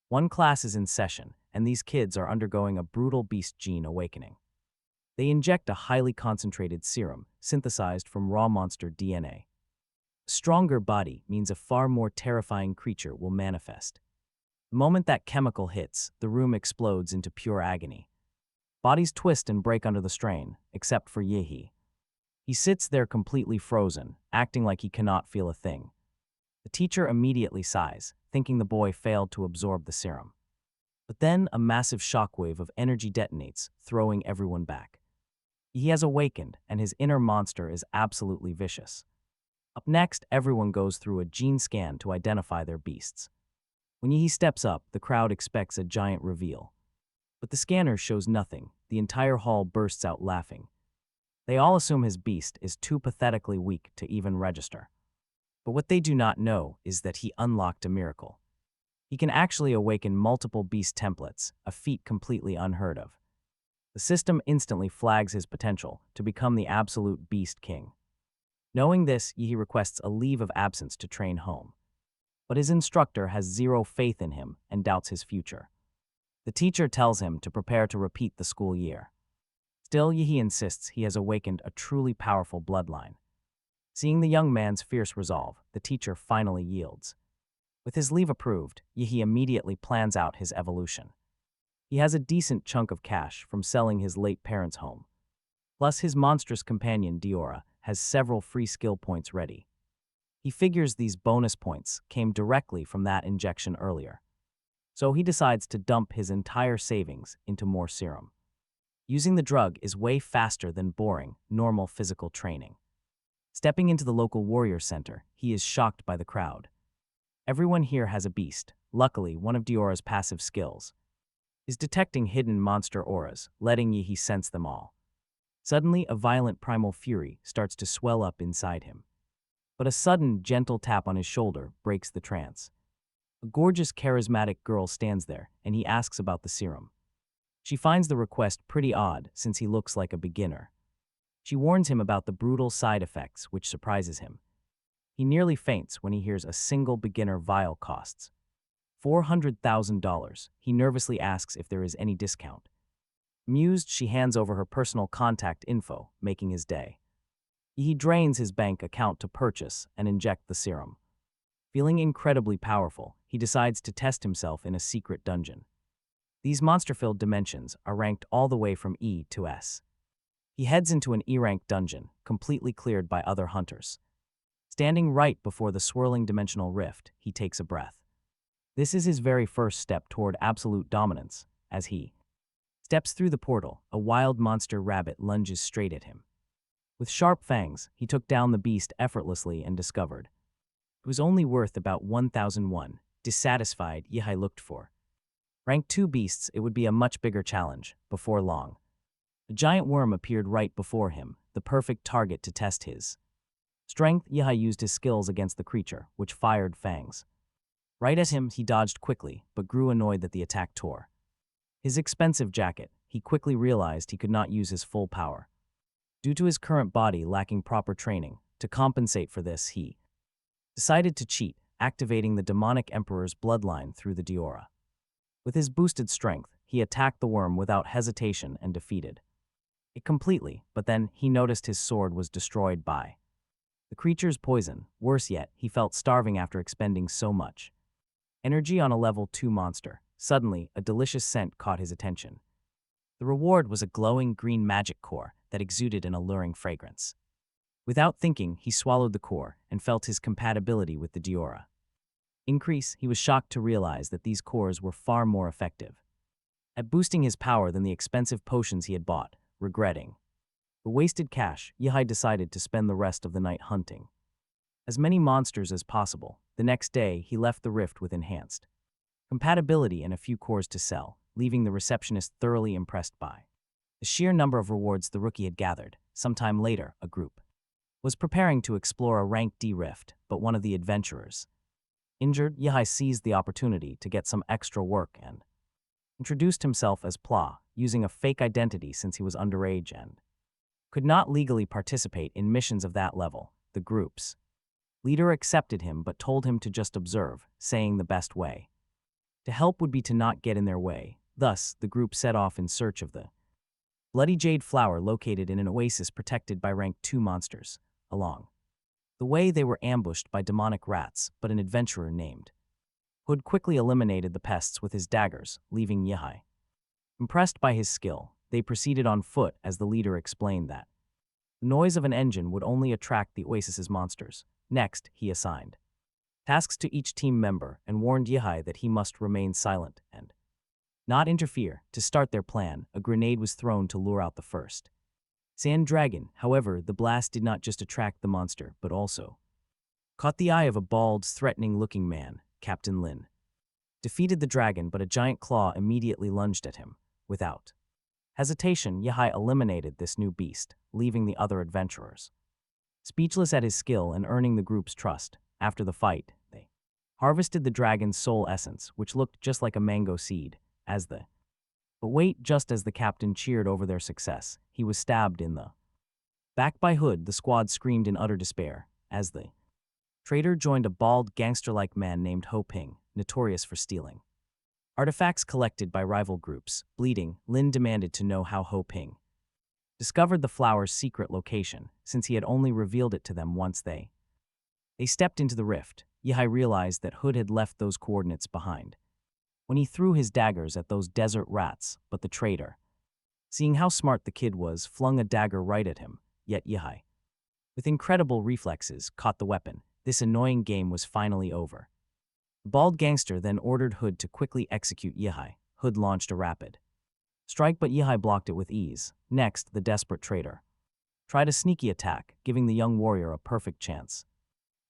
One class is in session, and these kids are undergoing a brutal beast gene awakening. They inject a highly concentrated serum synthesized from raw monster DNA. A stronger body means a far more terrifying creature will manifest. The moment that chemical hits, the room explodes into pure agony. Bodies twist and break under the strain, except for Yehi. He sits there completely frozen, acting like he cannot feel a thing. The teacher immediately sighs, thinking the boy failed to absorb the serum. But then a massive shockwave of energy detonates, throwing everyone back. He has awakened, and his inner monster is absolutely vicious. Up next, everyone goes through a gene scan to identify their beasts. When Yehi steps up, the crowd expects a giant reveal. But the scanner shows nothing. The entire hall bursts out laughing. They all assume his beast is too pathetically weak to even register. But what they do not know is that he unlocked a miracle. He can actually awaken multiple beast templates, a feat completely unheard of. The system instantly flags his potential to become the absolute beast king. Knowing this, Yehi requests a leave of absence to train home. But his instructor has zero faith in him and doubts his future. The teacher tells him to prepare to repeat the school year. Still, Yehi insists he has awakened a truly powerful bloodline. Seeing the young man's fierce resolve, the teacher finally yields. With his leave approved, Yehi immediately plans out his evolution. He has a decent chunk of cash from selling his late parents' home. Plus, his monstrous companion, Diora, has several free skill points ready. He figures these bonus points came directly from that injection earlier. So he decides to dump his entire savings into more serum. Using the drug is way faster than boring, normal physical training. Stepping into the local warrior center, he is shocked by the crowd. Everyone here has a beast. Luckily, one of Diora's passive skills is detecting hidden monster auras, letting Yehi sense them all. Suddenly, a violent primal fury starts to swell up inside him. But a sudden, gentle tap on his shoulder breaks the trance. A gorgeous, charismatic girl stands there, and he asks about the serum. She finds the request pretty odd since he looks like a beginner. She warns him about the brutal side effects, which surprises him. He nearly faints when he hears a single beginner vial costs $400,000. He nervously asks if there is any discount. Amused, she hands over her personal contact info, making his day. He drains his bank account to purchase and inject the serum. Feeling incredibly powerful, he decides to test himself in a secret dungeon. These monster-filled dimensions are ranked all the way from E to S. He heads into an E-rank dungeon, completely cleared by other hunters. Standing right before the swirling dimensional rift, he takes a breath. This is his very first step toward absolute dominance, as he steps through the portal. A wild monster rabbit lunges straight at him. With sharp fangs, he took down the beast effortlessly and discovered it was only worth about 1,001. Dissatisfied, Yehi looked for rank 2 beasts. It would be a much bigger challenge. Before long, a giant worm appeared right before him, the perfect target to test his strength. Yehi used his skills against the creature, which fired fangs. Right at him, he dodged quickly, but grew annoyed that the attack tore his expensive jacket. He quickly realized he could not use his full power due to his current body lacking proper training. To compensate for this, he decided to cheat, activating the demonic emperor's bloodline through the Diora. With his boosted strength, he attacked the worm without hesitation and defeated it completely, but then he noticed his sword was destroyed by the creature's poison. Worse yet, he felt starving after expending so much energy on a level 2 monster. Suddenly, a delicious scent caught his attention. The reward was a glowing green magic core that exuded an alluring fragrance. Without thinking, he swallowed the core and felt his compatibility with the Diora increase. He was shocked to realize that these cores were far more effective at boosting his power than the expensive potions he had bought. Regretting the wasted cash, Yehi decided to spend the rest of the night hunting as many monsters as possible. The next day, he left the rift with enhanced compatibility and a few cores to sell, leaving the receptionist thoroughly impressed by the sheer number of rewards the rookie had gathered. Sometime later, a group was preparing to explore a rank D rift, but one of the adventurers injured. Yehi seized the opportunity to get some extra work and introduced himself as Pla, using a fake identity since he was underage and could not legally participate in missions of that level. The group's leader accepted him but told him to just observe, saying the best way To help would be to not get in their way. Thus, the group set off in search of the bloody jade flower located in an oasis protected by rank 2 monsters. Along the way, they were ambushed by demonic rats, but an adventurer named Hood quickly eliminated the pests with his daggers, leaving Yihai. Impressed by his skill, they proceeded on foot as the leader explained that the noise of an engine would only attract the oasis's monsters. Next, he assigned tasks to each team member and warned Yihai that he must remain silent and not interfere. To start their plan, a grenade was thrown to lure out the first sand dragon. However, the blast did not just attract the monster, but also caught the eye of a bald, threatening-looking man, Captain Lin. Defeated the dragon, but a giant claw immediately lunged at him. Without hesitation, Yihai eliminated this new beast, leaving the other adventurers speechless at his skill and earning the group's trust. After the fight, they harvested the dragon's soul essence, which looked just like a mango seed, but wait, just as the captain cheered over their success, he was stabbed in the back by Hood. The squad screamed in utter despair as the traitor joined a bald, gangster-like man named Ho Ping, notorious for stealing artifacts collected by rival groups. Bleeding, Lin demanded to know how Ho Ping discovered the flower's secret location, since he had only revealed it to them once they stepped into the rift. Yihai realized that Hood had left those coordinates behind when he threw his daggers at those desert rats, but the traitor, seeing how smart the kid was, flung a dagger right at him. Yet Yihai, with incredible reflexes, caught the weapon. This annoying game was finally over. The bald gangster then ordered Hood to quickly execute Yihai. Hood launched a rapid strike, but Yihai blocked it with ease. Next, the desperate traitor tried a sneaky attack, giving the young warrior a perfect chance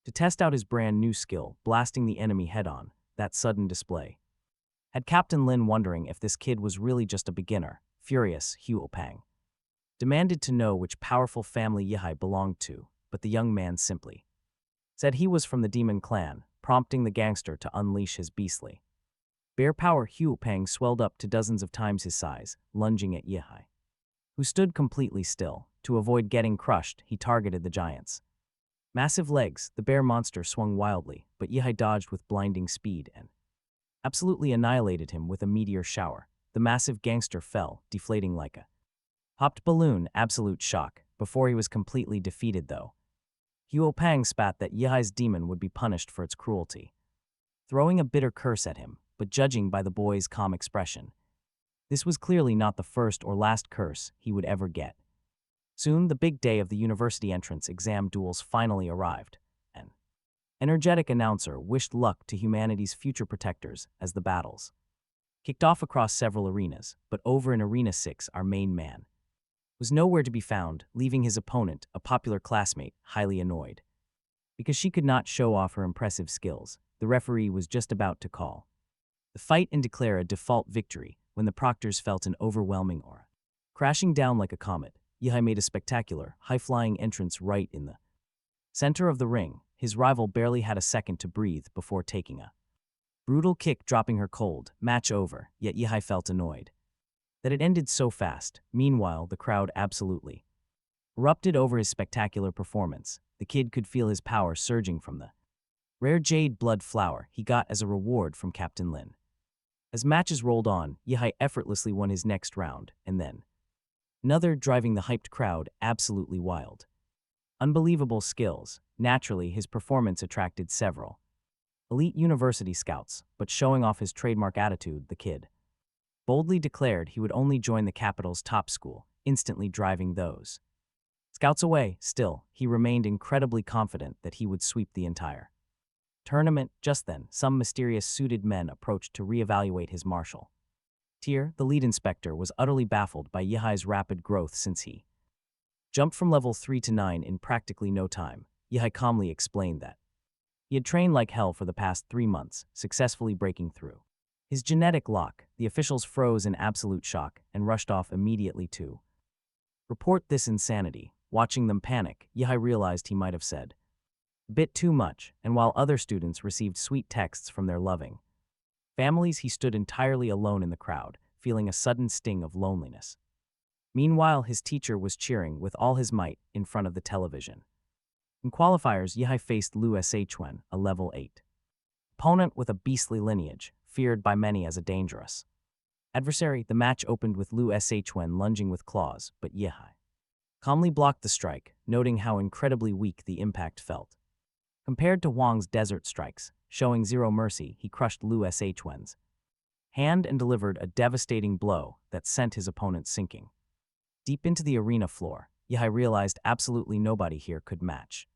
to test out his brand new skill, blasting the enemy head-on. That sudden display had Captain Lin wondering if this kid was really just a beginner. Furious, Huo Pang demanded to know which powerful family Yihai belonged to, but the young man simply said he was from the demon clan, prompting the gangster to unleash his beastly bear power. Huo Pang swelled up to dozens of times his size, lunging at Yihai, who stood completely still. To avoid getting crushed, he targeted the giant's massive legs. The bear monster swung wildly, but Yihai dodged with blinding speed and absolutely annihilated him with a meteor shower. The massive gangster fell, deflating like a popped balloon. Absolute shock. Before he was completely defeated, though, Huo Pang spat that Yihai's demon would be punished for its cruelty, throwing a bitter curse at him. But judging by the boy's calm expression, this was clearly not the first or last curse he would ever get. Soon, the big day of the university entrance exam duels finally arrived. An energetic announcer wished luck to humanity's future protectors as the battles kicked off across several arenas, but over in Arena 6, our main man was nowhere to be found, leaving his opponent, a popular classmate, highly annoyed. Because she could not show off her impressive skills, the referee was just about to call the fight and declare a default victory when the proctors felt an overwhelming aura crashing down like a comet. Yihai made a spectacular, high-flying entrance right in the center of the ring. His rival barely had a second to breathe before taking a brutal kick, dropping her cold. Match over, yet Yihai felt annoyed that it ended so fast. Meanwhile, the crowd absolutely erupted over his spectacular performance. The kid could feel his power surging from the rare jade blood flower he got as a reward from Captain Lin. As matches rolled on, Yihai effortlessly won his next round, and then another, driving the hyped crowd absolutely wild. Unbelievable skills. Naturally, his performance attracted several elite university scouts, but showing off his trademark attitude, the kid boldly declared he would only join the capital's top school, instantly driving those scouts away. Still, he remained incredibly confident that he would sweep the entire tournament. Just then, some mysterious suited men approached to reevaluate his martial tier. The lead inspector was utterly baffled by Yihai's rapid growth since he jumped from level 3 to 9 in practically no time. Yihai calmly explained that he had trained like hell for the past 3 months, successfully breaking through his genetic lock. The officials froze in absolute shock and rushed off immediately to report this insanity. Watching them panic, Yihai realized he might have said a bit too much, and while other students received sweet texts from their loving families, he stood entirely alone in the crowd, feeling a sudden sting of loneliness. Meanwhile, his teacher was cheering with all his might in front of the television. In qualifiers, Yihai faced Lu Shuen, a level 8 opponent with a beastly lineage. feared by many as a dangerous adversary. The match opened with Liu Shuen lunging with claws, but Yihai calmly blocked the strike, noting how incredibly weak the impact felt. Compared to Wang's desert strikes, showing zero mercy, he crushed Liu Shuen's hand and delivered a devastating blow that sent his opponent sinking deep into the arena floor. Yihai realized absolutely nobody here could match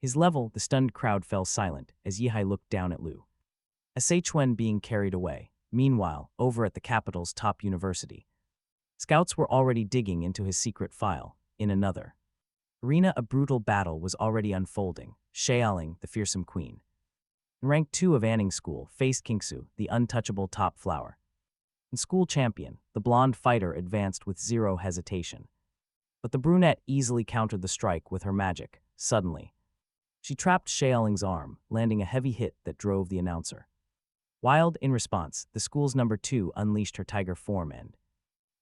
his level. The stunned crowd fell silent as Yihai looked down at Liu Shuen being carried away. Meanwhile, over at the capital's top university, scouts were already digging into his secret file. In another arena, a brutal battle was already unfolding. Xiaoling, the fearsome queen, in rank 2 of Anning School, faced Kingsu, the untouchable top flower. And school champion, the blonde fighter advanced with zero hesitation. But the brunette easily countered the strike with her magic. Suddenly, she trapped Xiaoling's arm, landing a heavy hit that drove the announcer wild. In response, the school's number 2 unleashed her tiger form and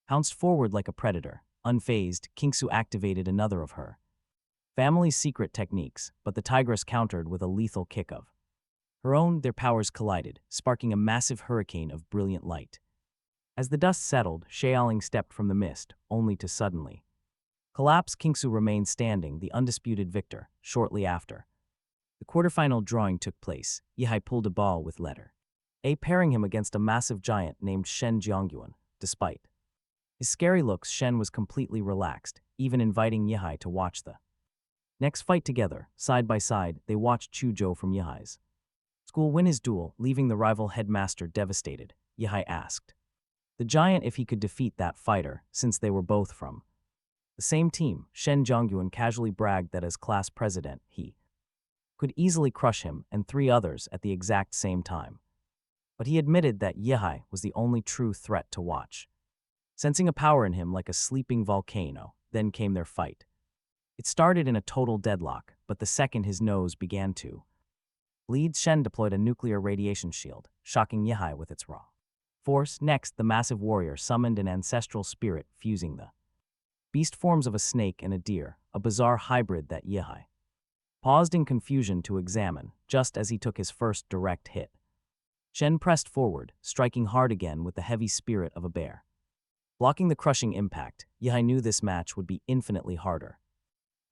pounced forward like a predator. Unfazed, Kingsu activated another of her family's secret techniques, but the tigress countered with a lethal kick of her own. Their powers collided, sparking a massive hurricane of brilliant light. As the dust settled, Xiaoling stepped from the mist, only to suddenly collapse. Kingsu remained standing, the undisputed victor. Shortly after the quarterfinal drawing took place, Yihai pulled a ball with letter A, pairing him against a massive giant named Shen Jiangyuan. Despite his scary looks, Shen was completely relaxed, even inviting Yihai to watch the next fight together. Side by side, they watched Chu Zhou from Yihai's school win his duel, leaving the rival headmaster devastated. Yihai asked the giant if he could defeat that fighter, since they were both from the same team. Shen Jiangyuan casually bragged that as class president, he could easily crush him and 3 others at the exact same time. But he admitted that Yihai was the only true threat to watch. Sensing a power in him like a sleeping volcano, then came their fight. It started in a total deadlock, but the second his nose began to bleed, Shen deployed a nuclear radiation shield, shocking Yihai with its raw force. Next, the massive warrior summoned an ancestral spirit, fusing the beast forms of a snake and a deer, a bizarre hybrid that Yihai paused in confusion to examine, just as he took his first direct hit. Shen pressed forward, striking hard again with the heavy spirit of a bear. Blocking the crushing impact, Yihai knew this match would be infinitely harder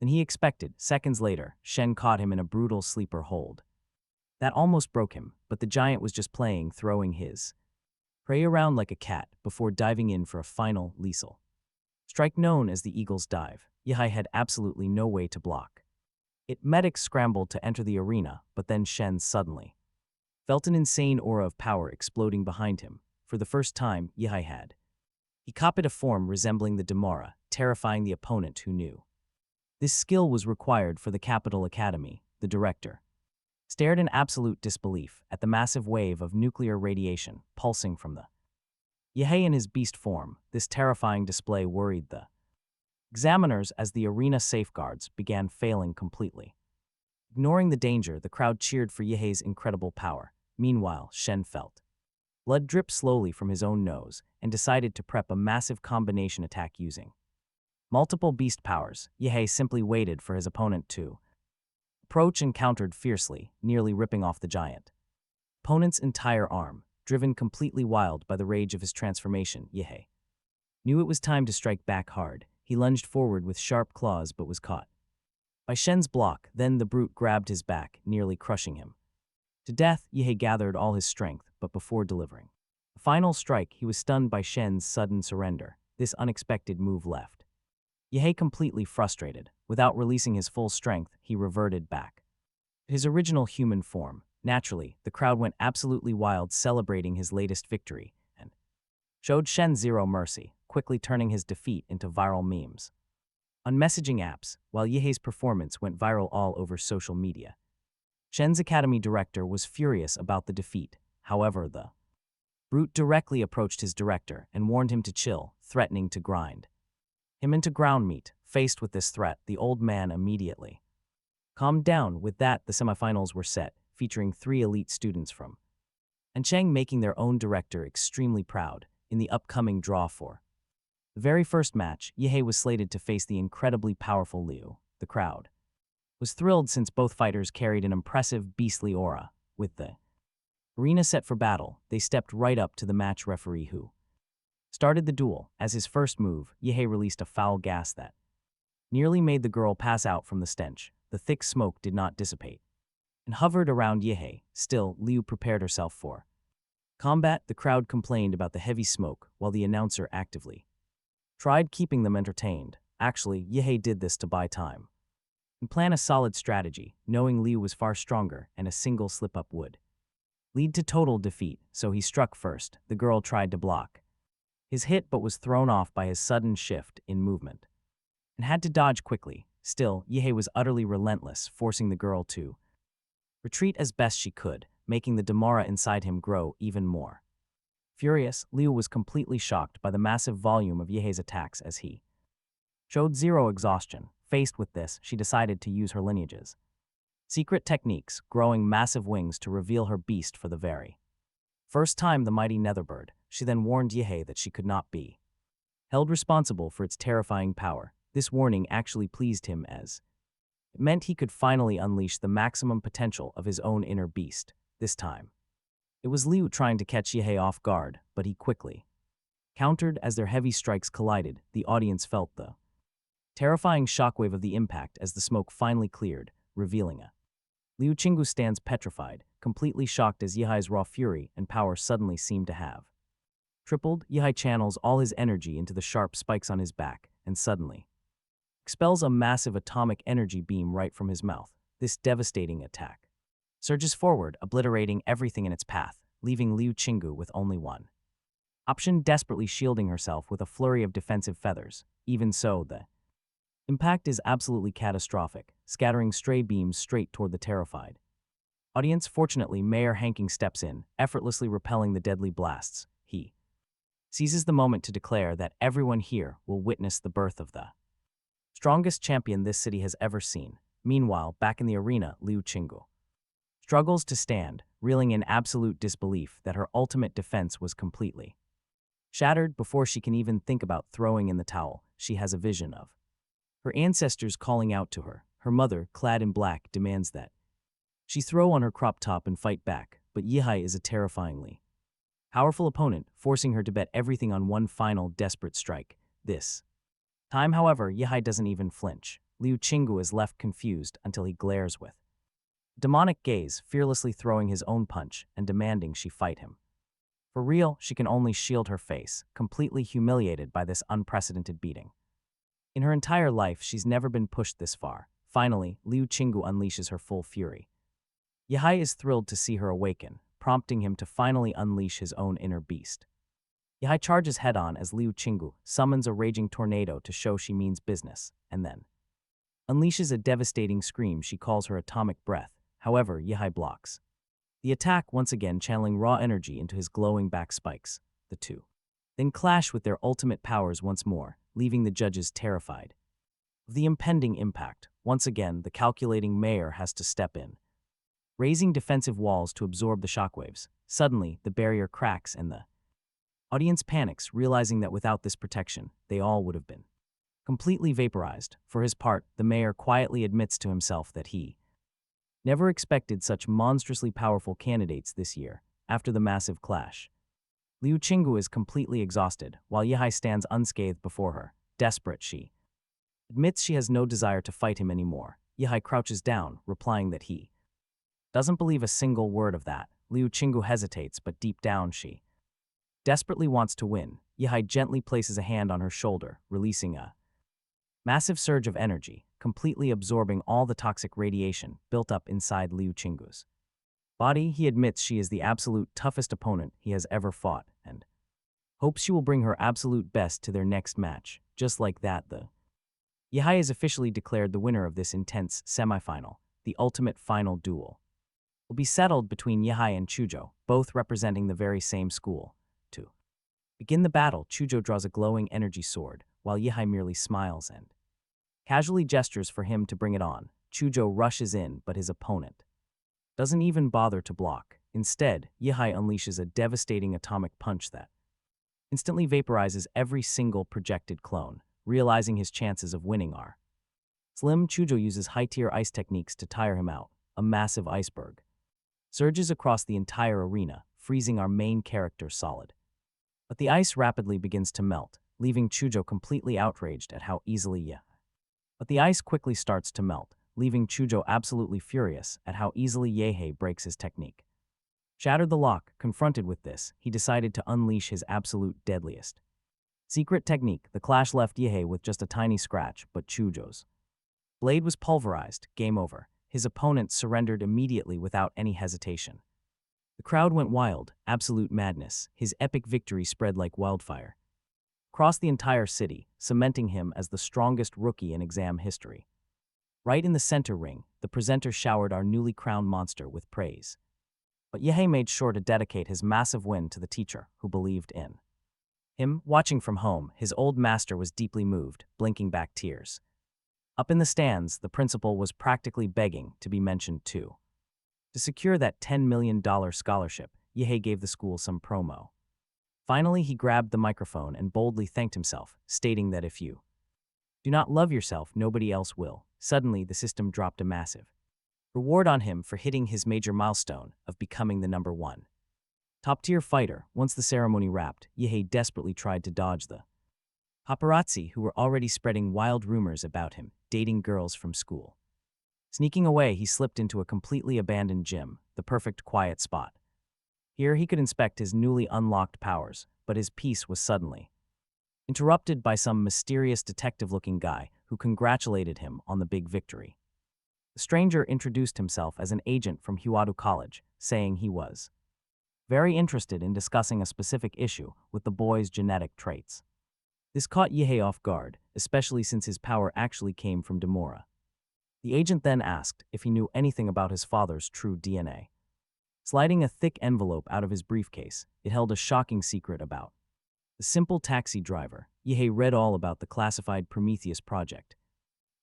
than he expected. Seconds later, Shen caught him in a brutal sleeper hold that almost broke him, but the giant was just playing, throwing his prey around like a cat before diving in for a final, lethal strike known as the Eagle's Dive. Yihai had absolutely no way to block it. Medics scrambled to enter the arena, but then Shen suddenly felt an insane aura of power exploding behind him. For the first time, Yihai had he copied a form resembling the Demara, terrifying the opponent who knew this skill was required for the Capital Academy. The director stared in absolute disbelief at the massive wave of nuclear radiation pulsing from the Yihai in his beast form. This terrifying display worried the examiners as the arena safeguards began failing completely. Ignoring the danger, the crowd cheered for Yihai's incredible power. Meanwhile, Shen felt blood drip slowly from his own nose and decided to prep a massive combination attack using multiple beast powers. Yihai simply waited for his opponent to approach and countered fiercely, nearly ripping off the giant opponent's entire arm. Driven completely wild by the rage of his transformation, Yihai knew it was time to strike back hard. He lunged forward with sharp claws but was caught by Shen's block. Then the brute grabbed his back, nearly crushing him to death. Yihai gathered all his strength, but before delivering a final strike, he was stunned by Shen's sudden surrender. This unexpected move left Yihai completely frustrated. Without releasing his full strength, he reverted back to his original human form. Naturally, the crowd went absolutely wild, celebrating his latest victory, and showed Shen zero mercy, quickly turning his defeat into viral memes on messaging apps. While Yihai's performance went viral all over social media, Shen's academy director was furious about the defeat. However, the brute directly approached his director and warned him to chill, threatening to grind him into ground meat. Faced with this threat, the old man immediately calmed down. With that, the semifinals were set, featuring 3 elite students from Anchang, making their own director extremely proud. In the upcoming draw for the very first match, Yihai was slated to face the incredibly powerful Liu. The crowd was thrilled since both fighters carried an impressive beastly aura. With the Arena set for battle, they stepped right up to the match referee who started the duel. As his first move, Yehei released a foul gas that nearly made the girl pass out from the stench. The thick smoke did not dissipate and hovered around Yehei. Still, Liu prepared herself for combat. The crowd complained about the heavy smoke, while the announcer actively tried keeping them entertained. Actually, Yehei did this to buy time and plan a solid strategy, knowing Liu was far stronger and a single slip-up would lead to total defeat, so he struck first. The girl tried to block his hit but was thrown off by his sudden shift in movement and had to dodge quickly. Still, Yehei was utterly relentless, forcing the girl to retreat as best she could, making the Damara inside him grow even more. Furious, Liu was completely shocked by the massive volume of Yehei's attacks as he showed zero exhaustion. Faced with this, she decided to use her lineage's secret techniques, growing massive wings to reveal her beast for the very first time, the mighty Netherbird. She then warned Yehei that she could not be held responsible for its terrifying power. This warning actually pleased him, as it meant he could finally unleash the maximum potential of his own inner beast. This time, it was Liu trying to catch Yehei off guard, but he quickly countered. As their heavy strikes collided, the audience felt the terrifying shockwave of the impact as the smoke finally cleared, revealing a Liu Qinggu stands petrified, completely shocked as Yehai's raw fury and power suddenly seemed to have tripled. Yehai channels all his energy into the sharp spikes on his back and suddenly expels a massive atomic energy beam right from his mouth. This devastating attack surges forward, obliterating everything in its path, leaving Liu Qinggu with only one option, desperately shielding herself with a flurry of defensive feathers. Even so, the impact is absolutely catastrophic, scattering stray beams straight toward the terrified audience. Fortunately, Mayor Hanking steps in, effortlessly repelling the deadly blasts. He seizes the moment to declare that everyone here will witness the birth of the strongest champion this city has ever seen. Meanwhile, back in the arena, Liu Qinggu struggles to stand, reeling in absolute disbelief that her ultimate defense was completely shattered. Before she can even think about throwing in the towel, she has a vision of her ancestors calling out to her. Her mother, clad in black, demands that she throw on her crop top and fight back, but Yehai is a terrifyingly powerful opponent, forcing her to bet everything on one final desperate strike. This time, however, Yehai doesn't even flinch. Liu Qinggu is left confused until he glares with demonic gaze, fearlessly throwing his own punch and demanding she fight him. For real, she can only shield her face, completely humiliated by this unprecedented beating. In her entire life, she's never been pushed this far. Finally, Liu Qinggu unleashes her full fury. Yehai is thrilled to see her awaken, prompting him to finally unleash his own inner beast. Yehai charges head-on as Liu Qinggu summons a raging tornado to show she means business, and then unleashes a devastating scream she calls her atomic breath. However, Yehai blocks the attack, once again channeling raw energy into his glowing back spikes. The two then clash with their ultimate powers once more, leaving the judges terrified of the impending impact. Once again, the calculating mayor has to step in, raising defensive walls to absorb the shockwaves. Suddenly, the barrier cracks and the audience panics, realizing that without this protection, they all would have been completely vaporized. For his part, the mayor quietly admits to himself that he never expected such monstrously powerful candidates this year. After the massive clash, Liu Qinggu is completely exhausted, while Yehai stands unscathed before her. Desperate, she admits she has no desire to fight him anymore. Yehai crouches down, replying that he doesn't believe a single word of that. Liu Qinggu hesitates, but deep down she desperately wants to win. Yehai gently places a hand on her shoulder, releasing a massive surge of energy, completely absorbing all the toxic radiation built up inside Liu Qinggu's body. He admits she is the absolute toughest opponent he has ever fought and hopes she will bring her absolute best to their next match. Just like that, the Yehai is officially declared the winner of this intense semifinal. The ultimate final duel will be settled between Yehai and Chuzhou, both representing the very same school. To begin the battle, Chuzhou draws a glowing energy sword, while Yehai merely smiles and casually gestures for him to bring it on. Chuzhou rushes in, but his opponent doesn't even bother to block. Instead, Yehai unleashes a devastating atomic punch that instantly vaporizes every single projected clone. Realizing his chances of winning are slim, Chuzhou uses high-tier ice techniques to tire him out, a massive iceberg surges across the entire arena, freezing our main character solid. But the ice rapidly begins to melt, leaving Chujo completely outraged at how easily But the ice quickly starts to melt, leaving Chujo absolutely furious at how easily Yehei breaks his technique. Shattered the lock, confronted with this, he decided to unleash his absolute deadliest secret technique. The clash left Yehei with just a tiny scratch, but Chujo's blade was pulverized. Game over. His opponent surrendered immediately without any hesitation. The crowd went wild, absolute madness. His epic victory spread like wildfire across the entire city, cementing him as the strongest rookie in exam history. Right in the center ring, the presenter showered our newly crowned monster with praise. But Yehei made sure to dedicate his massive win to the teacher who believed in him. Watching from home, his old master was deeply moved, blinking back tears. Up in the stands, the principal was practically begging to be mentioned too. To secure that $10 million scholarship, Yehei gave the school some promo. Finally, he grabbed the microphone and boldly thanked himself, stating that if you do not love yourself, nobody else will. Suddenly, the system dropped a massive reward on him for hitting his major milestone of becoming the #1 top-tier fighter. Once the ceremony wrapped, Yehei desperately tried to dodge the paparazzi who were already spreading wild rumors about him, dating girls from school. Sneaking away, he slipped into a completely abandoned gym, the perfect quiet spot. Here he could inspect his newly unlocked powers, but his peace was suddenly interrupted by some mysterious detective-looking guy who congratulated him on the big victory. The stranger introduced himself as an agent from Huadu College, saying he was very interested in discussing a specific issue with the boy's genetic traits. This caught Yehei off guard, especially since his power actually came from Demora. The agent then asked if he knew anything about his father's true DNA. Sliding a thick envelope out of his briefcase, it held a shocking secret about the simple taxi driver. Yehei read all about the classified Prometheus project,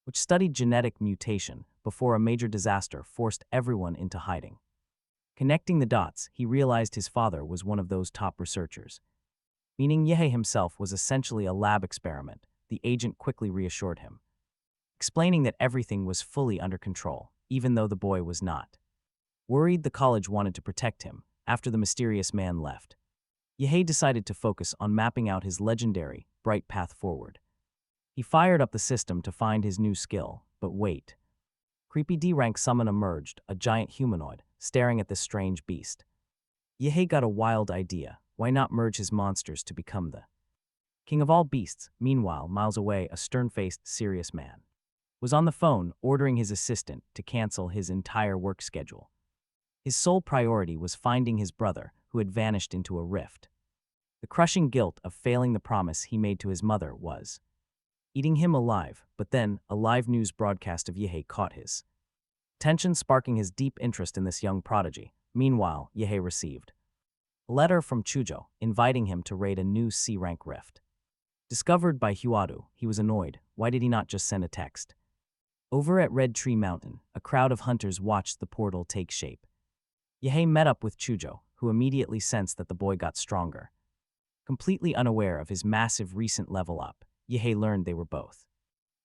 which studied genetic mutation before a major disaster forced everyone into hiding. Connecting the dots, he realized his father was one of those top researchers, meaning Yehei himself was essentially a lab experiment. The agent quickly reassured him, explaining that everything was fully under control, even though the boy was not. Worried, the college wanted to protect him. After the mysterious man left, Yehei decided to focus on mapping out his legendary, bright path forward. He fired up the system to find his new skill, but wait. Creepy D-rank summon emerged, a giant humanoid, staring at this strange beast. Yehei got a wild idea. Why not merge his monsters to become the king of all beasts? Meanwhile, miles away, a stern-faced, serious man was on the phone, ordering his assistant to cancel his entire work schedule. His sole priority was finding his brother, who had vanished into a rift. The crushing guilt of failing the promise he made to his mother was eating him alive. But then, a live news broadcast of Yehei caught his attention, sparking his deep interest in this young prodigy. Meanwhile, Yehei received a letter from Chujo, inviting him to raid a new C-rank rift. Discovered by Huadu, he was annoyed. Why did he not just send a text? Over at Red Tree Mountain, a crowd of hunters watched the portal take shape. Yehei met up with Chujo, who immediately sensed that the boy got stronger. Completely unaware of his massive recent level up, Yehei learned they were both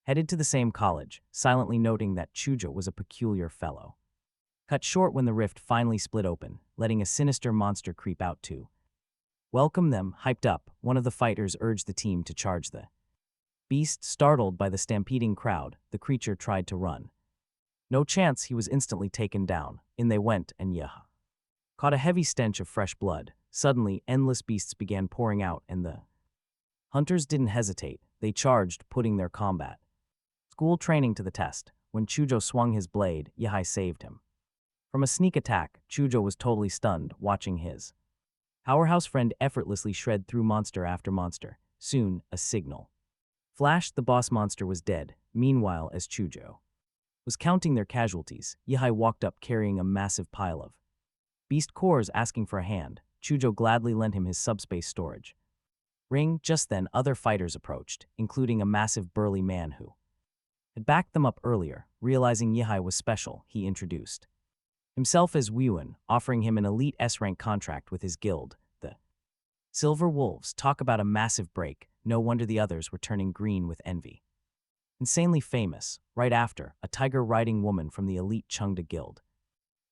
headed to the same college, silently noting that Chujo was a peculiar fellow. Cut short when the rift finally split open, letting a sinister monster creep out to welcome them. Hyped up, one of the fighters urged the team to charge the beast. Startled by the stampeding crowd, the creature tried to run. No chance, he was instantly taken down. In they went, and Yehei caught a heavy stench of fresh blood. Suddenly, endless beasts began pouring out, and the hunters didn't hesitate. They charged, putting their combat school training to the test. When Chujo swung his blade, Yehei saved him from a sneak attack. Chujo was totally stunned, watching his powerhouse friend effortlessly shred through monster after monster. Soon, a signal flashed. The boss monster was dead. Meanwhile, as Chujo was counting their casualties, Yehei walked up carrying a massive pile of beast cores, asking for a hand. Chujo gladly lent him his subspace storage ring. Just then, other fighters approached, including a massive burly man who had backed them up earlier. Realizing Yehei was special, he introduced himself as Wuan, offering him an elite S-rank contract with his guild, the Silver Wolves. Talk about a massive break. No wonder the others were turning green with envy. Insanely famous. Right after, a tiger-riding woman from the elite Chengda guild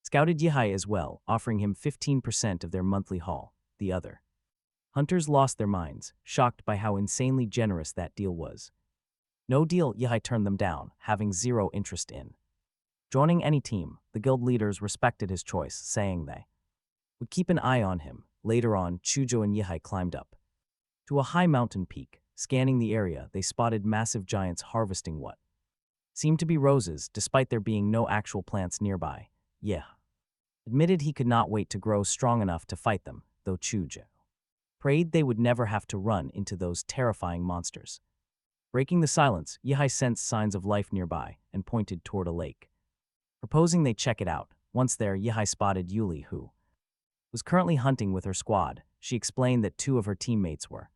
scouted Yihai as well, offering him 15% of their monthly haul. The other hunters lost their minds, shocked by how insanely generous that deal was. No deal. Yihai turned them down, having zero interest in joining any team. The guild leaders respected his choice, saying they would keep an eye on him. Later on, Chujo and Yihai climbed up to a high mountain peak. Scanning the area, they spotted massive giants harvesting what seemed to be roses, despite there being no actual plants nearby. Yeah, admitted he could not wait to grow strong enough to fight them, though Chujo prayed they would never have to run into those terrifying monsters. Breaking the silence, Yihai sensed signs of life nearby and pointed toward a lake, proposing they check it out. Once there, Yihai spotted Yuli, who was currently hunting with her squad. She explained that two of her teammates were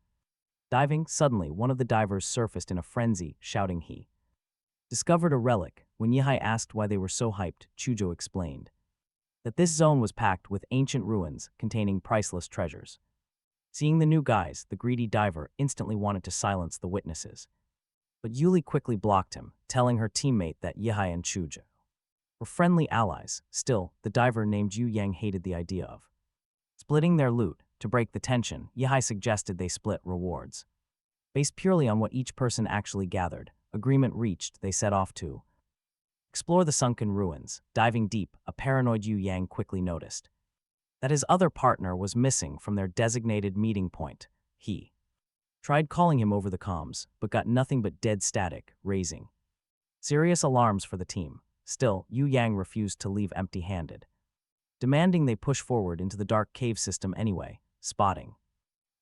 diving. Suddenly, one of the divers surfaced in a frenzy, shouting he discovered a relic. When Yihai asked why they were so hyped, Chujo explained that this zone was packed with ancient ruins containing priceless treasures. Seeing the new guys, the greedy diver instantly wanted to silence the witnesses. But Yuli quickly blocked him, telling her teammate that Yihai and Chujo were friendly allies. Still, the diver named Yu Yang hated the idea of splitting their loot. To break the tension, Yihai suggested they split rewards based purely on what each person actually gathered. Agreement reached, they set off to explore the sunken ruins. Diving deep, a paranoid Yu Yang quickly noticed that his other partner was missing from their designated meeting point. He tried calling him over the comms, but got nothing but dead static, raising serious alarms for the team. Still, Yu Yang refused to leave empty-handed, demanding they push forward into the dark cave system anyway. Spotting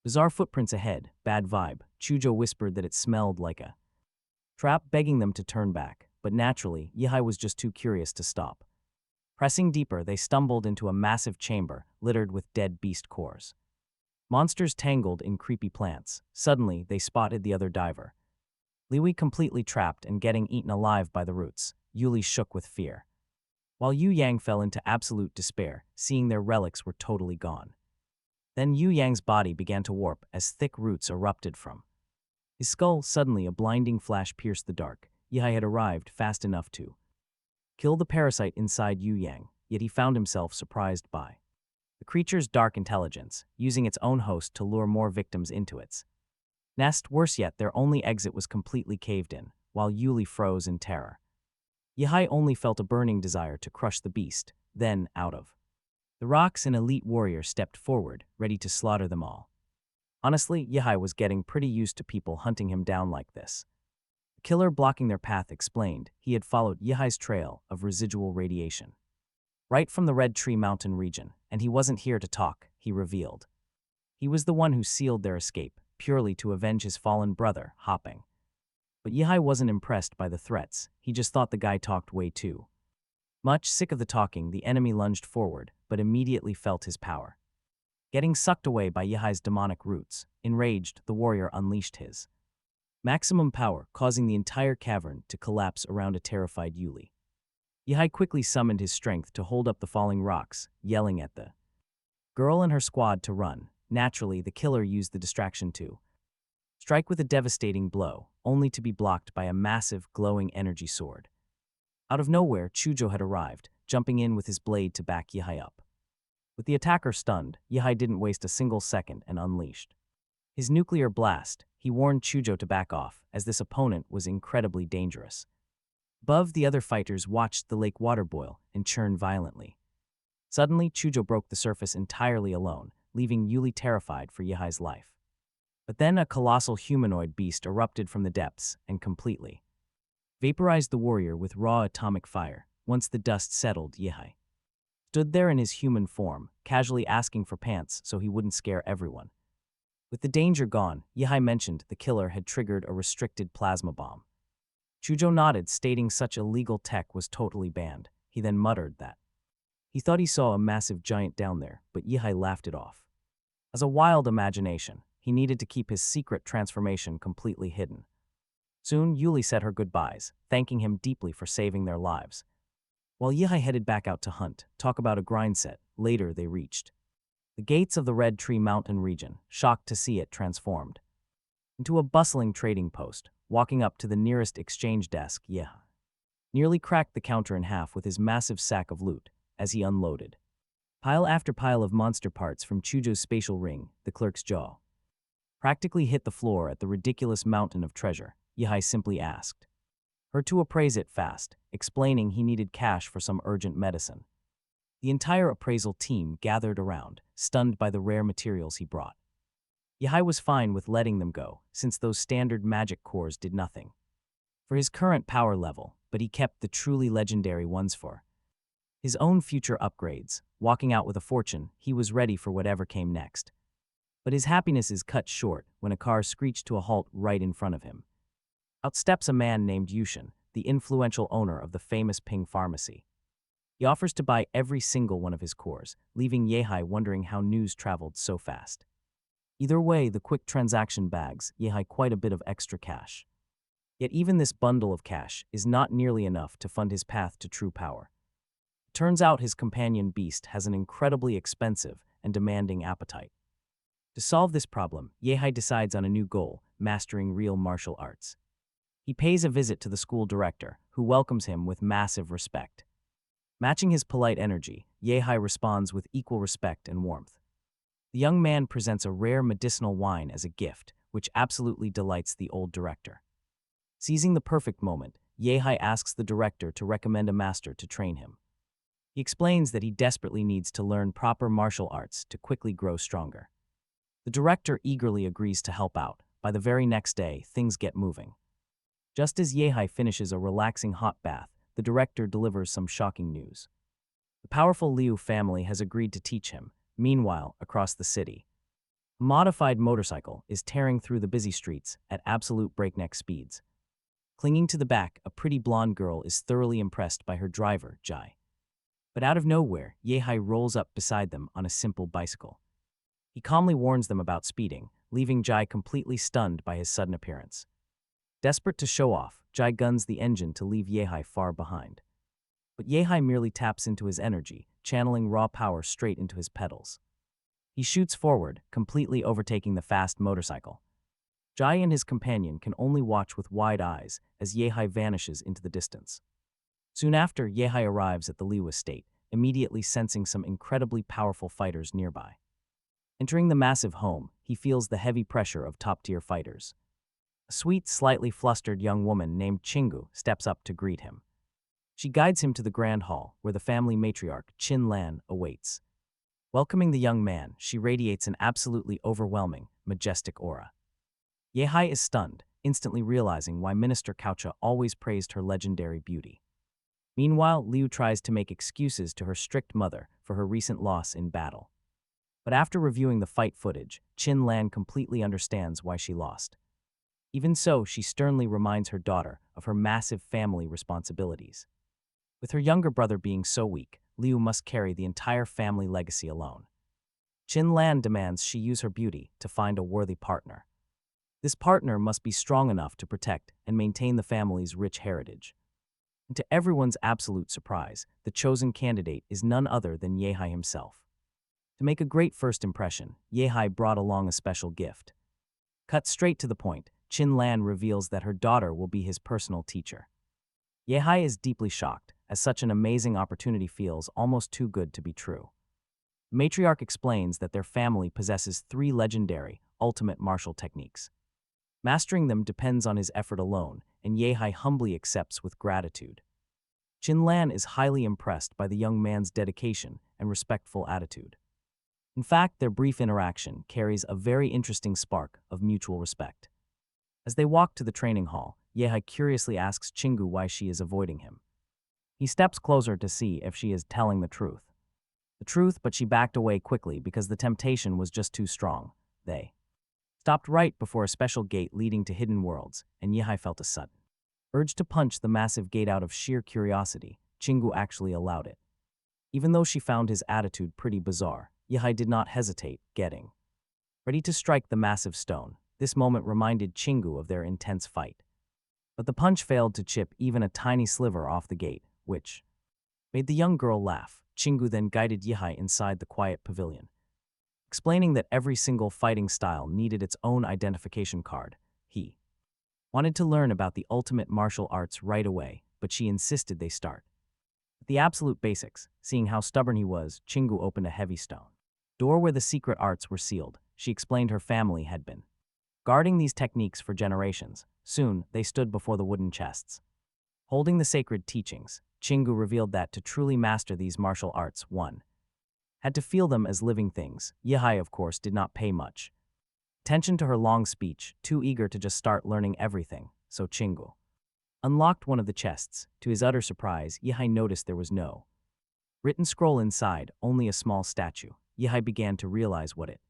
bizarre footprints ahead, bad vibe, Chujo whispered that it smelled like a trap, begging them to turn back, but naturally, Yihai was just too curious to stop. Pressing deeper, they stumbled into a massive chamber littered with dead beast cores. Monsters tangled in creepy plants. Suddenly, they spotted the other diver, Liwi, completely trapped and getting eaten alive by the roots. Yuli shook with fear, while Yu Yang fell into absolute despair, seeing their relics were totally gone. Then Yu Yang's body began to warp as thick roots erupted from his skull. Suddenly, a blinding flash pierced the dark. Yihai had arrived fast enough to kill the parasite inside Yu Yang, yet he found himself surprised by the creature's dark intelligence, using its own host to lure more victims into its nest. Worse yet, their only exit was completely caved in, while Yuli froze in terror. Yihai only felt a burning desire to crush the beast. Then, out of the rocks, an elite warrior stepped forward, ready to slaughter them all. Honestly, Yihai was getting pretty used to people hunting him down like this. The killer blocking their path explained he had followed Yihai's trail of residual radiation right from the Red Tree Mountain region, and he wasn't here to talk, he revealed. He was the one who sealed their escape, purely to avenge his fallen brother, Hopping. But Yihai wasn't impressed by the threats. He just thought the guy talked way too much. Sick of the talking, the enemy lunged forward, but immediately felt his power getting sucked away by Yihai's demonic roots. Enraged, the warrior unleashed his maximum power, causing the entire cavern to collapse around a terrified Yuli. Yihai quickly summoned his strength to hold up the falling rocks, yelling at the girl and her squad to run. Naturally, the killer used the distraction to strike with a devastating blow, only to be blocked by a massive, glowing energy sword. Out of nowhere, Chujo had arrived, jumping in with his blade to back Yihai up. With the attacker stunned, Yihai didn't waste a single second and unleashed his nuclear blast. He warned Chujo to back off, as this opponent was incredibly dangerous. Above, the other fighters watched the lake water boil and churn violently. Suddenly, Chujo broke the surface entirely alone, leaving Yuli terrified for Yihai's life. But then a colossal humanoid beast erupted from the depths and completely vaporized the warrior with raw atomic fire. Once the dust settled, Yihai stood there in his human form, casually asking for pants so he wouldn't scare everyone. With the danger gone, Yihai mentioned the killer had triggered a restricted plasma bomb. Chujo nodded, stating such illegal tech was totally banned. He then muttered that he thought he saw a massive giant down there, but Yihai laughed it off as a wild imagination. He needed to keep his secret transformation completely hidden. Soon, Yuli said her goodbyes, thanking him deeply for saving their lives. While Yihai headed back out to hunt, talk about a grind set, later they reached the gates of the Red Tree Mountain region, shocked to see it transformed into a bustling trading post. Walking up to the nearest exchange desk, Yihai nearly cracked the counter in half with his massive sack of loot. as he unloaded. Pile after pile of monster parts from Chujo's spatial ring, the clerk's jaw practically hit the floor at the ridiculous mountain of treasure. Yehai simply asked her to appraise it fast, explaining he needed cash for some urgent medicine. The entire appraisal team gathered around, stunned by the rare materials he brought. Yehai was fine with letting them go, since those standard magic cores did nothing for his current power level, but he kept the truly legendary ones for his own future upgrades. Walking out with a fortune, he was ready for whatever came next. But his happiness is cut short when a car screeched to a halt right in front of him. Out steps a man named Yushin, the influential owner of the famous Ping Pharmacy. He offers to buy every single one of his cores, leaving Yehai wondering how news traveled so fast. Either way, the quick transaction bags Yehai quite a bit of extra cash. Yet even this bundle of cash is not nearly enough to fund his path to true power. Turns out his companion beast has an incredibly expensive and demanding appetite. To solve this problem, Yehai decides on a new goal, mastering real martial arts. He pays a visit to the school director, who welcomes him with massive respect. Matching his polite energy, Yehai responds with equal respect and warmth. The young man presents a rare medicinal wine as a gift, which absolutely delights the old director. Seizing the perfect moment, Yehai asks the director to recommend a master to train him. He explains that he desperately needs to learn proper martial arts to quickly grow stronger. The director eagerly agrees to help out. By the very next day, things get moving. Just as Yehai finishes a relaxing hot bath, the director delivers some shocking news. The powerful Liu family has agreed to teach him. Meanwhile, across the city, a modified motorcycle is tearing through the busy streets at absolute breakneck speeds. Clinging to the back, a pretty blonde girl is thoroughly impressed by her driver, Jai. But out of nowhere, Yehai rolls up beside them on a simple bicycle. He calmly warns them about speeding, leaving Jai completely stunned by his sudden appearance. Desperate to show off, Jai guns the engine to leave Yehai far behind. But Yehai merely taps into his energy, channeling raw power straight into his pedals. He shoots forward, completely overtaking the fast motorcycle. Jai and his companion can only watch with wide eyes as Yehai vanishes into the distance. Soon after, Yehai arrives at the Liu estate, immediately sensing some incredibly powerful fighters nearby. Entering the massive home, he feels the heavy pressure of top-tier fighters. A sweet, slightly flustered young woman named Chingu steps up to greet him. She guides him to the grand hall, where the family matriarch, Qin Lan, awaits. Welcoming the young man, she radiates an absolutely overwhelming, majestic aura. Yehai is stunned, instantly realizing why Minister Kaucha always praised her legendary beauty. Meanwhile, Liu tries to make excuses to her strict mother for her recent loss in battle. But after reviewing the fight footage, Qin Lan completely understands why she lost. Even so, she sternly reminds her daughter of her massive family responsibilities. With her younger brother being so weak, Liu must carry the entire family legacy alone. Qin Lan demands she use her beauty to find a worthy partner. This partner must be strong enough to protect and maintain the family's rich heritage. And to everyone's absolute surprise, the chosen candidate is none other than Yehai himself. To make a great first impression, Yehai brought along a special gift. Cut straight to the point, Qin Lan reveals that her daughter will be his personal teacher. Yehai is deeply shocked, as such an amazing opportunity feels almost too good to be true. The matriarch explains that their family possesses 3 legendary, ultimate martial techniques. Mastering them depends on his effort alone, and Yehai humbly accepts with gratitude. Qin Lan is highly impressed by the young man's dedication and respectful attitude. In fact, their brief interaction carries a very interesting spark of mutual respect. As they walk to the training hall, Yehai curiously asks Chingu why she is avoiding him. He steps closer to see if she is telling the truth. But she backed away quickly because the temptation was just too strong. They stopped right before a special gate leading to hidden worlds, and Yehai felt a sudden urge to punch the massive gate out of sheer curiosity. Chingu actually allowed it. Even though she found his attitude pretty bizarre, Yehai did not hesitate, getting ready to strike the massive stone. This moment reminded Chingu of their intense fight. But the punch failed to chip even a tiny sliver off the gate, which made the young girl laugh. Chingu then guided Yehai inside the quiet pavilion, explaining that every single fighting style needed its own identification card. He wanted to learn about the ultimate martial arts right away, but she insisted they start The absolute basics, seeing how stubborn he was, Chingu opened a heavy stone door where the secret arts were sealed. She explained her family had been guarding these techniques for generations. Soon, they stood before the wooden chests. Holding the sacred teachings, Chingu revealed that to truly master these martial arts, one had to feel them as living things. Yihai, of course, did not pay much attention to her long speech, too eager to just start learning everything, so Chingu unlocked one of the chests. To his utter surprise, Yihai noticed there was no written scroll inside, only a small statue. Yihai began to realize what it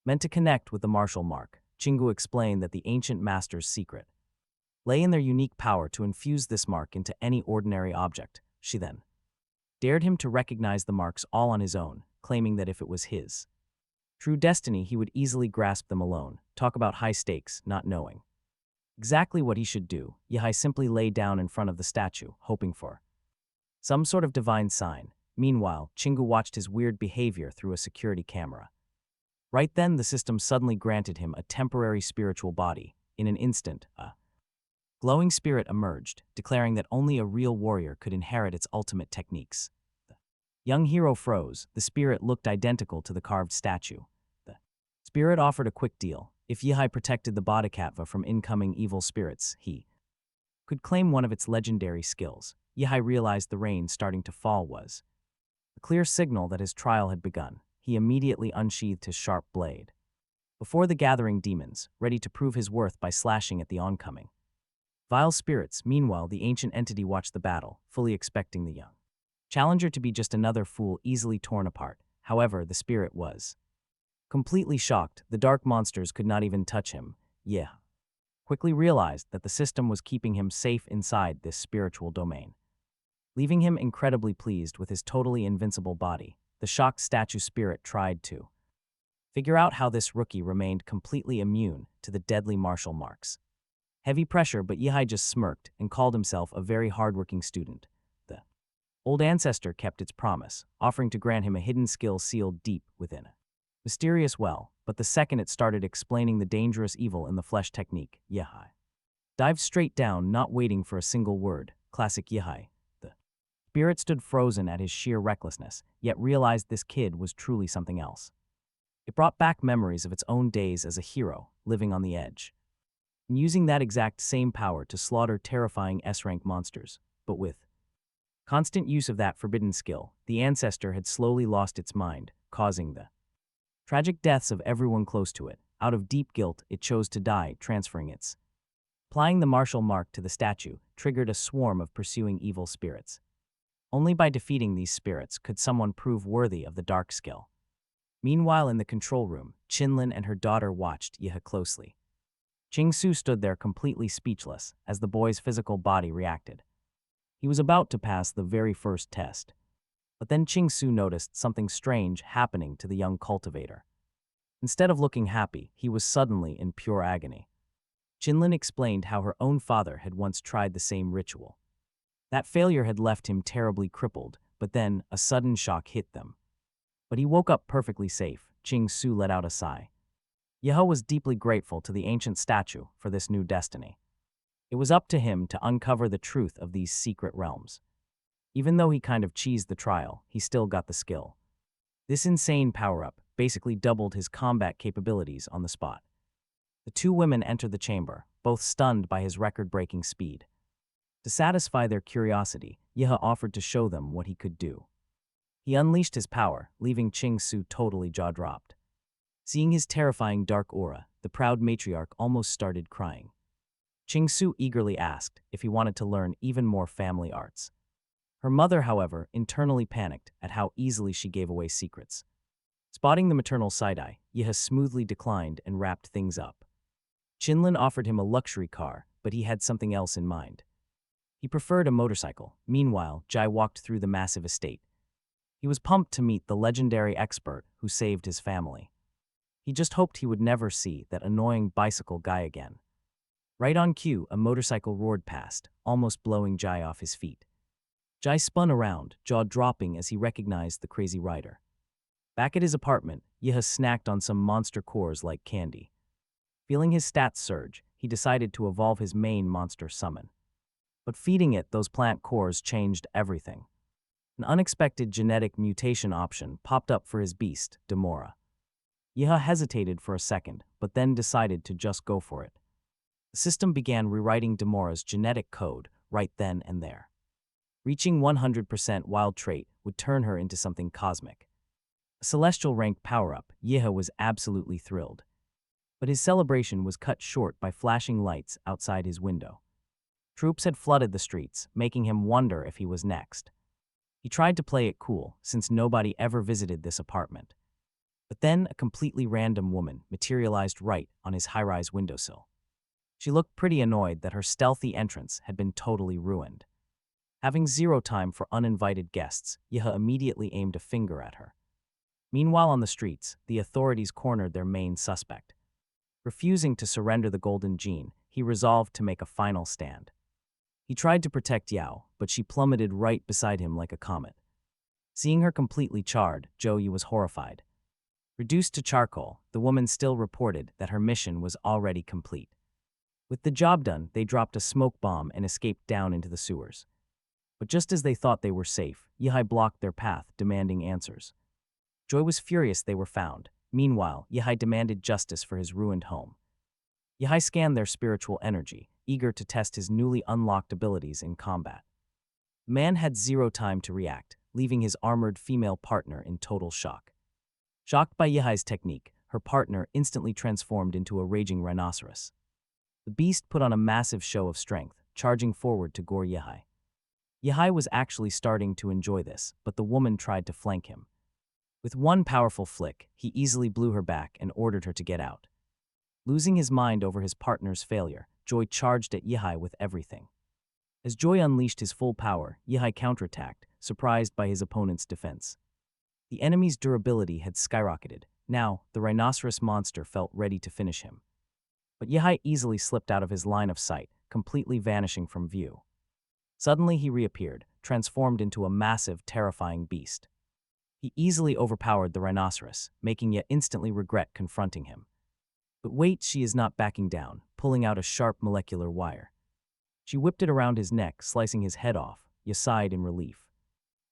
meant to connect with the martial mark. Chingu explained that the ancient master's secret lay in their unique power to infuse this mark into any ordinary object. She then dared him to recognize the marks all on his own, claiming that if it was his true destiny, he would easily grasp them alone. Talk about high stakes, not knowing exactly what he should do. Yihai simply lay down in front of the statue, hoping for some sort of divine sign. Meanwhile, Chingu watched his weird behavior through a security camera. Right then, the system suddenly granted him a temporary spiritual body. In an instant, a glowing spirit emerged, declaring that only a real warrior could inherit its ultimate techniques. The young hero froze. The spirit looked identical to the carved statue. The spirit offered a quick deal. If Yihai protected the Bodhisattva from incoming evil spirits, he could claim one of its legendary skills. Yihai realized the rain starting to fall was a clear signal that his trial had begun. He immediately unsheathed his sharp blade before the gathering demons, ready to prove his worth by slashing at the oncoming vile spirits. Meanwhile, the ancient entity watched the battle, fully expecting the young challenger to be just another fool easily torn apart. However, the spirit was completely shocked. The dark monsters could not even touch him. Quickly realized that the system was keeping him safe inside this spiritual domain, leaving him incredibly pleased with his totally invincible body. The shocked statue spirit tried to figure out how this rookie remained completely immune to the deadly martial marks. Heavy pressure, but Yihai just smirked and called himself a very hardworking student. The old ancestor kept its promise, offering to grant him a hidden skill sealed deep within a mysterious well, but the second it started explaining the dangerous evil in the flesh technique, Yihai dived straight down, not waiting for a single word. Classic Yihai. The spirit stood frozen at his sheer recklessness, yet realized this kid was truly something else. It brought back memories of its own days as a hero, living on the edge, and using that exact same power to slaughter terrifying S-rank monsters. But with constant use of that forbidden skill, the ancestor had slowly lost its mind, causing the tragic deaths of everyone close to it. Out of deep guilt, it chose to die, transferring its applying the martial mark to the statue triggered a swarm of pursuing evil spirits. Only by defeating these spirits could someone prove worthy of the dark skill. Meanwhile, in the control room, Qinlin and her daughter watched Yihe closely. Qingsu stood there completely speechless as the boy's physical body reacted. He was about to pass the very first test. But then Qingsu noticed something strange happening to the young cultivator. Instead of looking happy, he was suddenly in pure agony. Qinlin explained how her own father had once tried the same ritual. That failure had left him terribly crippled, but then a sudden shock hit them. But he woke up perfectly safe. Qingsu let out a sigh. Yeho was deeply grateful to the ancient statue for this new destiny. It was up to him to uncover the truth of these secret realms. Even though he kind of cheesed the trial, he still got the skill. This insane power-up basically doubled his combat capabilities on the spot. The two women entered the chamber, both stunned by his record-breaking speed. To satisfy their curiosity, Yehe offered to show them what he could do. He unleashed his power, leaving Qingsu totally jaw-dropped. Seeing his terrifying dark aura, the proud matriarch almost started crying. Qingsu eagerly asked if he wanted to learn even more family arts. Her mother, however, internally panicked at how easily she gave away secrets. Spotting the maternal side-eye, Yehe smoothly declined and wrapped things up. Qinlin offered him a luxury car, but he had something else in mind. He preferred a motorcycle. Meanwhile, Jai walked through the massive estate. He was pumped to meet the legendary expert who saved his family. He just hoped he would never see that annoying bicycle guy again. Right on cue, a motorcycle roared past, almost blowing Jai off his feet. Jai spun around, jaw dropping as he recognized the crazy rider. Back at his apartment, Yehe snacked on some monster cores like candy. Feeling his stats surge, he decided to evolve his main monster summon. But feeding it those plant cores changed everything. An unexpected genetic mutation option popped up for his beast, Demora. Yeha hesitated for a second, but then decided to just go for it. The system began rewriting Demora's genetic code right then and there. Reaching 100% wild trait would turn her into something cosmic. A celestial rank power-up, Yeha was absolutely thrilled. But his celebration was cut short by flashing lights outside his window. Troops had flooded the streets, making him wonder if he was next. He tried to play it cool, since nobody ever visited this apartment. But then a completely random woman materialized right on his high-rise windowsill. She looked pretty annoyed that her stealthy entrance had been totally ruined. Having zero time for uninvited guests, Yeha immediately aimed a finger at her. Meanwhile on the streets, the authorities cornered their main suspect. Refusing to surrender the golden gene, he resolved to make a final stand. He tried to protect Yao, but she plummeted right beside him like a comet. Seeing her completely charred, Zhou Yi was horrified. Reduced to charcoal, the woman still reported that her mission was already complete. With the job done, they dropped a smoke bomb and escaped down into the sewers. But just as they thought they were safe, Yihai blocked their path, demanding answers. Joy was furious they were found. Meanwhile, Yihai demanded justice for his ruined home. Yihai scanned their spiritual energy, eager to test his newly unlocked abilities in combat. The man had zero time to react, leaving his armored female partner in total shock. Shocked by Yihai's technique, her partner instantly transformed into a raging rhinoceros. The beast put on a massive show of strength, charging forward to gore Yihai. Yihai was actually starting to enjoy this, but the woman tried to flank him. With one powerful flick, he easily blew her back and ordered her to get out. Losing his mind over his partner's failure, Joy charged at Yihai with everything. As Joy unleashed his full power, Yihai counterattacked, surprised by his opponent's defense. The enemy's durability had skyrocketed. Now, the rhinoceros monster felt ready to finish him. But Yihai easily slipped out of his line of sight, completely vanishing from view. Suddenly he reappeared, transformed into a massive, terrifying beast. He easily overpowered the rhinoceros, making Ye instantly regret confronting him. But wait, she is not backing down, pulling out a sharp molecular wire. She whipped it around his neck, slicing his head off. Ye sighed in relief.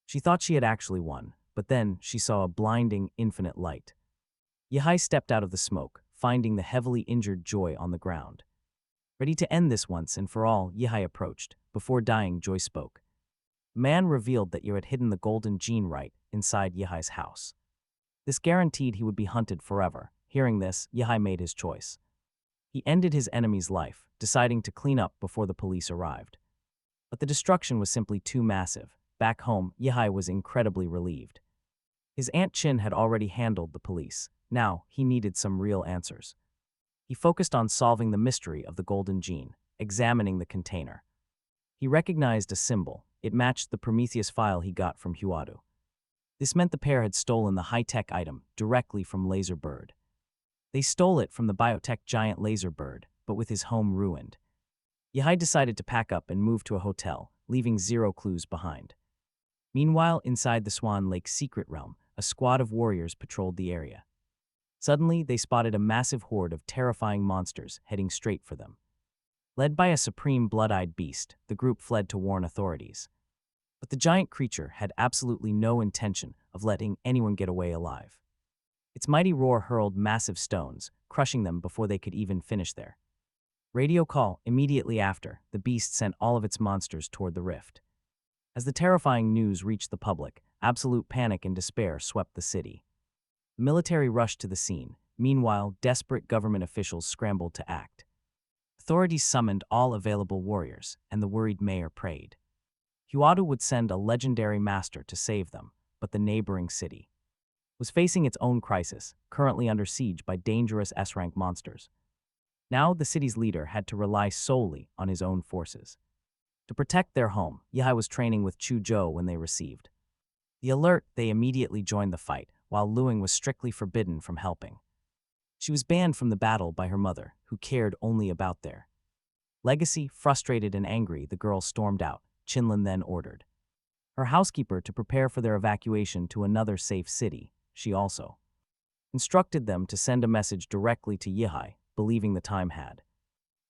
She thought she had actually won, but then she saw a blinding, infinite light. Yihai stepped out of the smoke, finding the heavily injured Joy on the ground. Ready to end this once and for all, Yihai approached. Before dying, Joy spoke. The man revealed that you had hidden the golden gene right inside Yihai's house. This guaranteed he would be hunted forever. Hearing this, Yihai made his choice. He ended his enemy's life, deciding to clean up before the police arrived. But the destruction was simply too massive. Back home, Yihai was incredibly relieved. His Aunt Chin had already handled the police. Now, he needed some real answers. He focused on solving the mystery of the golden gene, examining the container. He recognized a symbol. It matched the Prometheus file he got from Huadu. This meant the pair had stolen the high-tech item directly from Laser Bird. They stole it from the biotech giant Laser Bird, but with his home ruined. Yihai decided to pack up and move to a hotel, leaving zero clues behind. Meanwhile, inside the Swan Lake secret realm, a squad of warriors patrolled the area. Suddenly, they spotted a massive horde of terrifying monsters heading straight for them. Led by a supreme blood-eyed beast, the group fled to warn authorities. But the giant creature had absolutely no intention of letting anyone get away alive. Its mighty roar hurled massive stones, crushing them before they could even finish their radio call. Immediately after, the beast sent all of its monsters toward the rift. As the terrifying news reached the public, absolute panic and despair swept the city. The military rushed to the scene. Meanwhile, desperate government officials scrambled to act. Authorities summoned all available warriors, and the worried mayor prayed. Huadu would send a legendary master to save them, but the neighboring city was facing its own crisis, currently under siege by dangerous S-rank monsters. Now the city's leader had to rely solely on his own forces. To protect their home, Yihai was training with Chu Zhou when they received the alert. They immediately joined the fight, while Luing was strictly forbidden from helping. She was banned from the battle by her mother, who cared only about their legacy. Frustrated and angry, the girl stormed out. Qinlin then ordered her housekeeper to prepare for their evacuation to another safe city. She also instructed them to send a message directly to Yihai, believing the time had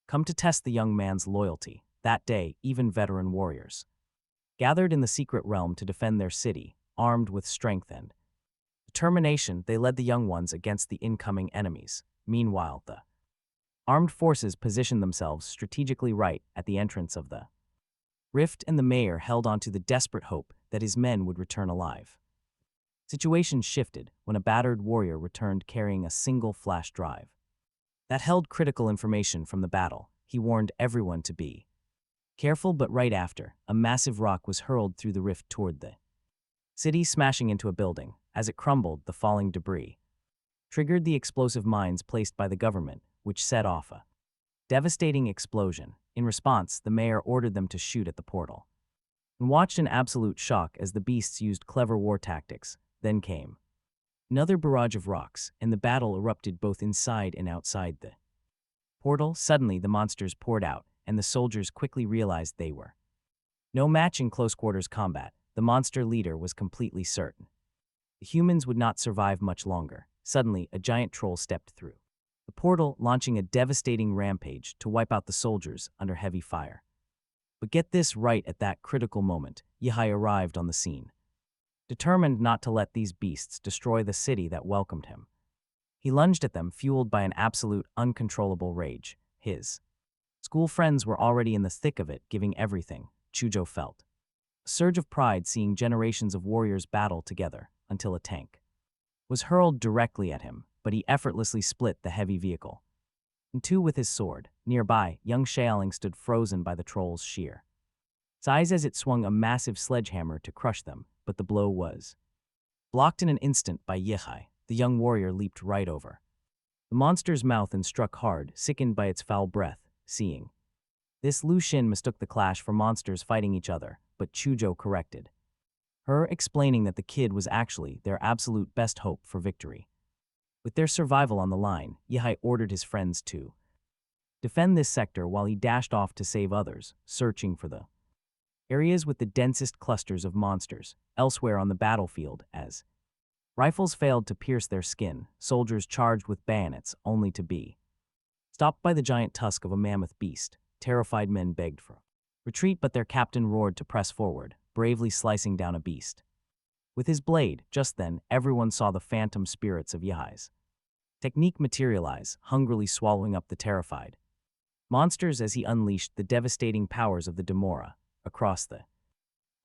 come to test the young man's loyalty. That day, even veteran warriors Gathered in the secret realm to defend their city, armed with strength and determination, they led the young ones against the incoming enemies. Meanwhile, the armed forces positioned themselves strategically right at the entrance of the rift, and the mayor held on to the desperate hope that his men would return alive. Situation shifted when a battered warrior returned carrying a single flash drive that held critical information from the battle. He warned everyone to be careful, but right after, a massive rock was hurled through the rift toward the city, smashing into a building. As it crumbled, the falling debris triggered the explosive mines placed by the government, which set off a devastating explosion. In response, the mayor ordered them to shoot at the portal and watched in absolute shock as the beasts used clever war tactics. Then came another barrage of rocks, and the battle erupted both inside and outside the portal. Suddenly, the monsters poured out, and the soldiers quickly realized they were no match in close-quarters combat. The monster leader was completely certain the humans would not survive much longer. Suddenly, a giant troll stepped through the portal, launching a devastating rampage to wipe out the soldiers under heavy fire. But get this, right at that critical moment, Yihai arrived on the scene, determined not to let these beasts destroy the city that welcomed him. He lunged at them, fueled by an absolute, uncontrollable rage. His school friends were already in the thick of it, giving everything. Chujo felt a surge of pride seeing generations of warriors battle together, until a tank was hurled directly at him, but he effortlessly split the heavy vehicle in two with his sword. Nearby, young Xiaoling stood frozen by the troll's sheer size as it swung a massive sledgehammer to crush them, but the blow was blocked in an instant by Yihai. The young warrior leaped right over the monster's mouth and struck hard, sickened by its foul breath. Seeing this, Lu Xin mistook the clash for monsters fighting each other, but Chujo corrected her, explaining that the kid was actually their absolute best hope for victory. With their survival on the line, Yihai ordered his friends to defend this sector while he dashed off to save others, searching for the areas with the densest clusters of monsters. Elsewhere on the battlefield, as rifles failed to pierce their skin, soldiers charged with bayonets only to be stopped by the giant tusk of a mammoth beast. Terrified men begged for retreat, but their captain roared to press forward, bravely slicing down a beast with his blade. Just then, everyone saw the phantom spirits of Yihai's technique materialize, hungrily swallowing up the terrified monsters as he unleashed the devastating powers of the Demora. Across the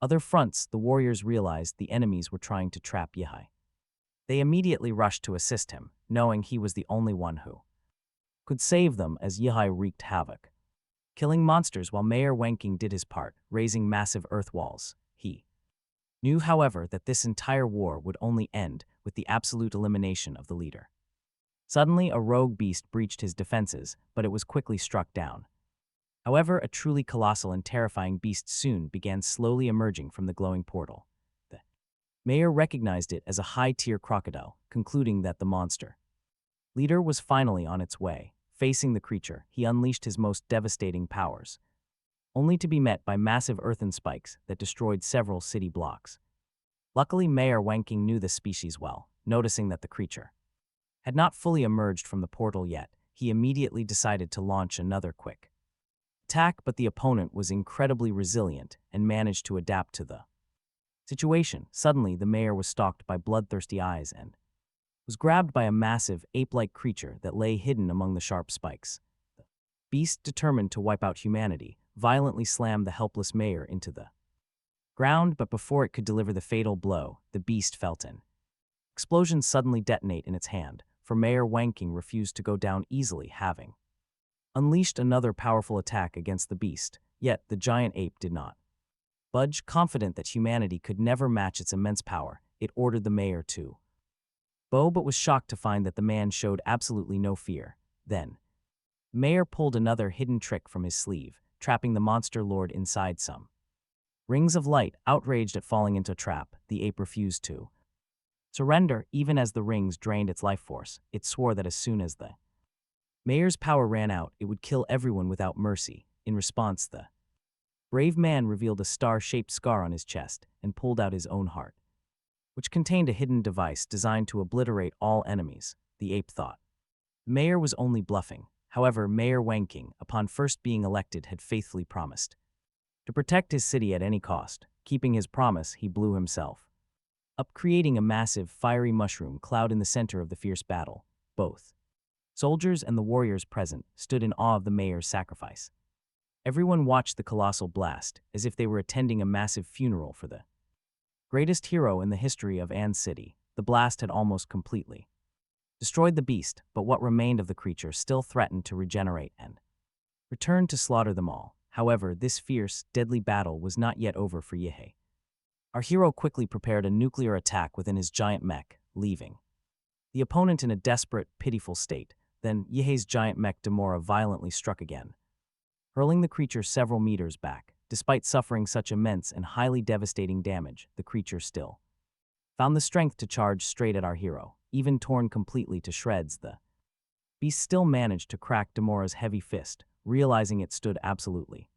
other fronts, the warriors realized the enemies were trying to trap Yihai. They immediately rushed to assist him, knowing he was the only one who could save them, as Yihai wreaked havoc, killing monsters while Mayor Wenking did his part, raising massive earth walls. He knew, however, that this entire war would only end with the absolute elimination of the leader. Suddenly, a rogue beast breached his defenses, but it was quickly struck down. However, a truly colossal and terrifying beast soon began slowly emerging from the glowing portal. The mayor recognized it as a high-tier crocodile, concluding that the monster leader was finally on its way. Facing the creature, he unleashed his most devastating powers, only to be met by massive earthen spikes that destroyed several city blocks. Luckily, Mayor Wenking knew the species well. Noticing that the creature had not fully emerged from the portal yet, he immediately decided to launch another quick attack, but the opponent was incredibly resilient and managed to adapt to the situation. Suddenly, the mayor was stalked by bloodthirsty eyes and was grabbed by a massive, ape-like creature that lay hidden among the sharp spikes. The beast, determined to wipe out humanity, violently slammed the helpless mayor into the ground, but before it could deliver the fatal blow, the beast felt an explosion suddenly detonate in its hand, for Mayor Wenking refused to go down easily, having unleashed another powerful attack against the beast. Yet the giant ape did not budge. Confident that humanity could never match its immense power, it ordered the mayor to bow, but was shocked to find that the man showed absolutely no fear. Then, the mayor pulled another hidden trick from his sleeve, trapping the monster lord inside some rings of light. Outraged at falling into a trap, the ape refused to surrender. Even as the rings drained its life force, it swore that as soon as the mayor's power ran out, it would kill everyone without mercy. In response, the brave man revealed a star-shaped scar on his chest and pulled out his own heart, which contained a hidden device designed to obliterate all enemies. The ape thought the mayor was only bluffing. However, Mayor Wenking, upon first being elected, had faithfully promised to protect his city at any cost. Keeping his promise, he blew himself up, creating a massive, fiery mushroom cloud in the center of the fierce battle. Both soldiers and the warriors present stood in awe of the mayor's sacrifice. Everyone watched the colossal blast, as if they were attending a massive funeral for the greatest hero in the history of An City. The blast had almost completely destroyed the beast, but what remained of the creature still threatened to regenerate and return to slaughter them all. However, this fierce, deadly battle was not yet over for Yihei. Our hero quickly prepared a nuclear attack within his giant mech, leaving the opponent in a desperate, pitiful state. Then Yihei's giant mech Demora violently struck again, hurling the creature several meters back. Despite suffering such immense and highly devastating damage, the creature still found the strength to charge straight at our hero. Even torn completely to shreds, the beast still managed to crack Demora's heavy fist. Realizing it stood absolutely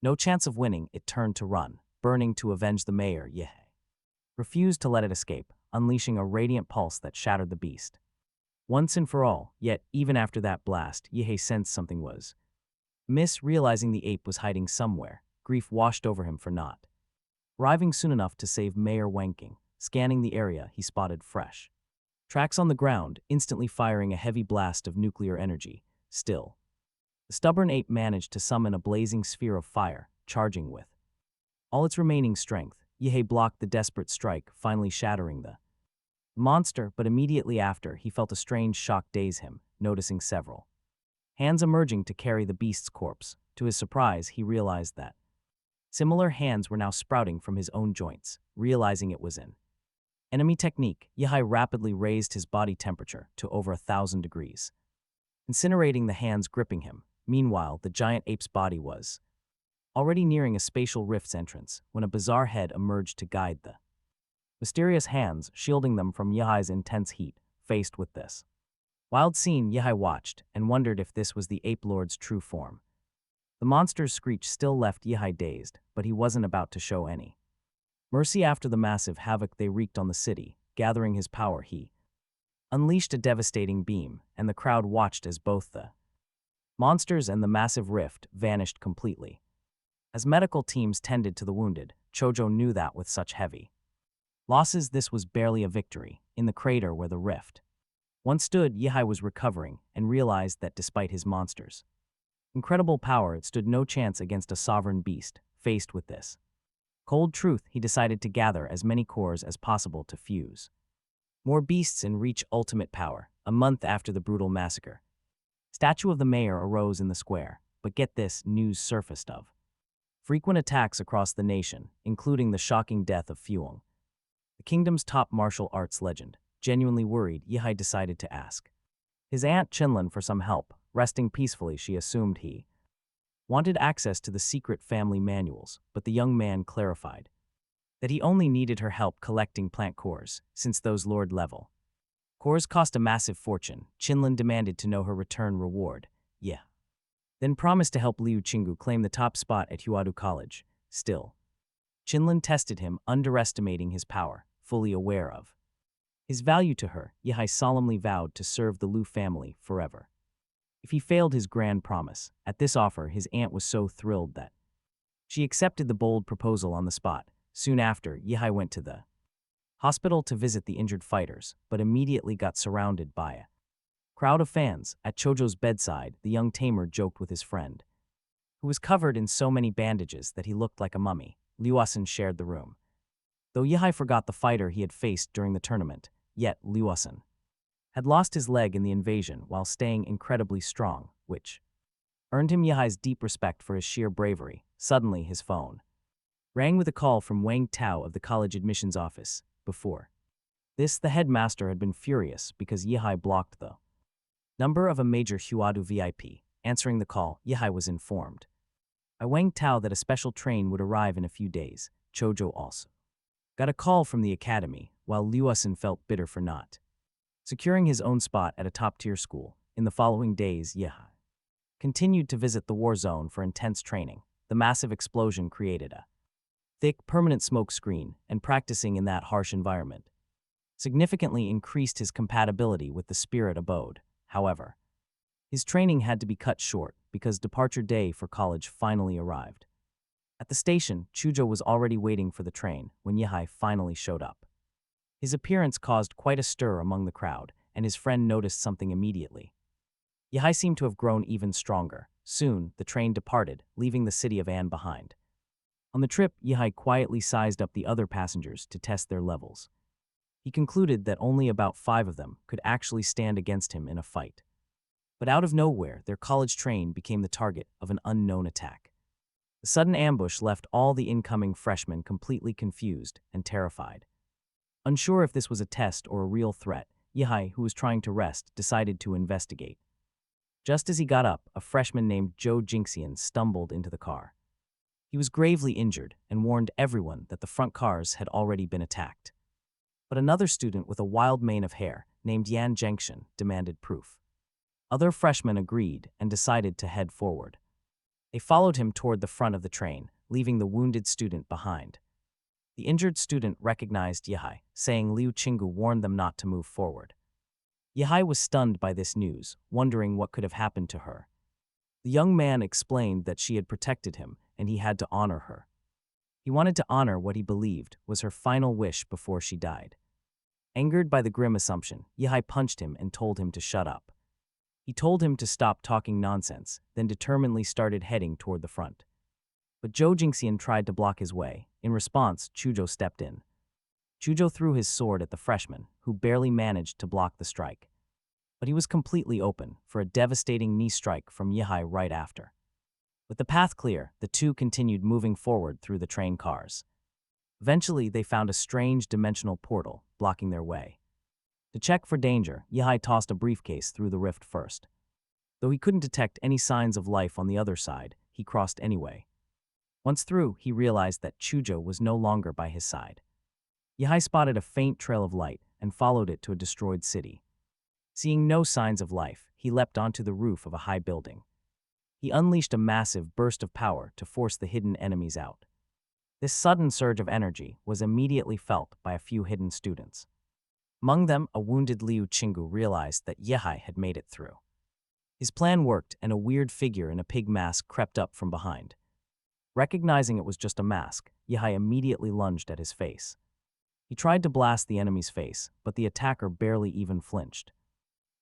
no chance of winning, it turned to run, burning to avenge the mayor. Yihei refused to let it escape, unleashing a radiant pulse that shattered the beast once and for all. Yet, even after that blast, Yihei sensed something was amiss. Realizing the ape was hiding somewhere, grief washed over him for not arriving soon enough to save Mayor Wanking. Scanning the area, he spotted fresh tracks on the ground, instantly firing a heavy blast of nuclear energy. Still, the stubborn ape managed to summon a blazing sphere of fire, charging with all its remaining strength. Yihei blocked the desperate strike, finally shattering the monster, but immediately after, he felt a strange shock daze him, noticing several hands emerging to carry the beast's corpse. To his surprise, he realized that similar hands were now sprouting from his own joints. Realizing it was an enemy technique, Yihei rapidly raised his body temperature to over 1,000 degrees, incinerating the hands gripping him. Meanwhile, the giant ape's body was already nearing a spatial rift's entrance when a bizarre head emerged to guide the mysterious hands, shielding them from Yihei's intense heat. Faced with this wild scene, Yihei watched and wondered if this was the ape lord's true form. The monster's screech still left Yihei dazed, but he wasn't about to show any mercy after the massive havoc they wreaked on the city. Gathering his power, he unleashed a devastating beam, and the crowd watched as both the monsters and the massive rift vanished completely. As medical teams tended to the wounded, Chojo knew that with such heavy losses, this was barely a victory. In the crater where the rift once stood, Yihei was recovering and realized that despite his monster's incredible power, it stood no chance against a sovereign beast. Faced with this cold truth, he decided to gather as many cores as possible to fuse more beasts and reach ultimate power. A month after the brutal massacre, statue of the mayor arose in the square, but get this, news surfaced of frequent attacks across the nation, including the shocking death of Fuong, the kingdom's top martial arts legend. Genuinely worried, Yihei decided to ask his aunt Chinlin for some help. Resting peacefully, she assumed he wanted access to the secret family manuals, but the young man clarified that he only needed her help collecting plant cores, since those Lord level cores cost a massive fortune. Chinlin demanded to know her return reward. Then promised to help Liu Qinggu claim the top spot at Huadu College. Still, Chinlin tested him, underestimating his power. Fully aware of his value to her, Yihei solemnly vowed to serve the Liu family forever if he failed his grand promise. At this offer, his aunt was so thrilled that she accepted the bold proposal on the spot. Soon after, Yihei went to the hospital to visit the injured fighters, but immediately got surrounded by a crowd of fans. At Chojo's bedside, the young tamer joked with his friend, who was covered in so many bandages that he looked like a mummy. Liuasen shared the room. Though Yihei forgot the fighter he had faced during the tournament, yet Liuasen had lost his leg in the invasion while staying incredibly strong, which earned him Yihai's deep respect for his sheer bravery. Suddenly, his phone rang with a call from Wang Tao of the college admissions office. Before this, the headmaster had been furious because Yihei blocked the number of a major Huadu VIP. Answering the call, Yihei was informed by Wang Tao that a special train would arrive in a few days. Chojo also got a call from the academy, while Liuasen felt bitter for not securing his own spot at a top-tier school. In the following days, Yihei continued to visit the war zone for intense training. The massive explosion created a thick, permanent smoke screen, and practicing in that harsh environment significantly increased his compatibility with the spirit abode. However, his training had to be cut short because departure day for college finally arrived. At the station, Chujo was already waiting for the train when Yihai finally showed up. His appearance caused quite a stir among the crowd, and his friend noticed something immediately. Yihai seemed to have grown even stronger. Soon, the train departed, leaving the city of An behind. On the trip, Yihai quietly sized up the other passengers to test their levels. He concluded that only about 5 of them could actually stand against him in a fight. But out of nowhere, their college train became the target of an unknown attack. The sudden ambush left all the incoming freshmen completely confused and terrified. Unsure if this was a test or a real threat, Yihai, who was trying to rest, decided to investigate. Just as he got up, a freshman named Joe Jinxian stumbled into the car. He was gravely injured and warned everyone that the front cars had already been attacked. But another student with a wild mane of hair, named Yan Zhengshan, demanded proof. Other freshmen agreed and decided to head forward. They followed him toward the front of the train, leaving the wounded student behind. The injured student recognized Yihai, saying Liu Qinggu warned them not to move forward. Yihai was stunned by this news, wondering what could have happened to her. The young man explained that she had protected him and he had to honor her. He wanted to honor what he believed was her final wish before she died. Angered by the grim assumption, Yihai punched him and told him to shut up. He told him to stop talking nonsense, then determinedly started heading toward the front. But Zhou Jingxian tried to block his way. In response, Chujo stepped in. Chujo threw his sword at the freshman, who barely managed to block the strike. But he was completely open for a devastating knee strike from Yihai right after. With the path clear, the two continued moving forward through the train cars. Eventually, they found a strange dimensional portal blocking their way. To check for danger, Yihai tossed a briefcase through the rift first. Though he couldn't detect any signs of life on the other side, he crossed anyway. Once through, he realized that Chujo was no longer by his side. Yihai spotted a faint trail of light and followed it to a destroyed city. Seeing no signs of life, he leapt onto the roof of a high building. He unleashed a massive burst of power to force the hidden enemies out. This sudden surge of energy was immediately felt by a few hidden students. Among them, a wounded Liu Qinggu realized that Yihai had made it through. His plan worked, and a weird figure in a pig mask crept up from behind. Recognizing it was just a mask, Yihai immediately lunged at his face. He tried to blast the enemy's face, but the attacker barely even flinched.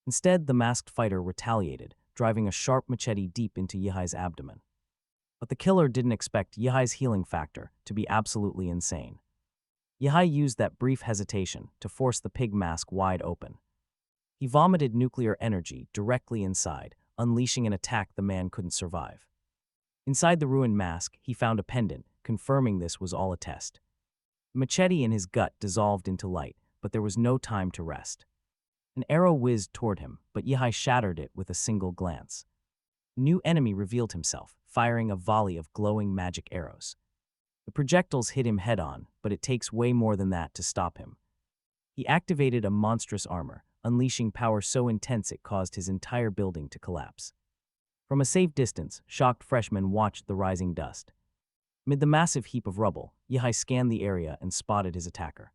Instead, the masked fighter retaliated, driving a sharp machete deep into Yihai's abdomen. But the killer didn't expect Yihai's healing factor to be absolutely insane. Yihai used that brief hesitation to force the pig mask wide open. He vomited nuclear energy directly inside, unleashing an attack the man couldn't survive. Inside the ruined mask, he found a pendant, confirming this was all a test. The machete in his gut dissolved into light, but there was no time to rest. An arrow whizzed toward him, but Yihai shattered it with a single glance. A new enemy revealed himself, firing a volley of glowing magic arrows. The projectiles hit him head-on, but it takes way more than that to stop him. He activated a monstrous armor, unleashing power so intense it caused his entire building to collapse. From a safe distance, shocked freshmen watched the rising dust. Amid the massive heap of rubble, Yihai scanned the area and spotted his attacker.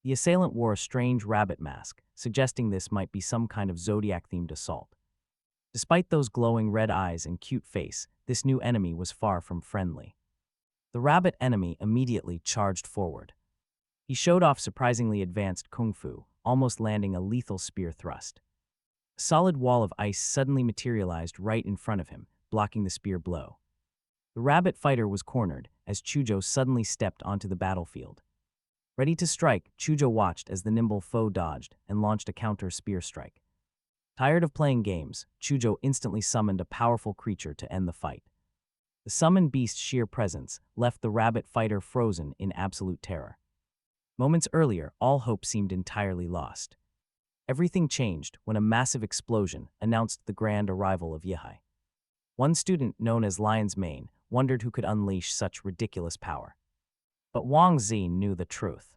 The assailant wore a strange rabbit mask, suggesting this might be some kind of zodiac-themed assault. Despite those glowing red eyes and cute face, this new enemy was far from friendly. The rabbit enemy immediately charged forward. He showed off surprisingly advanced kung fu, almost landing a lethal spear thrust. A solid wall of ice suddenly materialized right in front of him, blocking the spear blow. The rabbit fighter was cornered as Chujo suddenly stepped onto the battlefield. Ready to strike, Chujo watched as the nimble foe dodged and launched a counter spear strike. Tired of playing games, Chujo instantly summoned a powerful creature to end the fight. The summoned beast's sheer presence left the rabbit fighter frozen in absolute terror. Moments earlier, all hope seemed entirely lost. Everything changed when a massive explosion announced the grand arrival of Yihai. One student, known as Lion's Mane, wondered who could unleash such ridiculous power. But Wang Zi knew the truth.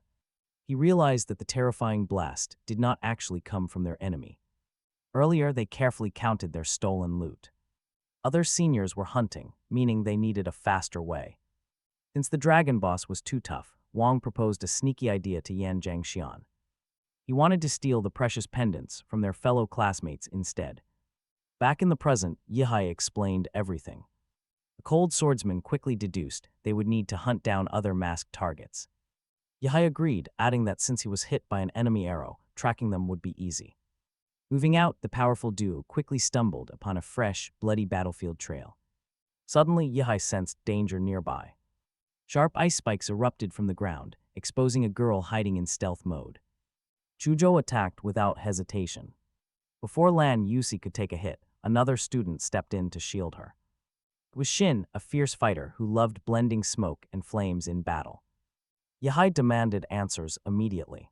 He realized that the terrifying blast did not actually come from their enemy. Earlier, they carefully counted their stolen loot. Other seniors were hunting, meaning they needed a faster way. Since the dragon boss was too tough, Wang proposed a sneaky idea to Yan Zhangxian. He wanted to steal the precious pendants from their fellow classmates instead. Back in the present, Yihai explained everything. The cold swordsman quickly deduced they would need to hunt down other masked targets. Yihai agreed, adding that since he was hit by an enemy arrow, tracking them would be easy. Moving out, the powerful duo quickly stumbled upon a fresh, bloody battlefield trail. Suddenly, Yihai sensed danger nearby. Sharp ice spikes erupted from the ground, exposing a girl hiding in stealth mode. Chuzhou attacked without hesitation. Before Lan Yusi could take a hit, another student stepped in to shield her. It was Shin, a fierce fighter who loved blending smoke and flames in battle. Yihai demanded answers immediately.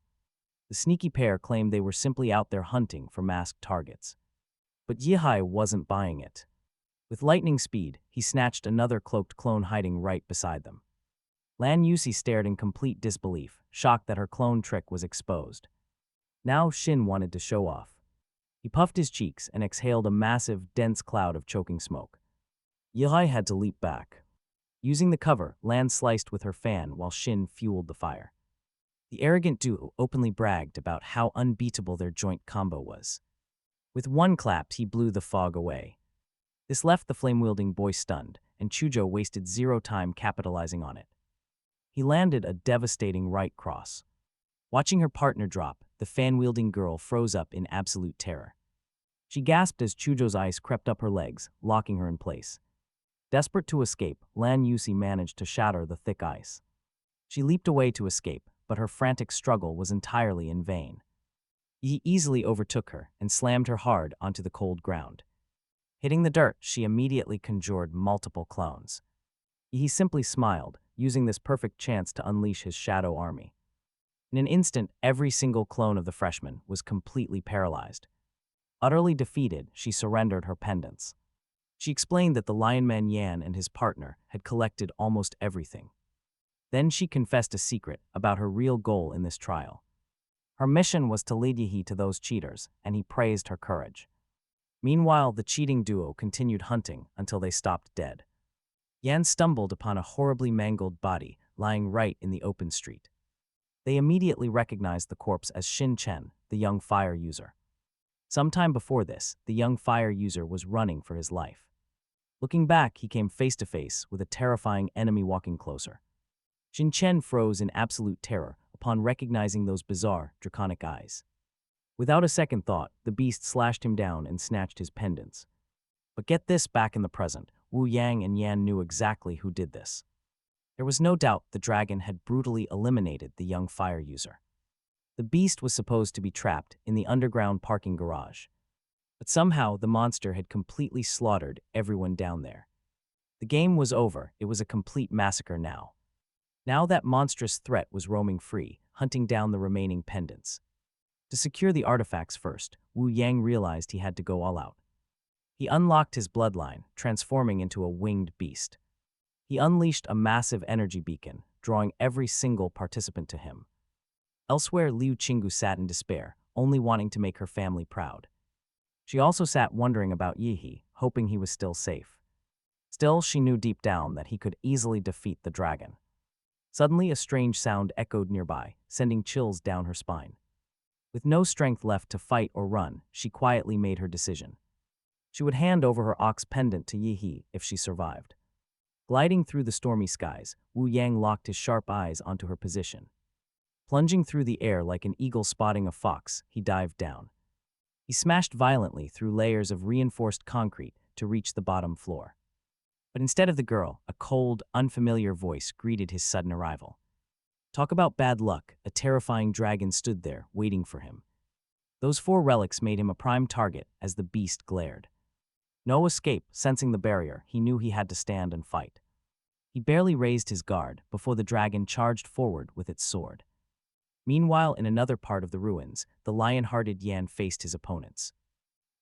The sneaky pair claimed they were simply out there hunting for masked targets. But Yihai wasn't buying it. With lightning speed, he snatched another cloaked clone hiding right beside them. Lan Yusi stared in complete disbelief, shocked that her clone trick was exposed. Now Shin wanted to show off. He puffed his cheeks and exhaled a massive, dense cloud of choking smoke. Yihai had to leap back. Using the cover, Lan sliced with her fan while Shin fueled the fire. The arrogant duo openly bragged about how unbeatable their joint combo was. With one clap, he blew the fog away. This left the flame-wielding boy stunned, and Chuzhou wasted zero time capitalizing on it. He landed a devastating right cross. Watching her partner drop, the fan-wielding girl froze up in absolute terror. She gasped as Chuzhou's ice crept up her legs, locking her in place. Desperate to escape, Lan Yusi managed to shatter the thick ice. She leaped away to escape, but her frantic struggle was entirely in vain. He easily overtook her and slammed her hard onto the cold ground. Hitting the dirt, she immediately conjured multiple clones. He simply smiled, using this perfect chance to unleash his shadow army. In an instant, every single clone of the freshman was completely paralyzed. Utterly defeated, she surrendered her pendants. She explained that the Lion Man Yan and his partner had collected almost everything. Then she confessed a secret about her real goal in this trial. Her mission was to lead Yihi to those cheaters, and he praised her courage. Meanwhile, the cheating duo continued hunting until they stopped dead. Yan stumbled upon a horribly mangled body lying right in the open street. They immediately recognized the corpse as Shin Chen, the young fire user. Sometime before this, the young fire user was running for his life. Looking back, he came face to face with a terrifying enemy walking closer. Shin Chen froze in absolute terror upon recognizing those bizarre, draconic eyes. Without a second thought, the beast slashed him down and snatched his pendants. But get this, back in the present, Wu Yang and Yan knew exactly who did this. There was no doubt the dragon had brutally eliminated the young fire user. The beast was supposed to be trapped in the underground parking garage. But somehow the monster had completely slaughtered everyone down there. The game was over. It was a complete massacre now. Now that monstrous threat was roaming free, hunting down the remaining pendants. To secure the artifacts first, Wu Yang realized he had to go all out. He unlocked his bloodline, transforming into a winged beast. He unleashed a massive energy beacon, drawing every single participant to him. Elsewhere, Liu Qinggu sat in despair, only wanting to make her family proud. She also sat wondering about Yihi, hoping he was still safe. Still, she knew deep down that he could easily defeat the dragon. Suddenly, a strange sound echoed nearby, sending chills down her spine. With no strength left to fight or run, she quietly made her decision. She would hand over her ox pendant to Yihi if she survived. Gliding through the stormy skies, Wu Yang locked his sharp eyes onto her position. Plunging through the air like an eagle spotting a fox, he dived down. He smashed violently through layers of reinforced concrete to reach the bottom floor. But instead of the girl, a cold, unfamiliar voice greeted his sudden arrival. Talk about bad luck, a terrifying dragon stood there, waiting for him. Those 4 relics made him a prime target as the beast glared. No escape, sensing the barrier, he knew he had to stand and fight. He barely raised his guard before the dragon charged forward with its sword. Meanwhile, in another part of the ruins, the lion-hearted Yan faced his opponents.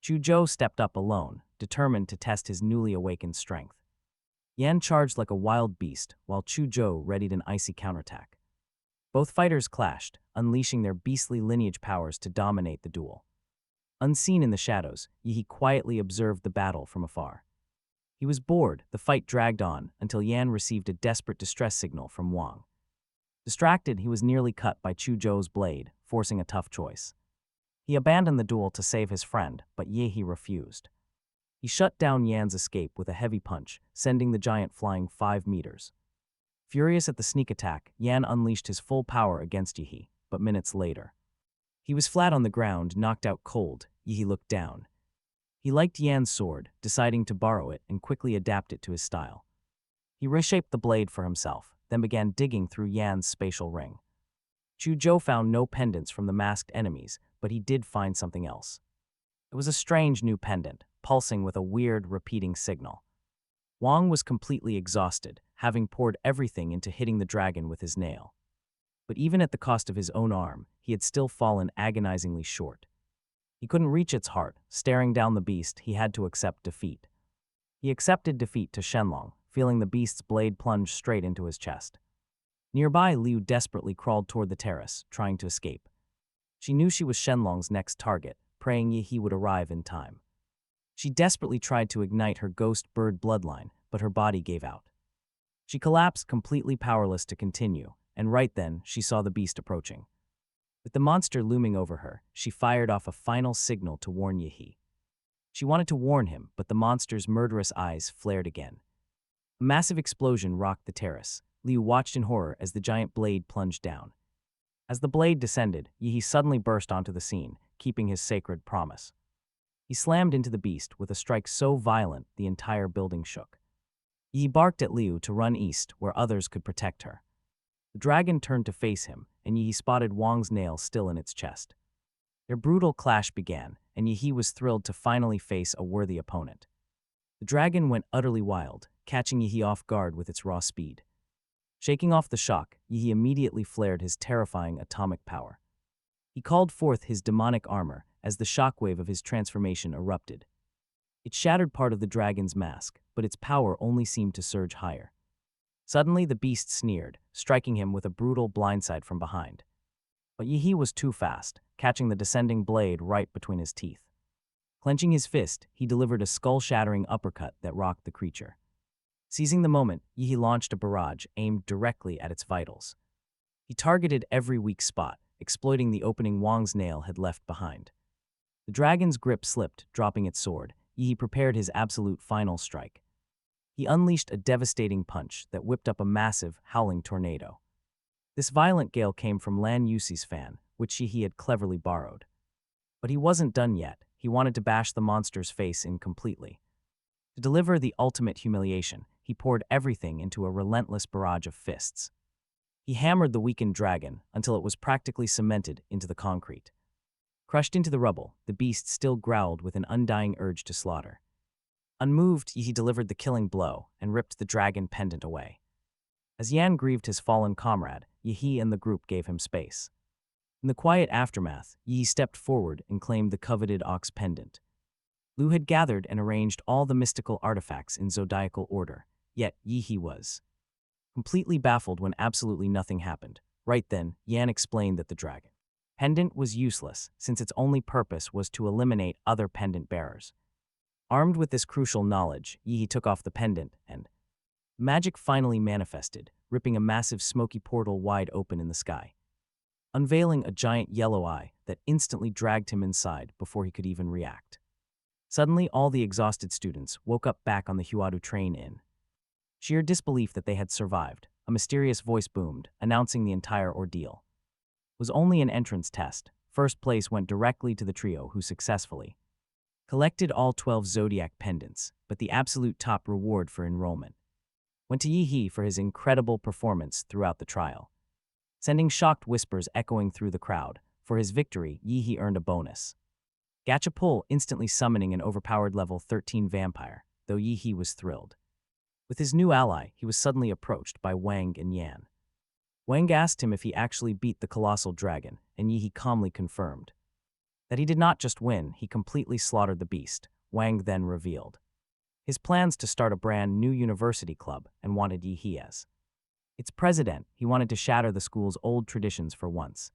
Chuzhou stepped up alone, determined to test his newly awakened strength. Yan charged like a wild beast, while Chuzhou readied an icy counterattack. Both fighters clashed, unleashing their beastly lineage powers to dominate the duel. Unseen in the shadows, Yihi quietly observed the battle from afar. He was bored. The fight dragged on until Yan received a desperate distress signal from Wang. Distracted, he was nearly cut by Chuzhou's blade, forcing a tough choice. He abandoned the duel to save his friend, but Yihi refused. He shut down Yan's escape with a heavy punch, sending the giant flying 5 meters. Furious at the sneak attack, Yan unleashed his full power against Yi, but minutes later. He was flat on the ground, knocked out cold. Yi looked down. He liked Yan's sword, deciding to borrow it and quickly adapt it to his style. He reshaped the blade for himself, then began digging through Yan's spatial ring. Chu Zhou found no pendants from the masked enemies, but he did find something else. It was a strange new pendant, pulsing with a weird, repeating signal. Wang was completely exhausted, having poured everything into hitting the dragon with his nail. But even at the cost of his own arm, he had still fallen agonizingly short. He couldn't reach its heart. Staring down the beast, he had to accept defeat. He accepted defeat to Shenlong, feeling the beast's blade plunge straight into his chest. Nearby, Liu desperately crawled toward the terrace, trying to escape. She knew she was Shenlong's next target, praying he would arrive in time. She desperately tried to ignite her ghost bird bloodline, but her body gave out. She collapsed, completely powerless to continue, and right then, she saw the beast approaching. With the monster looming over her, she fired off a final signal to warn Yi. She wanted to warn him, but the monster's murderous eyes flared again. A massive explosion rocked the terrace. Liu watched in horror as the giant blade plunged down. As the blade descended, Yi suddenly burst onto the scene, keeping his sacred promise. He slammed into the beast with a strike so violent the entire building shook. Yi barked at Liu to run east where others could protect her. The dragon turned to face him, and Yi spotted Wang's nail still in its chest. Their brutal clash began, and Yi was thrilled to finally face a worthy opponent. The dragon went utterly wild, catching Yi off guard with its raw speed. Shaking off the shock, Yi immediately flared his terrifying atomic power. He called forth his demonic armor as the shockwave of his transformation erupted. It shattered part of the dragon's mask, but its power only seemed to surge higher. Suddenly, the beast sneered, striking him with a brutal blindside from behind. But Yi was too fast, catching the descending blade right between his teeth. Clenching his fist, he delivered a skull-shattering uppercut that rocked the creature. Seizing the moment, Yi launched a barrage aimed directly at its vitals. He targeted every weak spot, exploiting the opening Wang's nail had left behind. The dragon's grip slipped, dropping its sword. Yi prepared his absolute final strike. He unleashed a devastating punch that whipped up a massive, howling tornado. This violent gale came from Lan Yuxi's fan, which he had cleverly borrowed. But he wasn't done yet. He wanted to bash the monster's face in completely. To deliver the ultimate humiliation, he poured everything into a relentless barrage of fists. He hammered the weakened dragon until it was practically cemented into the concrete. Crushed into the rubble, the beast still growled with an undying urge to slaughter. Unmoved, he delivered the killing blow and ripped the dragon pendant away. As Yan grieved his fallen comrade, Yi and the group gave him space. In the quiet aftermath, Yi stepped forward and claimed the coveted ox pendant. Liu had gathered and arranged all the mystical artifacts in zodiacal order, yet Yi was completely baffled when absolutely nothing happened. Right then, Yan explained that the dragon pendant was useless, since its only purpose was to eliminate other pendant bearers. Armed with this crucial knowledge, Yi took off the pendant, and magic finally manifested, ripping a massive smoky portal wide open in the sky, unveiling a giant yellow eye that instantly dragged him inside before he could even react. Suddenly, all the exhausted students woke up back on the Huadu train in sheer disbelief that they had survived. A mysterious voice boomed, announcing the entire ordeal. It was only an entrance test. First place went directly to the trio who successfully collected all 12 zodiac pendants, but the absolute top reward for enrollment went to Yi for his incredible performance throughout the trial. Sending shocked whispers echoing through the crowd, for his victory, Yi earned a bonus. Gachapul instantly summoning an overpowered level 13 vampire, though Yi was thrilled. With his new ally, he was suddenly approached by Wang and Yan. Wang asked him if he actually beat the colossal dragon, and Yi calmly confirmed that he did not just win, he completely slaughtered the beast. Wang then revealed his plans to start a brand new university club and wanted Yi as its president. He wanted to shatter the school's old traditions for once,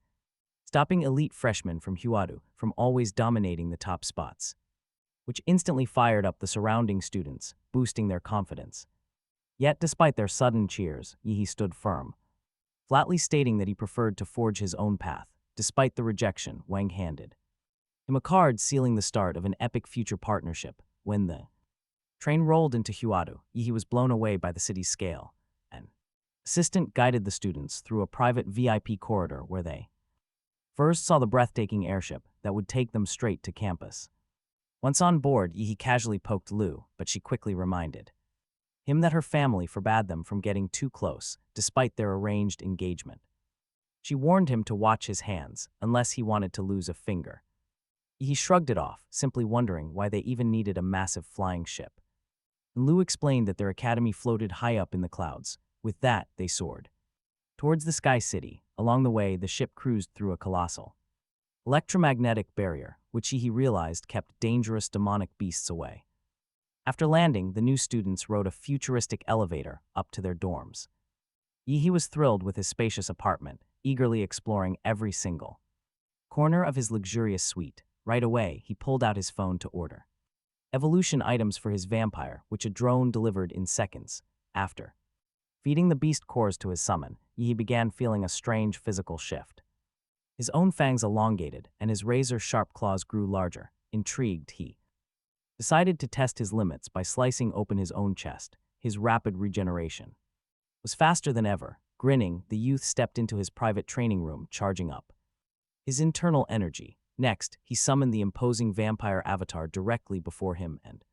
stopping elite freshmen from Huadu from always dominating the top spots, which instantly fired up the surrounding students, boosting their confidence. Yet, despite their sudden cheers, Yi stood firm, flatly stating that he preferred to forge his own path. Despite the rejection, Wang handed him a card sealing the start of an epic future partnership. When the Train rolled into Huadu. He was blown away by the city's scale. An assistant guided the students through a private VIP corridor where they first saw the breathtaking airship that would take them straight to campus. Once on board, he casually poked Lu, but she quickly reminded him that her family forbade them from getting too close, despite their arranged engagement. She warned him to watch his hands, unless he wanted to lose a finger. He shrugged it off, simply wondering why they even needed a massive flying ship. Lu explained that their academy floated high up in the clouds. With that, they soared towards the Sky City. Along the way, the ship cruised through a colossal electromagnetic barrier, which he realized kept dangerous demonic beasts away. After landing, the new students rode a futuristic elevator up to their dorms. He was thrilled with his spacious apartment, eagerly exploring every single corner of his luxurious suite. Right away, he pulled out his phone to order evolution items for his vampire, which a drone delivered in seconds. After feeding the beast cores to his summon, he began feeling a strange physical shift. His own fangs elongated, and his razor-sharp claws grew larger. Intrigued, he decided to test his limits by slicing open his own chest. His rapid regeneration was faster than ever. Grinning, the youth stepped into his private training room, charging up his internal energy. Next, he summoned the imposing vampire avatar directly before him and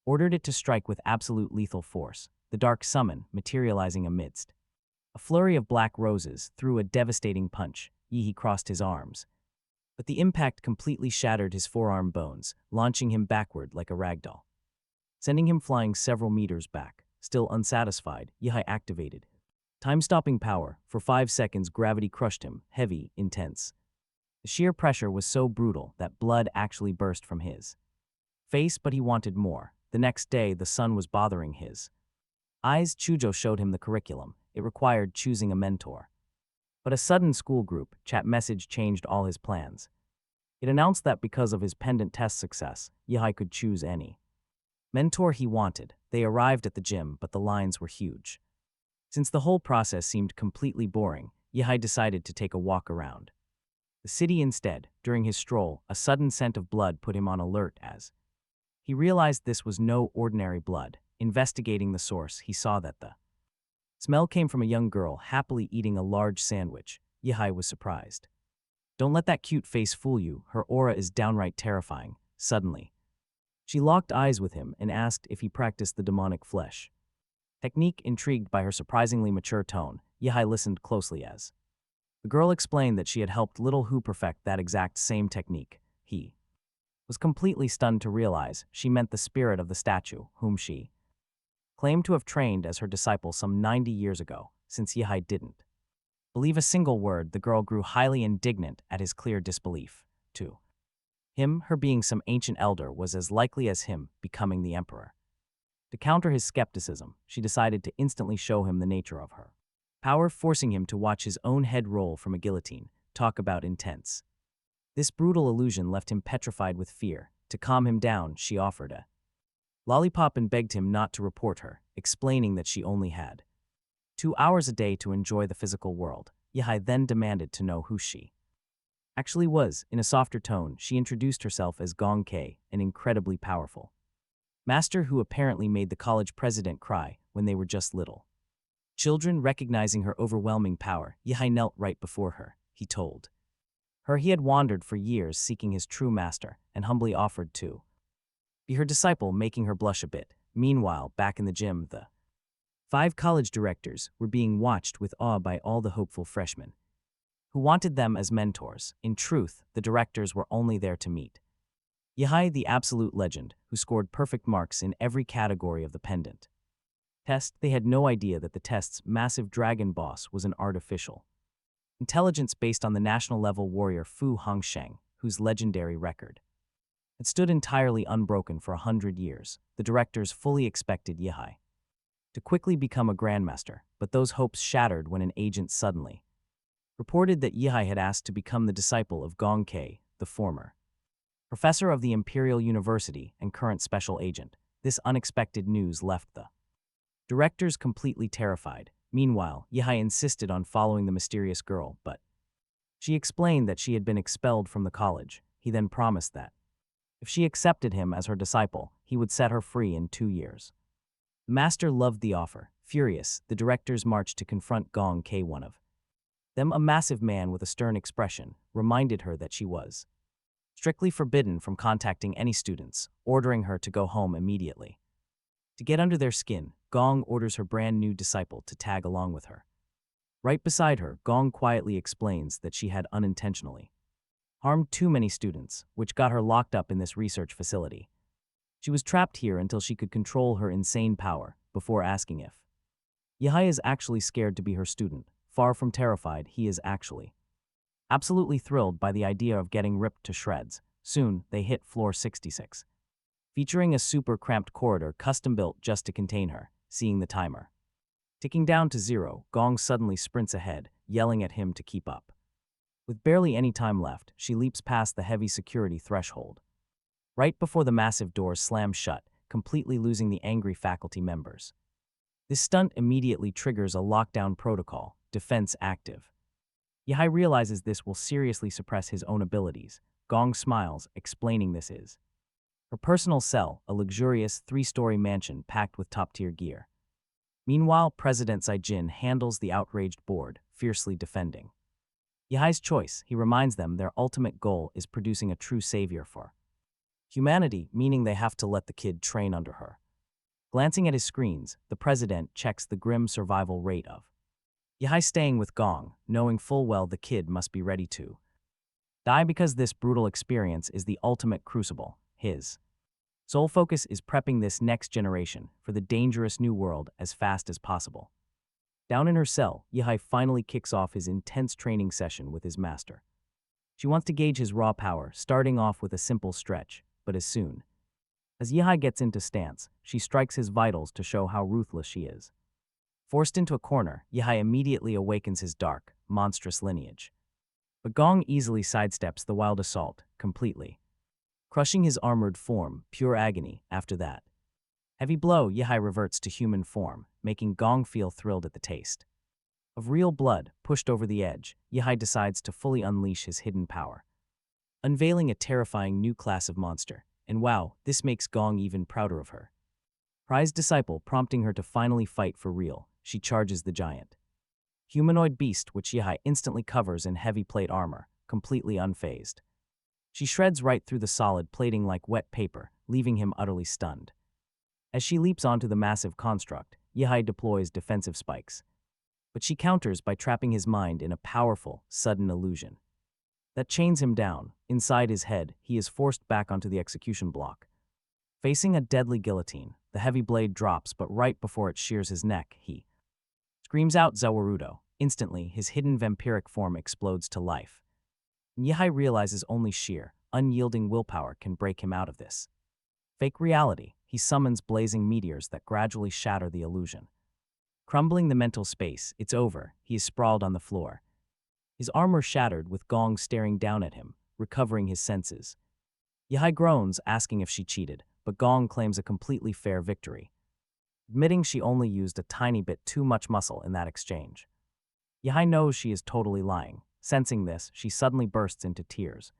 ordered it to strike with absolute lethal force. The dark summon, materializing amidst a flurry of black roses, threw a devastating punch. He crossed his arms, but the impact completely shattered his forearm bones, launching him backward like a ragdoll, sending him flying several meters back. Still unsatisfied, Yihai activated time-stopping power. For 5 seconds, gravity crushed him, heavy, intense. The sheer pressure was so brutal that blood actually burst from his face, but he wanted more. The next day, the sun was bothering his eyes. Chujo showed him the curriculum. It required choosing a mentor. But a sudden school group chat message changed all his plans. It announced that because of his pendant test success, Yihai could choose any mentor he wanted. They arrived at the gym, but the lines were huge. Since the whole process seemed completely boring, Yihai decided to take a walk around the city instead. During his stroll, a sudden scent of blood put him on alert as he realized this was no ordinary blood. Investigating the source, he saw that the smell came from a young girl happily eating a large sandwich. Yihai was surprised. Don't let that cute face fool you. Her aura is downright terrifying. Suddenly, she locked eyes with him and asked if he practiced the demonic flesh technique. Intrigued by her surprisingly mature tone, Yihai listened closely as the girl explained that she had helped little Hu perfect that exact same technique. He was completely stunned to realize she meant the spirit of the statue, whom she claimed to have trained as her disciple some 90 years ago. Since Yihai didn't believe a single word, the girl grew highly indignant at his clear disbelief. To him, her being some ancient elder was as likely as him becoming the emperor. To counter his skepticism, she decided to instantly show him the nature of her power, forcing him to watch his own head roll from a guillotine. Talk about intense. This brutal illusion left him petrified with fear. To calm him down, she offered a lollipop and begged him not to report her, explaining that she only had 2 hours a day to enjoy the physical world. Yihai then demanded to know who she actually was. In a softer tone, she introduced herself as Gong Kei, an incredibly powerful master who apparently made the college president cry when they were just little children. Recognizing her overwhelming power, Yihai knelt right before her. He told her he had wandered for years seeking his true master and humbly offered to be her disciple, making her blush a bit. Meanwhile, back in the gym, the 5 college directors were being watched with awe by all the hopeful freshmen who wanted them as mentors. In truth, the directors were only there to meet Yihai, the absolute legend, who scored perfect marks in every category of the pendant test. They had no idea that the test's massive dragon boss was an artificial intelligence based on the national-level warrior Fu Hongsheng, whose legendary record had stood entirely unbroken for 100 years. The directors fully expected Yihai to quickly become a grandmaster, but those hopes shattered when an agent suddenly reported that Yihai had asked to become the disciple of Gong Kei, the former professor of the Imperial University and current special agent. This unexpected news left the directors completely terrified. Meanwhile, Yihai insisted on following the mysterious girl, but she explained that she had been expelled from the college. He then promised that If she accepted him as her disciple, he would set her free in 2 years. The master loved the offer. Furious, the directors marched to confront Gong K. One of them, a massive man with a stern expression, reminded her that she was strictly forbidden from contacting any students, ordering her to go home immediately. To get under their skin, Gong orders her brand new disciple to tag along with her. Right beside her, Gong quietly explains that she had unintentionally harmed too many students, which got her locked up in this research facility. She was trapped here until she could control her insane power, before asking if Yihai is actually scared to be her student. Far from terrified, he is actually absolutely thrilled by the idea of getting ripped to shreds. Soon, they hit floor 66, featuring a super cramped corridor custom-built just to contain her. Seeing the timer ticking down to 0, Gong suddenly sprints ahead, yelling at him to keep up. With barely any time left, she leaps past the heavy security threshold. Right before the massive doors slam shut, completely losing the angry faculty members. This stunt immediately triggers a lockdown protocol, defense active. Yihai realizes this will seriously suppress his own abilities. Gong smiles, explaining this is her personal cell, a luxurious 3-story mansion packed with top-tier gear. Meanwhile, President Zaijin handles the outraged board, fiercely defending Yihai's choice. He reminds them their ultimate goal is producing a true savior for humanity, meaning they have to let the kid train under her. Glancing at his screens, the president checks the grim survival rate of Yihai, staying with Gong, knowing full well the kid must be ready to die because this brutal experience is the ultimate crucible. His sole focus is prepping this next generation for the dangerous new world as fast as possible. Down in her cell, Yihai finally kicks off his intense training session with his master. She wants to gauge his raw power, starting off with a simple stretch, but as soon as Yihai gets into stance, she strikes his vitals to show how ruthless she is. Forced into a corner, Yihai immediately awakens his dark, monstrous lineage. But Gong easily sidesteps the wild assault, completely crushing his armored form. Pure agony. After that heavy blow, Yihai reverts to human form, making Gong feel thrilled at the taste of real blood. Pushed over the edge, Yihai decides to fully unleash his hidden power, unveiling a terrifying new class of monster. And wow, this makes Gong even prouder of her prized disciple, prompting her to finally fight for real. She charges the giant humanoid beast, which Yihai instantly covers in heavy plate armor, completely unfazed. She shreds right through the solid plating like wet paper, leaving him utterly stunned. As she leaps onto the massive construct, Yihai deploys defensive spikes. But she counters by trapping his mind in a powerful, sudden illusion that chains him down. Inside his head, he is forced back onto the execution block. Facing a deadly guillotine, the heavy blade drops, but right before it shears his neck, he screams out Zawarudo. Instantly, his hidden vampiric form explodes to life. Yihai realizes only sheer, unyielding willpower can break him out of this fake reality. He summons blazing meteors that gradually shatter the illusion. Crumbling the mental space, it's over. He is sprawled on the floor, his armor shattered, with Gong staring down at him, recovering his senses. Yihai groans, asking if she cheated, but Gong claims a completely fair victory, admitting she only used a tiny bit too much muscle in that exchange. Yihai knows she is totally lying. Sensing this, she suddenly bursts into tears,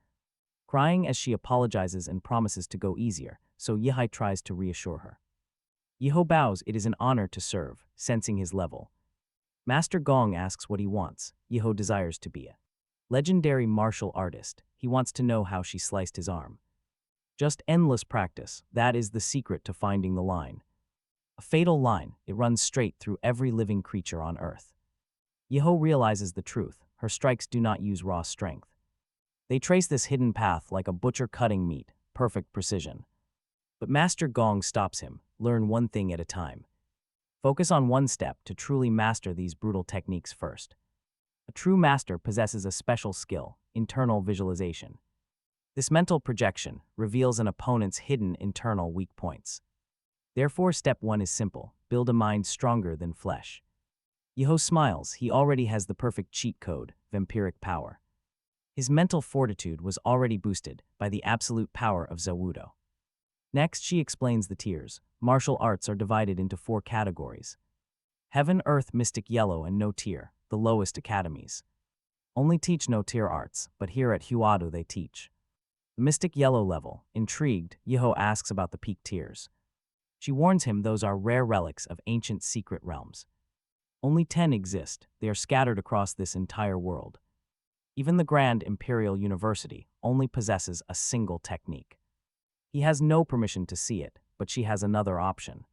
crying as she apologizes and promises to go easier, so Yihai tries to reassure her. Yiho bows. It is an honor to serve. Sensing his level, Master Gong asks what he wants. Yiho desires to be a legendary martial artist. He wants to know how she sliced his arm. Just endless practice. That is the secret to finding the line. A fatal line. It runs straight through every living creature on Earth. Yiho realizes the truth. Her strikes do not use raw strength. They trace this hidden path like a butcher cutting meat, perfect precision. But Master Gong stops him. Learn one thing at a time. Focus on one step to truly master these brutal techniques first. A true master possesses a special skill, internal visualization. This mental projection reveals an opponent's hidden internal weak points. Therefore, step 1 is simple: build a mind stronger than flesh. Yiho smiles. He already has the perfect cheat code, vampiric power. His mental fortitude was already boosted by the absolute power of Zawudo. Next, she explains the tiers. Martial arts are divided into 4 categories: Heaven, Earth, Mystic, Yellow, and No Tier, the lowest academies. Only teach No Tier arts, but here at Huado they teach The Mystic Yellow level. Intrigued, Yeho asks about the peak tiers. She warns him those are rare relics of ancient secret realms. Only 10 exist. They are scattered across this entire world. Even the Grand Imperial University only possesses a single technique. He has no permission to see it, but she has another option.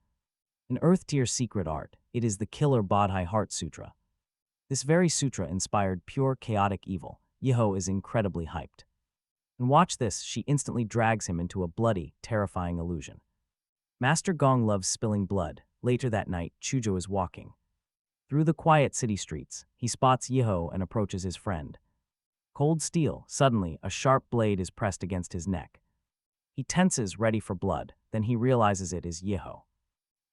An Earth-tier secret art, it is the Killer Bodhi Heart Sutra. This very sutra inspired pure chaotic evil. Yeho is incredibly hyped. And watch this, she instantly drags him into a bloody, terrifying illusion. Master Gong loves spilling blood. Later that night, Chujo is walking. Through the quiet city streets, he spots Yeho and approaches his friend. Cold steel, suddenly, a sharp blade is pressed against his neck. He tenses, ready for blood, then he realizes it is Yeho.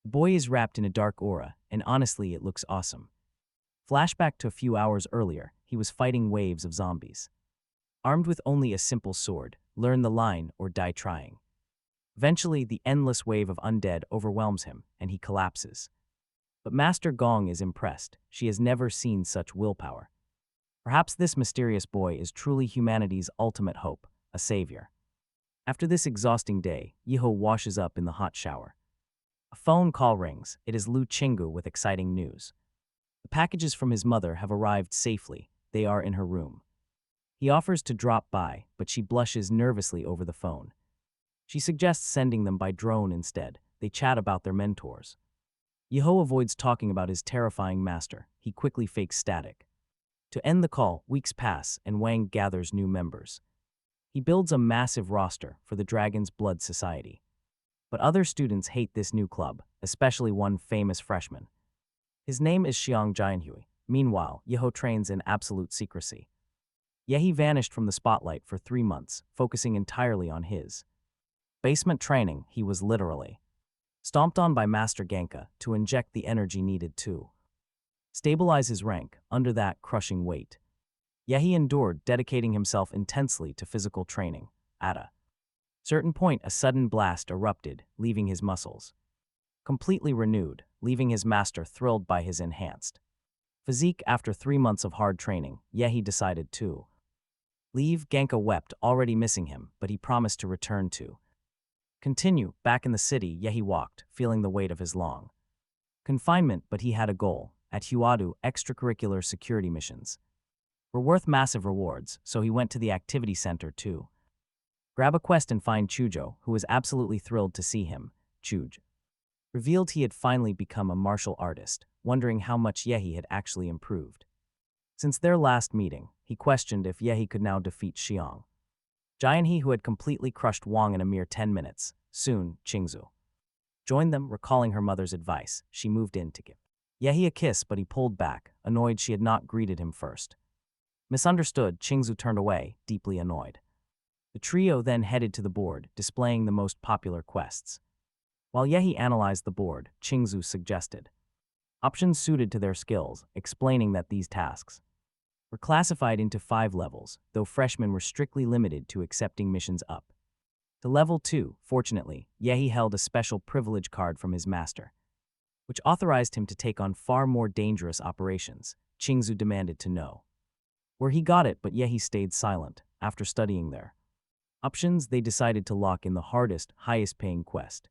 The boy is wrapped in a dark aura, and honestly, it looks awesome. Flashback to a few hours earlier, he was fighting waves of zombies. Armed with only a simple sword, learn the line or die trying. Eventually, the endless wave of undead overwhelms him, and he collapses. But Master Gong is impressed. She has never seen such willpower. Perhaps this mysterious boy is truly humanity's ultimate hope, a savior. After this exhausting day, Yeho washes up in the hot shower. A phone call rings. It is Lu Chingu with exciting news. The packages from his mother have arrived safely. They are in her room. He offers to drop by, but she blushes nervously over the phone. She suggests sending them by drone instead. They chat about their mentors. Yeho avoids talking about his terrifying master. He quickly fakes static. To end the call, weeks pass, and Wang gathers new members. He builds a massive roster for the Dragon's Blood Society. But other students hate this new club, especially one famous freshman. His name is Xiang Jianhui. Meanwhile, Yeho trains in absolute secrecy. He vanished from the spotlight for 3 months, focusing entirely on his basement training. He was literally stomped on by Master Genka to inject the energy needed to stabilize his rank under that crushing weight. He endured, dedicating himself intensely to physical training. At a certain point, a sudden blast erupted, leaving his muscles completely renewed, leaving his master thrilled by his enhanced physique. After 3 months of hard training, he decided to leave. Genka wept, already missing him, but he promised to return to continue. Back in the city, he walked, feeling the weight of his long confinement, but he had a goal. At Huadu, extracurricular security missions were worth massive rewards, so he went to the activity center to grab a quest and find Chujo, who was absolutely thrilled to see him. Chuj revealed he had finally become a martial artist, wondering how much Yehi had actually improved. Since their last meeting, he questioned if Yehi could now defeat Xiang Jianhe, who had completely crushed Wang in a mere 10 minutes. Soon, Qingzu joined them, recalling her mother's advice. She moved in to give Yehi a kiss, but he pulled back, annoyed she had not greeted him first. Misunderstood, Qingzu turned away, deeply annoyed. The trio then headed to the board, displaying the most popular quests. While Yehi analyzed the board, Qingzu suggested options suited to their skills, explaining that these tasks were classified into 5 levels, though freshmen were strictly limited to accepting missions up to level 2. Fortunately, Yehi held a special privilege card from his master, which authorized him to take on far more dangerous operations. Qingzu demanded to know where he got it, but Yehi stayed silent. After studying their options, they decided to lock in the hardest, highest-paying quest.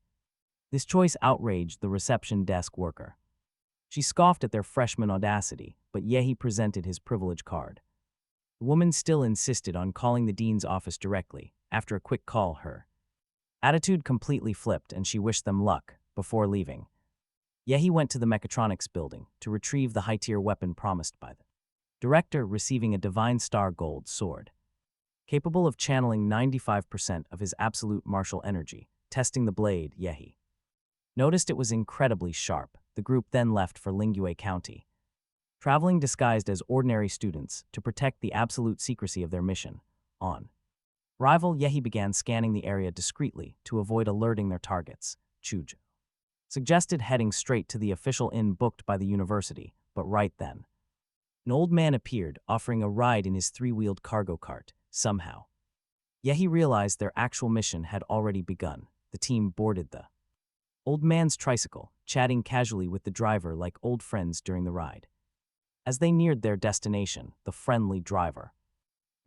This choice outraged the reception desk worker. She scoffed at their freshman audacity, but Yehi presented his privilege card. The woman still insisted on calling the dean's office directly. After a quick call, her attitude completely flipped, and she wished them luck. Before leaving, Yehi went to the mechatronics building to retrieve the high-tier weapon promised by the director, receiving a Divine Star Gold sword, capable of channeling 95% of his absolute martial energy. Testing the blade, Yehi noticed it was incredibly sharp. The group then left for Lingyue County, traveling disguised as ordinary students to protect the absolute secrecy of their mission. On arrival, Yehi began scanning the area discreetly to avoid alerting their targets. Chuj suggested heading straight to the official inn booked by the university, but right then, an old man appeared, offering a ride in his 3-wheeled cargo cart. Somehow, Yehi realized their actual mission had already begun. The team boarded the old man's tricycle, chatting casually with the driver like old friends during the ride. As they neared their destination, the friendly driver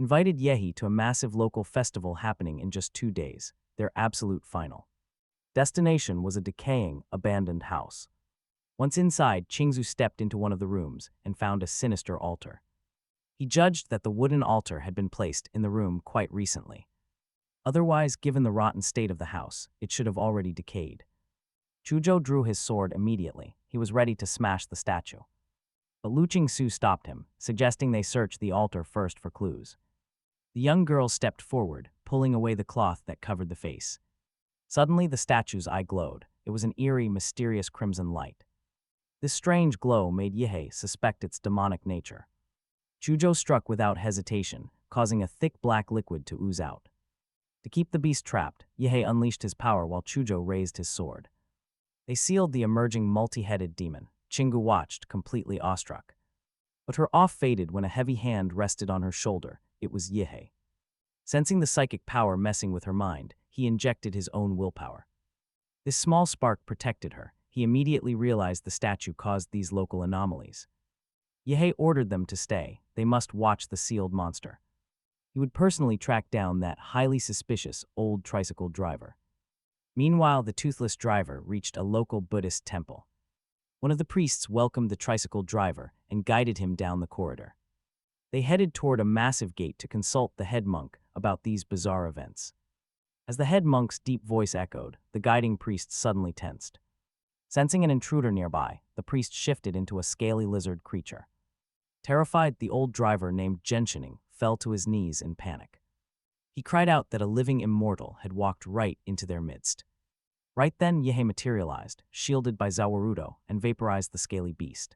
invited Yehi to a massive local festival happening in just 2 days, their absolute final. Destination was a decaying, abandoned house. Once inside, Qingzu stepped into one of the rooms and found a sinister altar. He judged that the wooden altar had been placed in the room quite recently. Otherwise, given the rotten state of the house, it should have already decayed. Chuzhou drew his sword immediately. He was ready to smash the statue. But Lu Qingsu stopped him, suggesting they search the altar first for clues. The young girl stepped forward, pulling away the cloth that covered the face. Suddenly, the statue's eye glowed. It was an eerie, mysterious crimson light. This strange glow made Yehei suspect its demonic nature. Chuzhou struck without hesitation, causing a thick black liquid to ooze out. To keep the beast trapped, Yehei unleashed his power while Chuzhou raised his sword. They sealed the emerging multi-headed demon. Qinggu watched, completely awestruck. But her awe faded when a heavy hand rested on her shoulder. It was Yehei. Sensing the psychic power messing with her mind, he injected his own willpower. This small spark protected her. He immediately realized the statue caused these local anomalies. Yehei ordered them to stay. They must watch the sealed monster. He would personally track down that highly suspicious old tricycle driver. Meanwhile, the toothless driver reached a local Buddhist temple. One of the priests welcomed the tricycle driver and guided him down the corridor. They headed toward a massive gate to consult the head monk about these bizarre events. As the head monk's deep voice echoed, the guiding priest suddenly tensed. Sensing an intruder nearby, the priest shifted into a scaly lizard creature. Terrified, the old driver named Genshining fell to his knees in panic. He cried out that a living immortal had walked right into their midst. Right then, Yehei materialized, shielded by Zawarudo, and vaporized the scaly beast.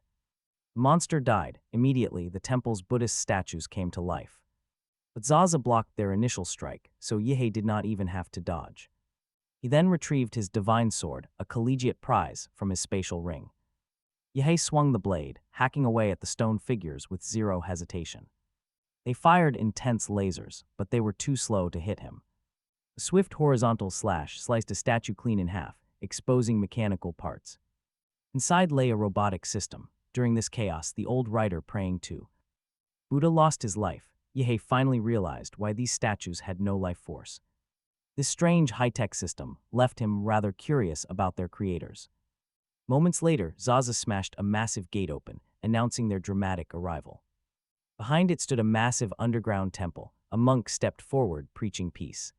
The monster died. Immediately, the temple's Buddhist statues came to life. But Zaza blocked their initial strike, so Yehei did not even have to dodge. He then retrieved his divine sword, a collegiate prize, from his spatial ring. Yehei swung the blade, hacking away at the stone figures with zero hesitation. They fired intense lasers, but they were too slow to hit him. A swift horizontal slash sliced a statue clean in half, exposing mechanical parts. Inside lay a robotic system. During this chaos, the old writer praying to Buddha lost his life. Yehei finally realized why these statues had no life force. This strange high-tech system left him rather curious about their creators. Moments later, Zaza smashed a massive gate open, announcing their dramatic arrival. Behind it stood a massive underground temple. A monk stepped forward, preaching peace.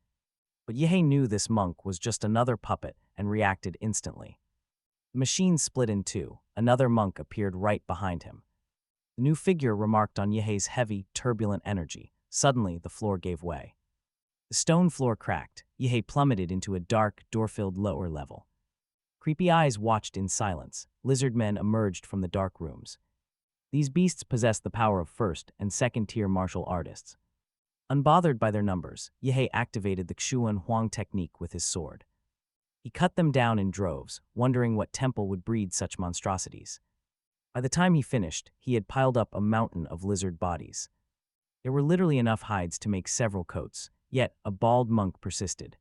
But Yehei knew this monk was just another puppet and reacted instantly. The machine split in two. Another monk appeared right behind him. The new figure remarked on Yehei's heavy, turbulent energy. Suddenly, the floor gave way. The stone floor cracked. Yehei plummeted into a dark, door-filled lower level. Creepy eyes watched in silence. Lizard men emerged from the dark rooms. These beasts possessed the power of first- and second-tier martial artists. Unbothered by their numbers, Yehei activated the Xuan Huang technique with his sword. He cut them down in droves, wondering what temple would breed such monstrosities. By the time he finished, he had piled up a mountain of lizard bodies. There were literally enough hides to make several coats, yet a bald monk persisted.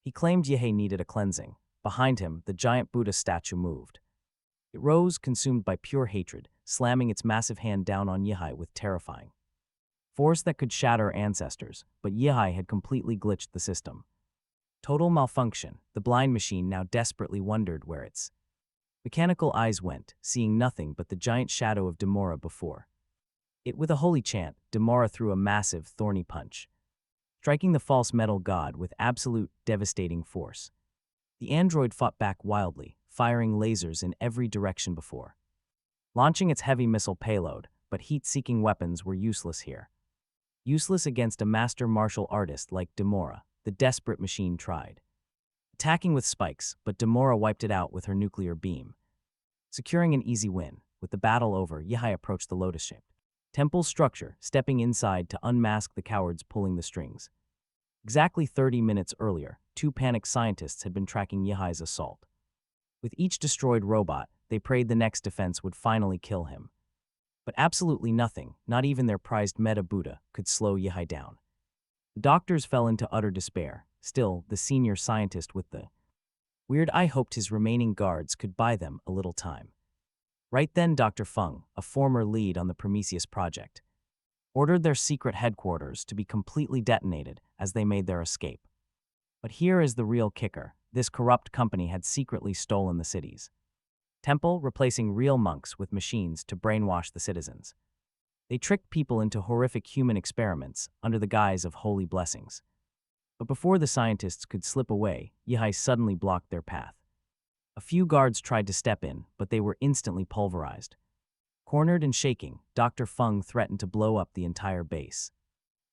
He claimed Yehei needed a cleansing. Behind him, the giant Buddha statue moved. It rose, consumed by pure hatred, slamming its massive hand down on Yehei with terrifying force that could shatter ancestors, but Yehei had completely glitched the system. Total malfunction. The blind machine now desperately wondered where its mechanical eyes went, seeing nothing but the giant shadow of Demora before it. With a holy chant, Demora threw a massive, thorny punch, striking the false metal god with absolute, devastating force. The android fought back wildly, firing lasers in every direction before launching its heavy missile payload, but heat-seeking weapons were useless here. Useless against a master martial artist like Demora, the desperate machine tried attacking with spikes, but Demora wiped it out with her nuclear beam, securing an easy win. With the battle over, Yehei approached the lotus-shaped temple structure, stepping inside to unmask the cowards pulling the strings. Exactly 30 minutes earlier, two panicked scientists had been tracking Yehei's assault. With each destroyed robot, they prayed the next defense would finally kill him. But absolutely nothing, not even their prized Meta-Buddha, could slow Yehei down. The doctors fell into utter despair. Still, the senior scientist with the weird eye hoped his remaining guards could buy them a little time. Right then, Dr. Feng, a former lead on the Prometheus project, ordered their secret headquarters to be completely detonated as they made their escape. But here is the real kicker. This corrupt company had secretly stolen the cities. Temple, replacing real monks with machines to brainwash the citizens. They tricked people into horrific human experiments under the guise of holy blessings. But before the scientists could slip away, Yihai suddenly blocked their path. A few guards tried to step in, but they were instantly pulverized. Cornered and shaking, Dr. Feng threatened to blow up the entire base.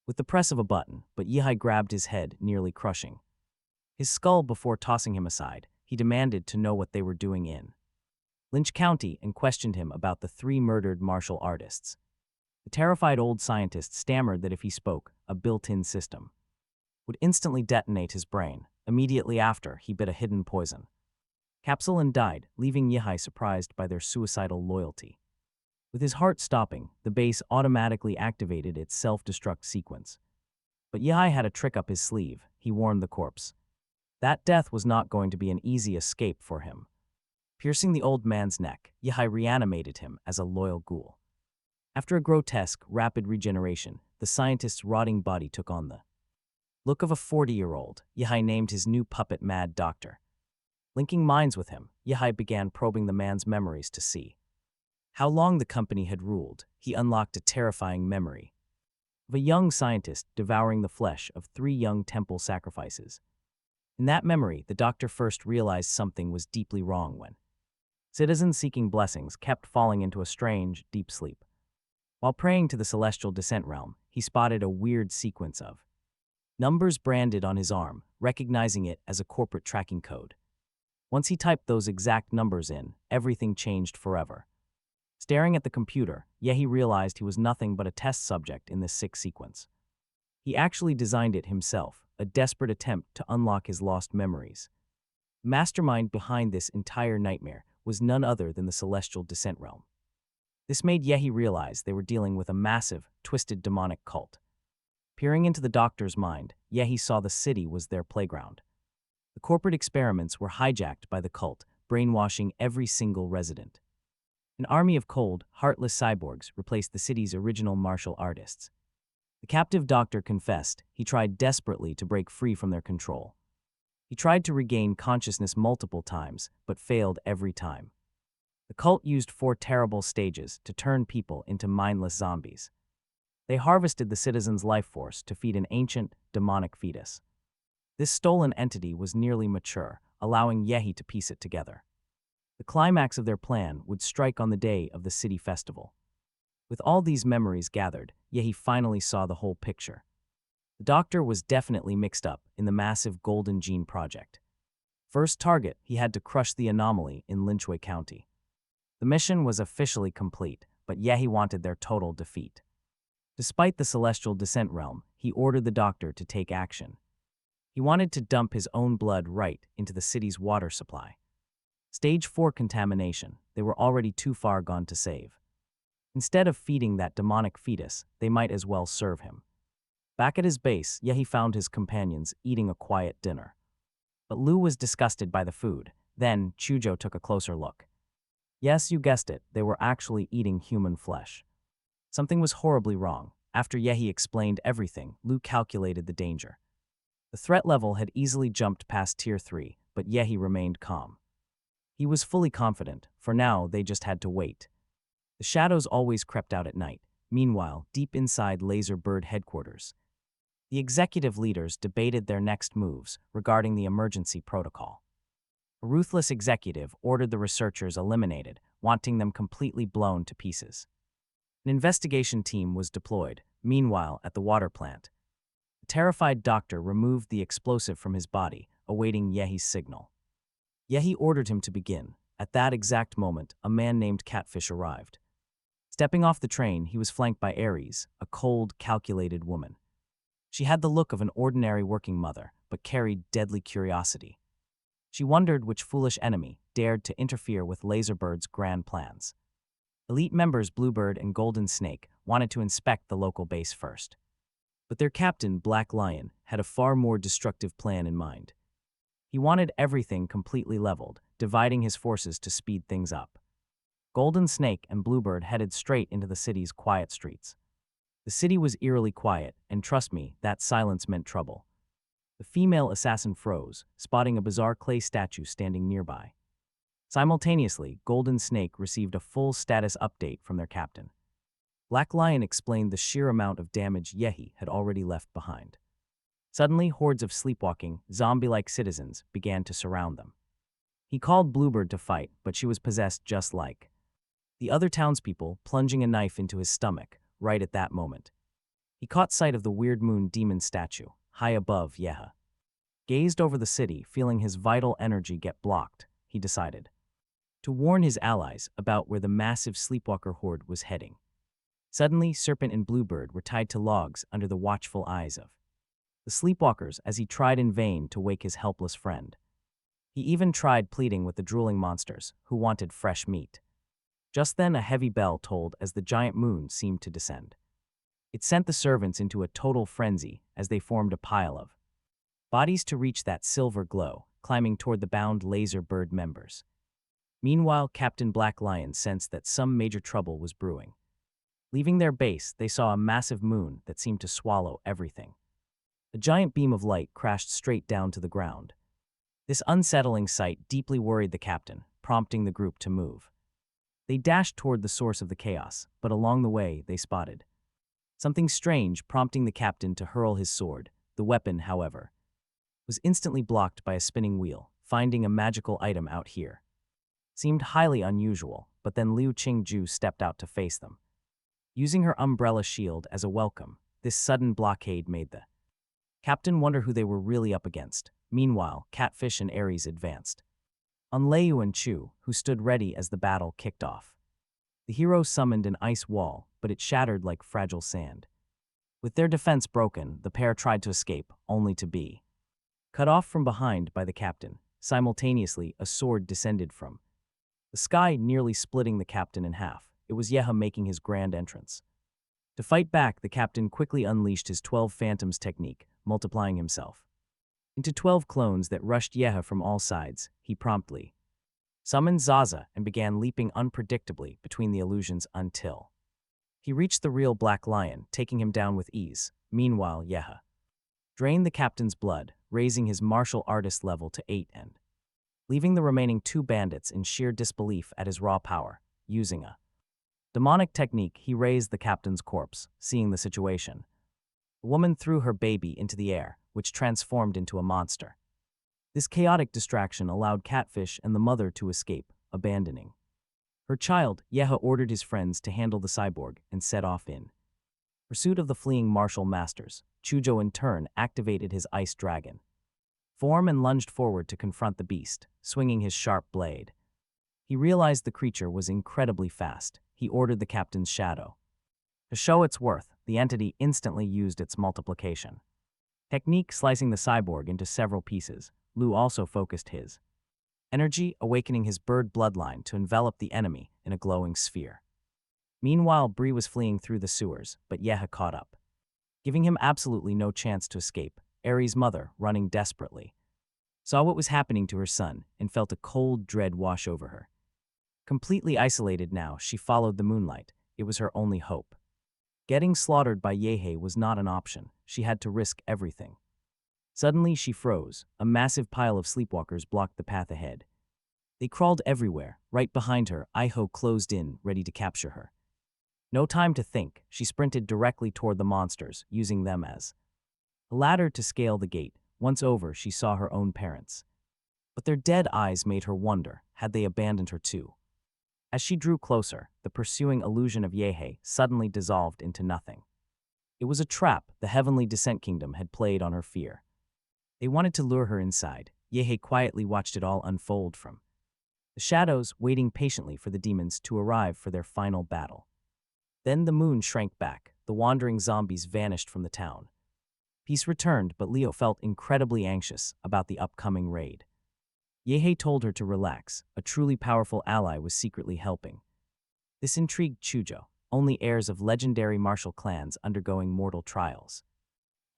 With the press of a button, but Yihai grabbed his head, nearly crushing his skull before tossing him aside. He demanded to know what they were doing in Lynch County and questioned him about the 3 murdered martial artists. The terrified old scientist stammered that if he spoke, a built-in system would instantly detonate his brain. Immediately after, he bit a hidden poison capsule and died, leaving Yihai surprised by their suicidal loyalty. With his heart stopping, the base automatically activated its self-destruct sequence. But Yihai had a trick up his sleeve. He warned the corpse that death was not going to be an easy escape for him. Piercing the old man's neck, Yihai reanimated him as a loyal ghoul. After a grotesque, rapid regeneration, the scientist's rotting body took on the look of a 40-year-old. Yihai named his new puppet Mad Doctor. Linking minds with him, Yihai began probing the man's memories to see how long the company had ruled. He unlocked a terrifying memory of a young scientist devouring the flesh of 3 young temple sacrifices. In that memory, the doctor first realized something was deeply wrong when citizens seeking blessings kept falling into a strange, deep sleep. While praying to the celestial descent realm, he spotted a weird sequence of numbers branded on his arm, recognizing it as a corporate tracking code. Once he typed those exact numbers in, everything changed forever. Staring at the computer, Yehi realized he was nothing but a test subject in this sick sequence. He actually designed it himself, a desperate attempt to unlock his lost memories. The mastermind behind this entire nightmare was none other than the celestial descent realm. This made Yehi realize they were dealing with a massive, twisted demonic cult. Peering into the doctor's mind, Yehi saw the city was their playground. The corporate experiments were hijacked by the cult, brainwashing every single resident. An army of cold, heartless cyborgs replaced the city's original martial artists. The captive doctor confessed he tried desperately to break free from their control. He tried to regain consciousness multiple times, but failed every time. The cult used 4 terrible stages to turn people into mindless zombies. They harvested the citizens' life force to feed an ancient, demonic fetus. This stolen entity was nearly mature, allowing Yehi to piece it together. The climax of their plan would strike on the day of the city festival. With all these memories gathered, Yehi finally saw the whole picture. The doctor was definitely mixed up in the massive Golden Gene project. First target, he had to crush the anomaly in Lynchway County. The mission was officially complete, but Yehi wanted their total defeat. Despite the celestial descent realm, he ordered the doctor to take action. He wanted to dump his own blood right into the city's water supply. Stage 4 contamination, they were already too far gone to save. Instead of feeding that demonic fetus, they might as well serve him. Back at his base, Yehi found his companions eating a quiet dinner. But Lu was disgusted by the food. Then, Chujo took a closer look. Yes, you guessed it, they were actually eating human flesh. Something was horribly wrong. After Yehi explained everything, Lu calculated the danger. The threat level had easily jumped past Tier 3, but Yehi remained calm. He was fully confident. For now, they just had to wait. The shadows always crept out at night. Meanwhile, deep inside Laser Bird headquarters, the executive leaders debated their next moves regarding the emergency protocol. A ruthless executive ordered the researchers eliminated, wanting them completely blown to pieces. An investigation team was deployed. Meanwhile, at the water plant, the terrified doctor removed the explosive from his body, awaiting Yehi's signal. Yehi ordered him to begin. At that exact moment, a man named Catfish arrived. Stepping off the train, he was flanked by Aries, a cold, calculated woman. She had the look of an ordinary working mother, but carried deadly curiosity. She wondered which foolish enemy dared to interfere with Laserbird's grand plans. Elite members Bluebird and Golden Snake wanted to inspect the local base first. But their captain, Black Lion, had a far more destructive plan in mind. He wanted everything completely leveled, dividing his forces to speed things up. Golden Snake and Bluebird headed straight into the city's quiet streets. The city was eerily quiet, and trust me, that silence meant trouble. The female assassin froze, spotting a bizarre clay statue standing nearby. Simultaneously, Golden Snake received a full status update from their captain. Black Lion explained the sheer amount of damage Yehi had already left behind. Suddenly, hordes of sleepwalking, zombie-like citizens began to surround them. He called Bluebird to fight, but she was possessed just like the other townspeople, plunging a knife into his stomach right at that moment. He caught sight of the weird moon demon statue, high above Yeha. Gazed over the city, feeling his vital energy get blocked, he decided to warn his allies about where the massive sleepwalker horde was heading. Suddenly, Serpent and Bluebird were tied to logs under the watchful eyes of the sleepwalkers as he tried in vain to wake his helpless friend. He even tried pleading with the drooling monsters, who wanted fresh meat. Just then a heavy bell tolled as the giant moon seemed to descend. It sent the servants into a total frenzy as they formed a pile of bodies to reach that silver glow, climbing toward the bound laser bird members. Meanwhile, Captain Black Lion sensed that some major trouble was brewing. Leaving their base, they saw a massive moon that seemed to swallow everything. A giant beam of light crashed straight down to the ground. This unsettling sight deeply worried the captain, prompting the group to move. They dashed toward the source of the chaos, but along the way they spotted something strange, prompting the captain to hurl his sword. The weapon, however, was instantly blocked by a spinning wheel. Finding a magical item out here seemed highly unusual, but then Liu Qingju stepped out to face them. Using her umbrella shield as a welcome, this sudden blockade made the captain wonder who they were really up against. Meanwhile, Catfish and Ares advanced on Liu and Chu, who stood ready as the battle kicked off. The heroes summoned an ice wall, but it shattered like fragile sand. With their defense broken, the pair tried to escape, only to be cut off from behind by the captain. Simultaneously, a sword descended from the sky, nearly splitting the captain in half. It was Yeha making his grand entrance. To fight back, the captain quickly unleashed his 12 Phantoms technique, multiplying himself into 12 clones that rushed Yeha from all sides. He promptly summoned Zaza and began leaping unpredictably between the illusions until he reached the real Black Lion, taking him down with ease. Meanwhile, Yeha drained the captain's blood, raising his martial artist level to 8 and leaving the remaining 2 bandits in sheer disbelief at his raw power. Using a demonic technique, he raised the captain's corpse. Seeing the situation, the woman threw her baby into the air, which transformed into a monster. This chaotic distraction allowed Catfish and the mother to escape, abandoning her child. Yeha ordered his friends to handle the cyborg and set off in pursuit of the fleeing martial masters. Chujo in turn activated his ice dragon form and lunged forward to confront the beast, swinging his sharp blade. He realized the creature was incredibly fast. He ordered the captain's shadow to show its worth. The entity instantly used its multiplication technique, slicing the cyborg into several pieces. Liu also focused his energy, awakening his bird bloodline to envelop the enemy in a glowing sphere. Meanwhile, Bree was fleeing through the sewers, but Yeha caught up, giving him absolutely no chance to escape. Ares' mother, running desperately, saw what was happening to her son and felt a cold dread wash over her. Completely isolated now, she followed the moonlight. It was her only hope. Getting slaughtered by Yehe was not an option. She had to risk everything. Suddenly, she froze. A massive pile of sleepwalkers blocked the path ahead. They crawled everywhere. Right behind her, Iho closed in, ready to capture her. No time to think. She sprinted directly toward the monsters, using them as a ladder to scale the gate. Once over, she saw her own parents. But their dead eyes made her wonder, had they abandoned her too? As she drew closer, the pursuing illusion of Yehe suddenly dissolved into nothing. It was a trap the Heavenly Descent Kingdom had played on her fear. They wanted to lure her inside. Yehe quietly watched it all unfold from the shadows, waiting patiently for the demons to arrive for their final battle. Then the moon shrank back. The wandering zombies vanished from the town. Peace returned, but Leo felt incredibly anxious about the upcoming raid. Yehe told her to relax. A truly powerful ally was secretly helping. This intrigued Chujo, only heirs of legendary martial clans undergoing mortal trials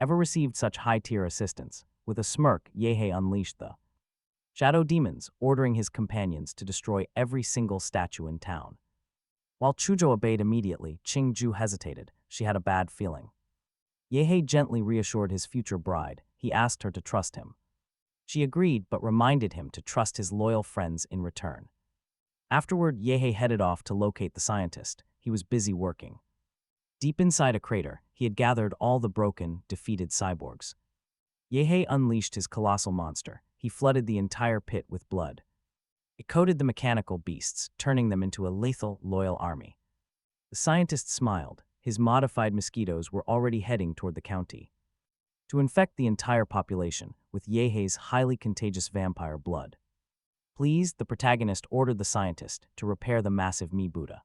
ever received such high-tier assistance. With a smirk, Yehe unleashed the shadow demons, ordering his companions to destroy every single statue in town. While Chujo obeyed immediately, Qingju hesitated. she had a bad feeling. Yehei gently reassured his future bride. He asked her to trust him. She agreed but reminded him to trust his loyal friends in return. Afterward, Yehei headed off to locate the scientist. He was busy working. Deep inside a crater, he had gathered all the broken, defeated cyborgs. Yehei unleashed his colossal monster. He flooded the entire pit with blood. It coated the mechanical beasts, turning them into a lethal, loyal army. The scientist smiled. His modified mosquitoes were already heading toward the county to infect the entire population with Yehei's highly contagious vampire blood. Pleased, the protagonist ordered the scientist to repair the massive Mi-Buddha.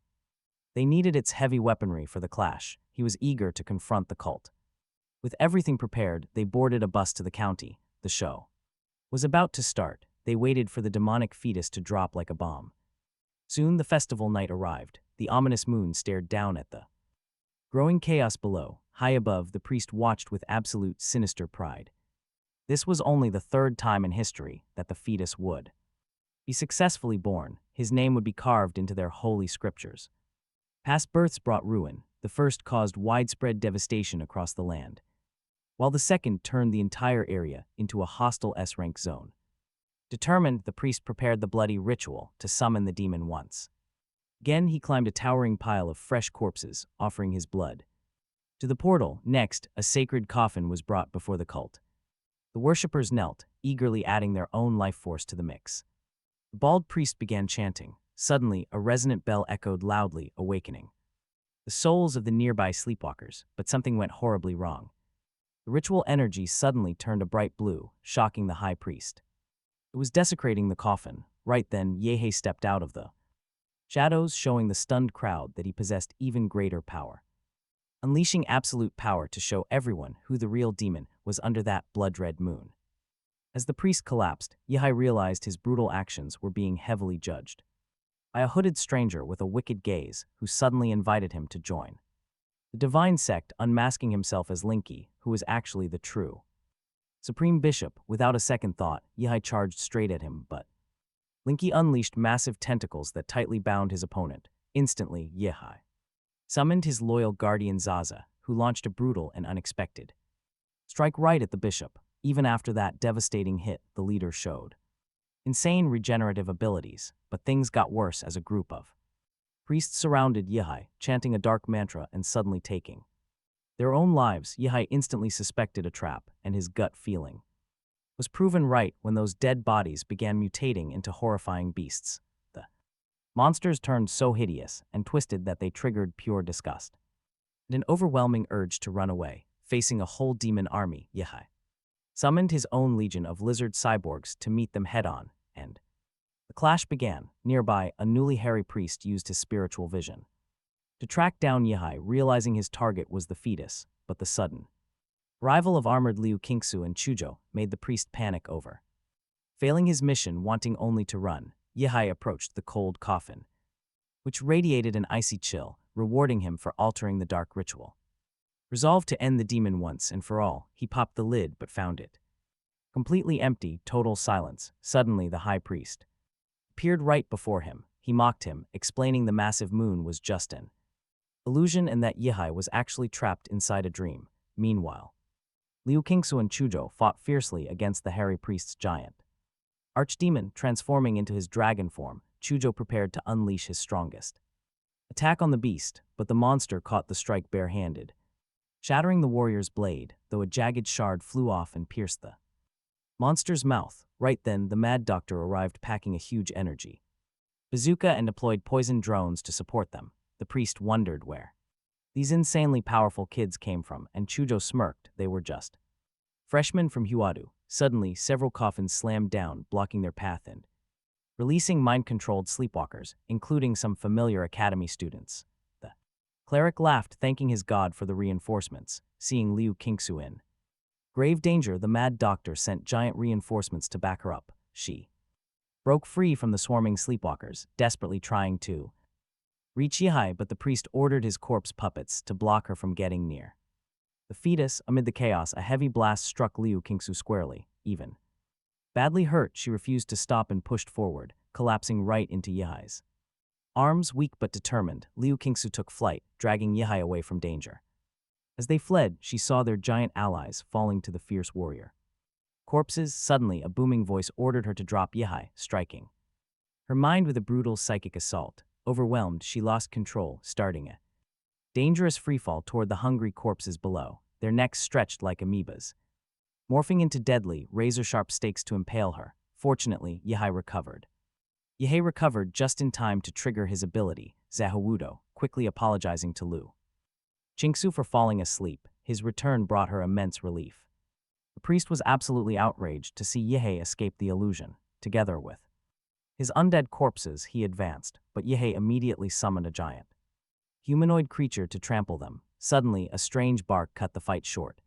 They needed its heavy weaponry for the clash. He was eager to confront the cult. With everything prepared, they boarded a bus to the county. The show was about to start. They waited for the demonic fetus to drop like a bomb. Soon the festival night arrived. The ominous moon stared down at the growing chaos below. High above, the priest watched with absolute sinister pride. This was only the third time in history that the fetus would be successfully born. His name would be carved into their holy scriptures. Past births brought ruin. The first caused widespread devastation across the land, while the second turned the entire area into a hostile S-rank zone. Determined, the priest prepared the bloody ritual to summon the demon once. Again, he climbed a towering pile of fresh corpses, offering his blood to the portal. Next, a sacred coffin was brought before the cult. The worshippers knelt, eagerly adding their own life force to the mix. The bald priest began chanting. Suddenly, a resonant bell echoed loudly, awakening the souls of the nearby sleepwalkers, but something went horribly wrong. The ritual energy suddenly turned a bright blue, shocking the high priest. It was desecrating the coffin. Right then, Yehei stepped out of the shadows, showing the stunned crowd that he possessed even greater power. Unleashing absolute power to show everyone who the real demon was under that blood-red moon. As the priest collapsed, Yehei realized his brutal actions were being heavily judged by a hooded stranger with a wicked gaze who suddenly invited him to join the divine sect, unmasking himself as Linky, who was actually the true Supreme Bishop. Without a second thought, Yehei charged straight at him, but Linky unleashed massive tentacles that tightly bound his opponent. Instantly, Yehei summoned his loyal guardian Zaza, who launched a brutal and unexpected strike right at the bishop. Even after that devastating hit, the leader showed insane regenerative abilities, but things got worse as a group of priests surrounded Yehei, chanting a dark mantra and suddenly taking their own lives. Yehei instantly suspected a trap, and his gut feeling was proven right when those dead bodies began mutating into horrifying beasts. The monsters turned so hideous and twisted that they triggered pure disgust and an overwhelming urge to run away. Facing a whole demon army, Yehei summoned his own legion of lizard cyborgs to meet them head-on, and the clash began. Nearby, a newly hairy priest used his spiritual vision to track down Yehei, realizing his target was the fetus, but the sudden arrival of armored Liu Kingsu and Chujo made the priest panic over. Failing his mission, wanting only to run, Yehei approached the cold coffin, which radiated an icy chill, rewarding him for altering the dark ritual. Resolved to end the demon once and for all, he popped the lid but found it completely empty. Total silence. Suddenly, the high priest appeared right before him. He mocked him, explaining the massive moon was just an illusion and that Yehei was actually trapped inside a dream. Meanwhile, Liu Kingsu and Chujo fought fiercely against the hairy priest's giant archdemon. Transforming into his dragon form, Chujo prepared to unleash his strongest attack on the beast, but the monster caught the strike bare-handed, shattering the warrior's blade, though a jagged shard flew off and pierced the monster's mouth. Right then, the mad doctor arrived, packing a huge energy bazooka and deployed poison drones to support them. The priest wondered where these insanely powerful kids came from, and Chujo smirked. They were just freshmen from Huadu. Suddenly, several coffins slammed down, blocking their path and releasing mind-controlled sleepwalkers, including some familiar academy students. The cleric laughed, thanking his god for the reinforcements. Seeing Liu Kingsu in grave danger, the mad doctor sent giant reinforcements to back her up. She broke free from the swarming sleepwalkers, desperately trying to reach Yehei, but the priest ordered his corpse puppets to block her from getting near the fetus. Amid the chaos, a heavy blast struck Liu Kingsu squarely. Even badly hurt, she refused to stop and pushed forward, collapsing right into Yehei's arms. Weak but determined, Liu Kingsu took flight, dragging Yehei away from danger. As they fled, she saw their giant allies falling to the fierce warrior. Corpses. Suddenly, a booming voice ordered her to drop Yehai, striking her mind with a brutal psychic assault. Overwhelmed, she lost control, starting a dangerous freefall toward the hungry corpses below, their necks stretched like amoebas, morphing into deadly, razor-sharp stakes to impale her. Fortunately, Yehai recovered just in time to trigger his ability, Zahawudo, quickly apologizing to Lu Qingsu for falling asleep. His return brought her immense relief. The priest was absolutely outraged to see Yehei escape the illusion, together with his undead corpses. He advanced, but Yehei immediately summoned a giant humanoid creature to trample them. Suddenly, a strange bark cut the fight short.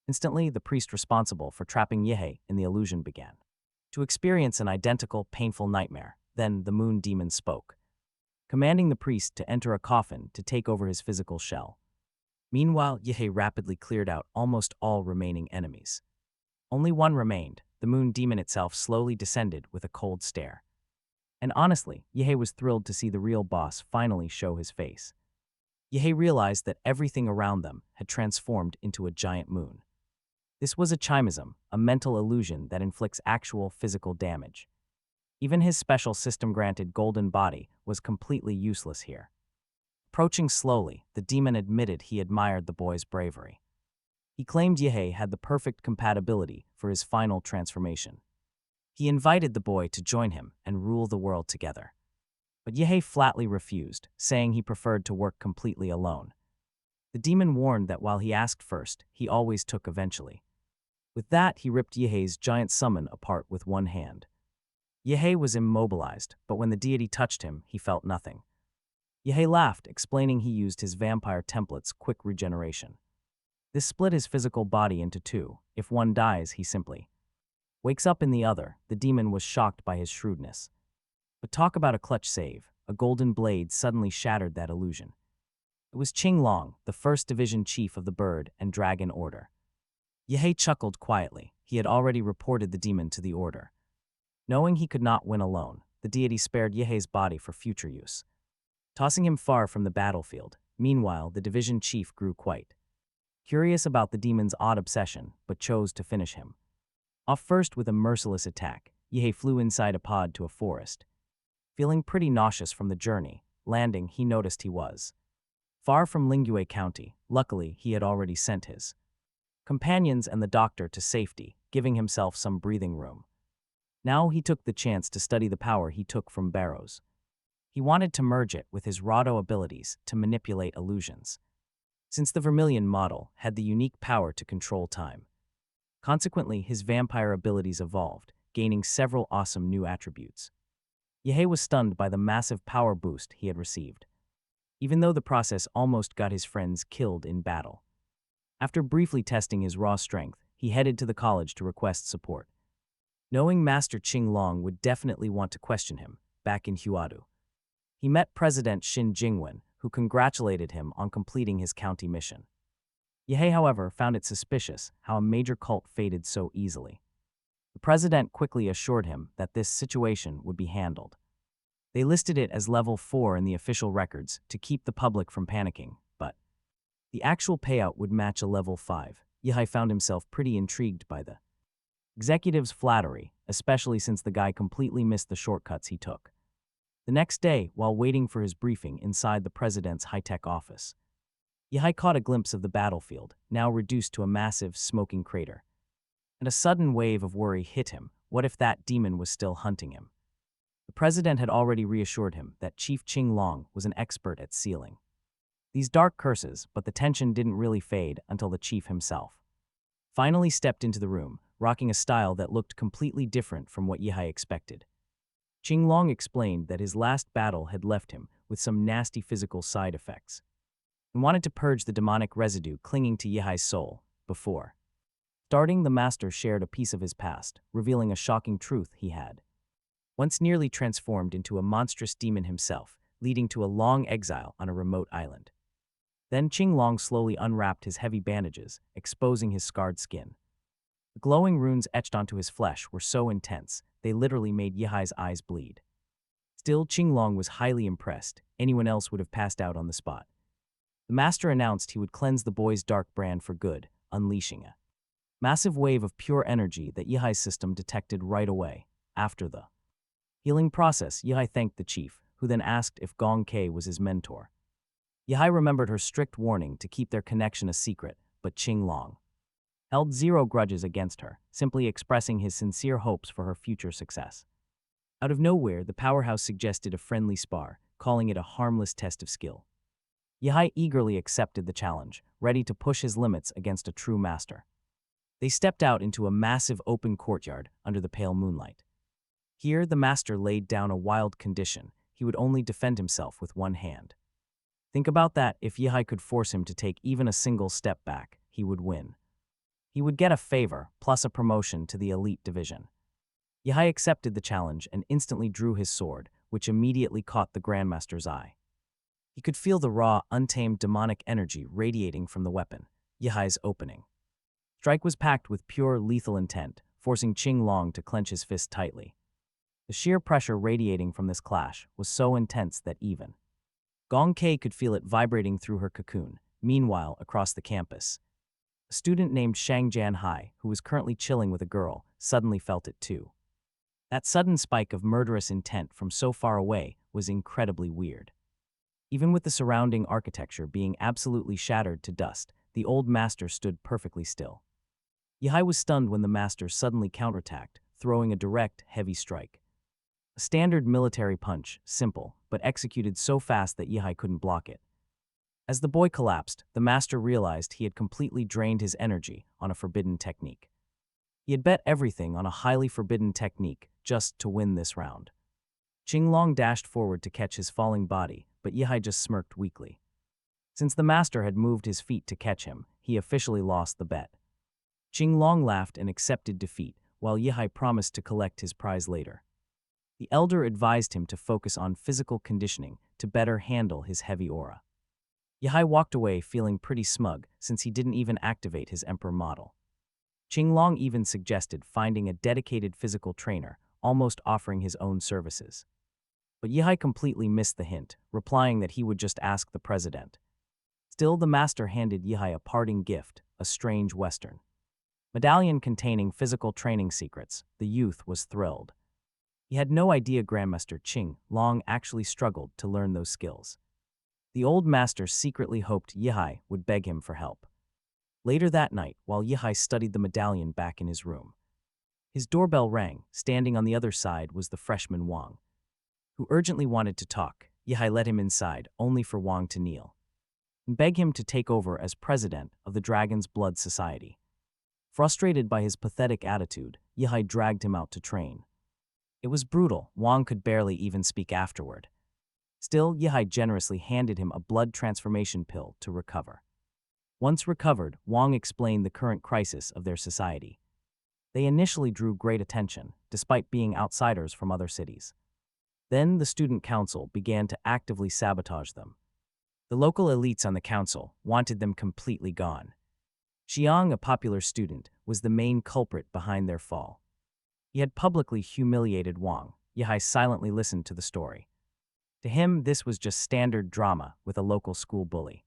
Instantly, the priest responsible for trapping Yehei in the illusion began to experience an identical, painful nightmare. Then the moon demon spoke, commanding the priest to enter a coffin to take over his physical shell. Meanwhile, Yehei rapidly cleared out almost all remaining enemies. Only one remained. The moon demon itself slowly descended with a cold stare. And honestly, Yehei was thrilled to see the real boss finally show his face. Yehei realized that everything around them had transformed into a giant moon. This was a chimism, a mental illusion that inflicts actual physical damage. Even his special system-granted golden body was completely useless here. Approaching slowly, the demon admitted he admired the boy's bravery. He claimed Yehei had the perfect compatibility for his final transformation. He invited the boy to join him and rule the world together. But Yehei flatly refused, saying he preferred to work completely alone. The demon warned that while he asked first, he always took eventually. With that, he ripped Yehei's giant summon apart with one hand. Yehei was immobilized, but when the deity touched him, he felt nothing. Yehei laughed, explaining he used his vampire template's quick regeneration. This split his physical body into two. If one dies, he simply wakes up in the other. The demon was shocked by his shrewdness. But talk about a clutch save. A golden blade suddenly shattered that illusion. It was Qinglong, the 1st Division Chief of the Bird and Dragon Order. Yehei chuckled quietly. He had already reported the demon to the order. Knowing he could not win alone, the deity spared Yehei's body for future use, tossing him far from the battlefield. Meanwhile, the division chief grew quite curious about the demon's odd obsession, but chose to finish him off first with a merciless attack. Yehei flew inside a pod to a forest. Feeling pretty nauseous from the journey, landing, he noticed he was far from Lingyue County. Luckily, he had already sent his companions and the doctor to safety, giving himself some breathing room. Now he took the chance to study the power he took from Barrows. He wanted to merge it with his Rado abilities to manipulate illusions, since the Vermilion model had the unique power to control time. Consequently, his vampire abilities evolved, gaining several awesome new attributes. Yehei was stunned by the massive power boost he had received, even though the process almost got his friends killed in battle. After briefly testing his raw strength, he headed to the college to request support, knowing Master Qinglong would definitely want to question him. Back in Huadu, he met President Xin Jingwen, who congratulated him on completing his county mission. Yehei, however, found it suspicious how a major cult faded so easily. The president quickly assured him that this situation would be handled. They listed it as level 4 in the official records to keep the public from panicking, but the actual payout would match a level 5. Yehei found himself pretty intrigued by the executive's flattery, especially since the guy completely missed the shortcuts he took. The next day, while waiting for his briefing inside the president's high-tech office, Yehei caught a glimpse of the battlefield, now reduced to a massive, smoking crater. And a sudden wave of worry hit him. What if that demon was still hunting him? The president had already reassured him that Chief Qinglong was an expert at sealing these dark curses, but the tension didn't really fade until the chief himself finally stepped into the room, rocking a style that looked completely different from what Yehei expected. Qinglong explained that his last battle had left him with some nasty physical side effects and wanted to purge the demonic residue clinging to Yehai's soul. Before starting, the master shared a piece of his past, revealing a shocking truth he had once nearly transformed into a monstrous demon himself, leading to a long exile on a remote island. Then Qinglong slowly unwrapped his heavy bandages, exposing his scarred skin. The glowing runes etched onto his flesh were so intense, they literally made Yehai's eyes bleed. Still, Qinglong was highly impressed. Anyone else would have passed out on the spot. The master announced he would cleanse the boy's dark brand for good, unleashing a massive wave of pure energy that Yihai's system detected right away. After the healing process, Yihai thanked the chief, who then asked if Gong Kei was his mentor. Yihai remembered her strict warning to keep their connection a secret, but Qing Long held zero grudges against her, simply expressing his sincere hopes for her future success. Out of nowhere, the powerhouse suggested a friendly spar, calling it a harmless test of skill. Yihai eagerly accepted the challenge, ready to push his limits against a true master. They stepped out into a massive open courtyard under the pale moonlight. Here, the master laid down a wild condition: he would only defend himself with one hand. Think about that. If Yihai could force him to take even a single step back, he would win. He would get a favor, plus a promotion to the elite division. Yihai accepted the challenge and instantly drew his sword, which immediately caught the Grandmaster's eye. He could feel the raw, untamed demonic energy radiating from the weapon. Yihai's opening strike was packed with pure, lethal intent, forcing Qing Long to clench his fist tightly. The sheer pressure radiating from this clash was so intense that even Gong Kei could feel it vibrating through her cocoon. Meanwhile, across the campus, a student named Shang Jianhai, who was currently chilling with a girl, suddenly felt it too. That sudden spike of murderous intent from so far away was incredibly weird. Even with the surrounding architecture being absolutely shattered to dust, the old master stood perfectly still. Yihai was stunned when the master suddenly counterattacked, throwing a direct, heavy strike. A standard military punch, simple, but executed so fast that Yihai couldn't block it. As the boy collapsed, the master realized he had completely drained his energy on a forbidden technique. He had bet everything on a highly forbidden technique just to win this round. Qing Long dashed forward to catch his falling body, but Yihai just smirked weakly. Since the master had moved his feet to catch him, he officially lost the bet. Qing Long laughed and accepted defeat, while Yihai promised to collect his prize later. The elder advised him to focus on physical conditioning to better handle his heavy aura. Yihai walked away feeling pretty smug since he didn't even activate his emperor model. Qing Long even suggested finding a dedicated physical trainer, almost offering his own services. But Yihai completely missed the hint, replying that he would just ask the president. Still, the master handed Yihai a parting gift, a strange Western medallion containing physical training secrets. The youth was thrilled. He had no idea Grandmaster Qing Long actually struggled to learn those skills. The old master secretly hoped Yihai would beg him for help. Later that night, while Yihai studied the medallion back in his room, his doorbell rang. Standing on the other side was the freshman Wang, who urgently wanted to talk. Yihai let him inside, only for Wang to kneel and beg him to take over as president of the Dragon's Blood Society. Frustrated by his pathetic attitude, Yihai dragged him out to train. It was brutal. Wang could barely even speak afterward. Still, Yihai generously handed him a blood transformation pill to recover. Once recovered, Wang explained the current crisis of their society. They initially drew great attention, despite being outsiders from other cities. Then the student council began to actively sabotage them. The local elites on the council wanted them completely gone. Xiang, a popular student, was the main culprit behind their fall. He had publicly humiliated Wang. Yihai silently listened to the story. To him, this was just standard drama with a local school bully.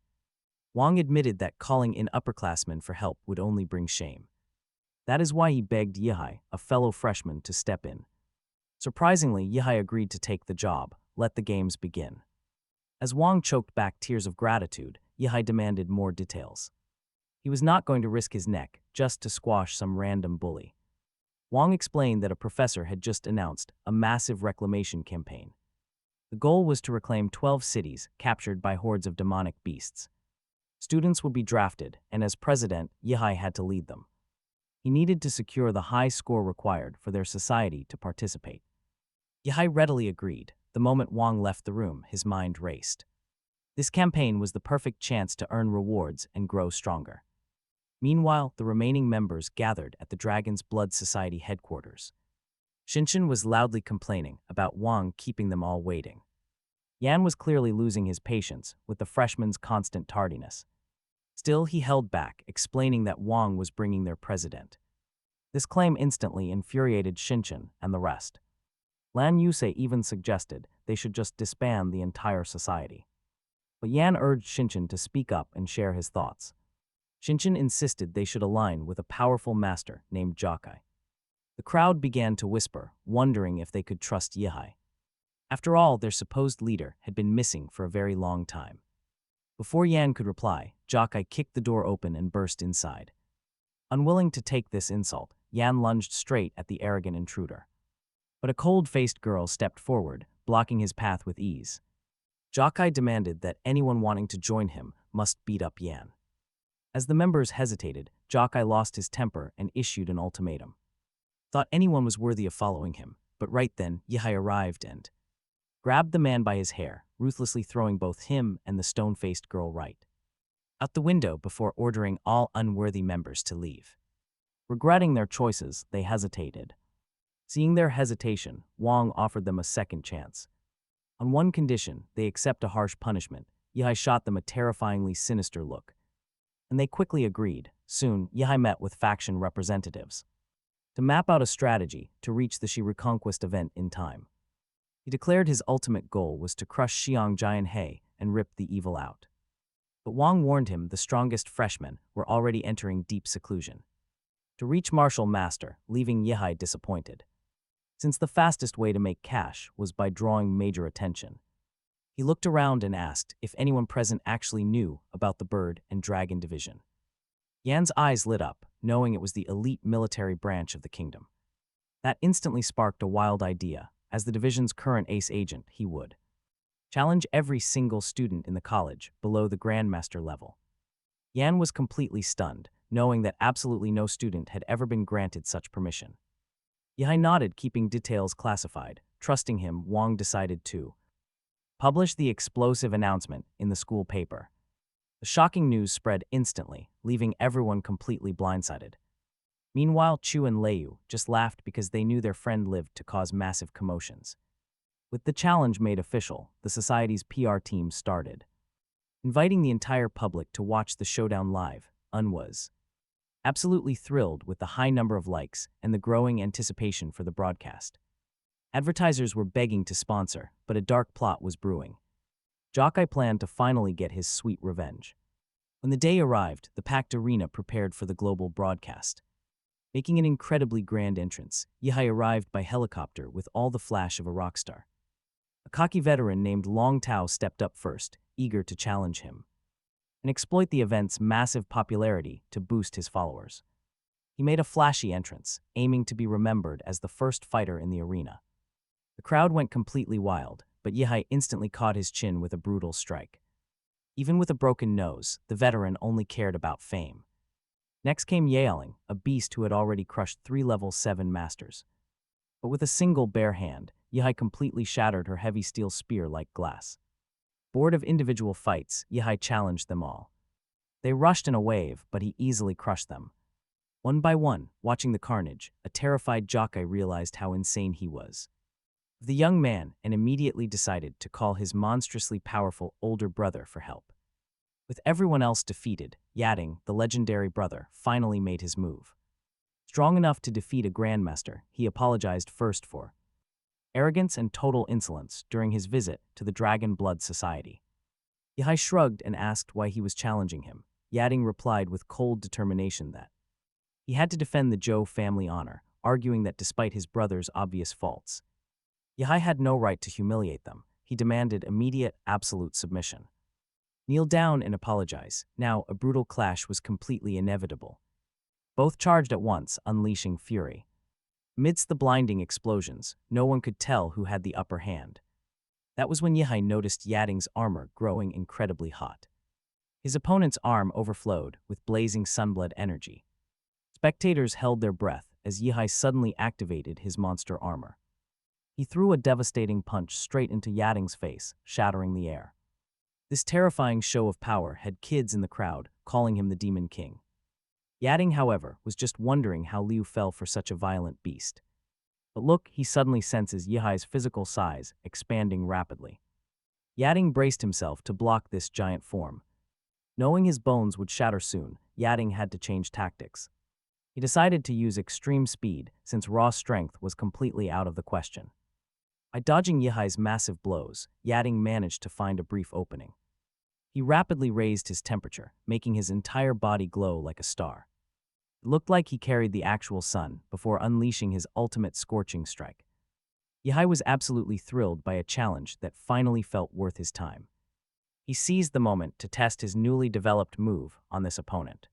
Wang admitted that calling in upperclassmen for help would only bring shame. That is why he begged Yihai, a fellow freshman, to step in. Surprisingly, Yihai agreed to take the job. Let the games begin. As Wang choked back tears of gratitude, Yihai demanded more details. He was not going to risk his neck just to squash some random bully. Wang explained that a professor had just announced a massive reclamation campaign. The goal was to reclaim 12 cities captured by hordes of demonic beasts. Students would be drafted, and as president, Yihai had to lead them. He needed to secure the high score required for their society to participate. Yihai readily agreed. The moment Wang left the room, his mind raced. This campaign was the perfect chance to earn rewards and grow stronger. Meanwhile, the remaining members gathered at the Dragon's Blood Society headquarters. Shinshin was loudly complaining about Wang keeping them all waiting. Yan was clearly losing his patience with the freshman's constant tardiness. Still, he held back, explaining that Wang was bringing their president. This claim instantly infuriated Shinshin and the rest. Lan Yusei even suggested they should just disband the entire society. but Yan urged Shinchin to speak up and share his thoughts. Shinchin insisted they should align with a powerful master named Jokai. The crowd began to whisper, wondering if they could trust Yihai. After all, their supposed leader had been missing for a very long time. Before Yan could reply, Jokai kicked the door open and burst inside. Unwilling to take this insult, Yan lunged straight at the arrogant intruder. But a cold-faced girl stepped forward, blocking his path with ease. Jokai demanded that anyone wanting to join him must beat up Yan. As the members hesitated, Jokai lost his temper and issued an ultimatum. Thought anyone was worthy of following him, but right then, Yihai arrived and grabbed the man by his hair, ruthlessly throwing both him and the stone-faced girl out the window before ordering all unworthy members to leave. Regretting their choices, they hesitated. Seeing their hesitation, Wang offered them a second chance. On one condition, they accept a harsh punishment. Yihai shot them a terrifyingly sinister look. And they quickly agreed. Soon, Yihai met with faction representatives to map out a strategy to reach the Shi Reconquest event in time. He declared his ultimate goal was to crush Xiang Jianhe and rip the evil out. But Wang warned him the strongest freshmen were already entering deep seclusion. To reach Martial Master, leaving Yihai disappointed. Since the fastest way to make cash was by drawing major attention. He looked around and asked if anyone present actually knew about the Bird and Dragon Division. Yan's eyes lit up, knowing it was the elite military branch of the kingdom. That instantly sparked a wild idea. As the division's current ace agent, he would challenge every single student in the college below the Grandmaster level. Yan was completely stunned, knowing that absolutely no student had ever been granted such permission. Yihai nodded, keeping details classified. Trusting him, Wang decided to publish the explosive announcement in the school paper. The shocking news spread instantly, leaving everyone completely blindsided. Meanwhile, Chu and Leiyu just laughed because they knew their friend lived to cause massive commotions. With the challenge made official, the society's PR team started inviting the entire public to watch the showdown live. Was absolutely thrilled with the high number of likes and the growing anticipation for the broadcast. Advertisers were begging to sponsor, but a dark plot was brewing. Jokai planned to finally get his sweet revenge. When the day arrived, the packed arena prepared for the global broadcast. Making an incredibly grand entrance, Yihai arrived by helicopter with all the flash of a rock star. A cocky veteran named Long Tao stepped up first, eager to challenge him and exploit the event's massive popularity to boost his followers. He made a flashy entrance, aiming to be remembered as the first fighter in the arena. The crowd went completely wild, but Yihai instantly caught his chin with a brutal strike. Even with a broken nose, the veteran only cared about fame. Next came Yaling, a beast who had already crushed 3 level 7 masters. But with a single bare hand, Yihai completely shattered her heavy steel spear like glass. Bored of individual fights, Yihai challenged them all. They rushed in a wave, but he easily crushed them. One by one, watching the carnage, a terrified Jokai realized how insane he was. The young man and immediately decided to call his monstrously powerful older brother for help. With everyone else defeated, Yating, the legendary brother, finally made his move. Strong enough to defeat a grandmaster, he apologized first for arrogance and total insolence during his visit to the Dragon Blood Society. Yihai shrugged and asked why he was challenging him. Yating replied with cold determination that he had to defend the Zhou family honor, arguing that despite his brother's obvious faults, Yihai had no right to humiliate them. He demanded immediate, absolute submission. Kneel down and apologize. Now, a brutal clash was completely inevitable. Both charged at once, unleashing fury. Amidst the blinding explosions, no one could tell who had the upper hand. That was when Yihai noticed Yating's armor growing incredibly hot. His opponent's arm overflowed with blazing sunblood energy. Spectators held their breath as Yihai suddenly activated his monster armor. He threw a devastating punch straight into Yating's face, shattering the air. This terrifying show of power had kids in the crowd calling him the Demon King. Yating, however, was just wondering how Liu fell for such a violent beast. But look, he suddenly senses Yihai's physical size expanding rapidly. Yating braced himself to block this giant form. Knowing his bones would shatter soon, Yating had to change tactics. He decided to use extreme speed since raw strength was completely out of the question. By dodging Yihai's massive blows, Yating managed to find a brief opening. He rapidly raised his temperature, making his entire body glow like a star. It looked like he carried the actual sun before unleashing his ultimate scorching strike. Yehai was absolutely thrilled by a challenge that finally felt worth his time. He seized the moment to test his newly developed move on this opponent.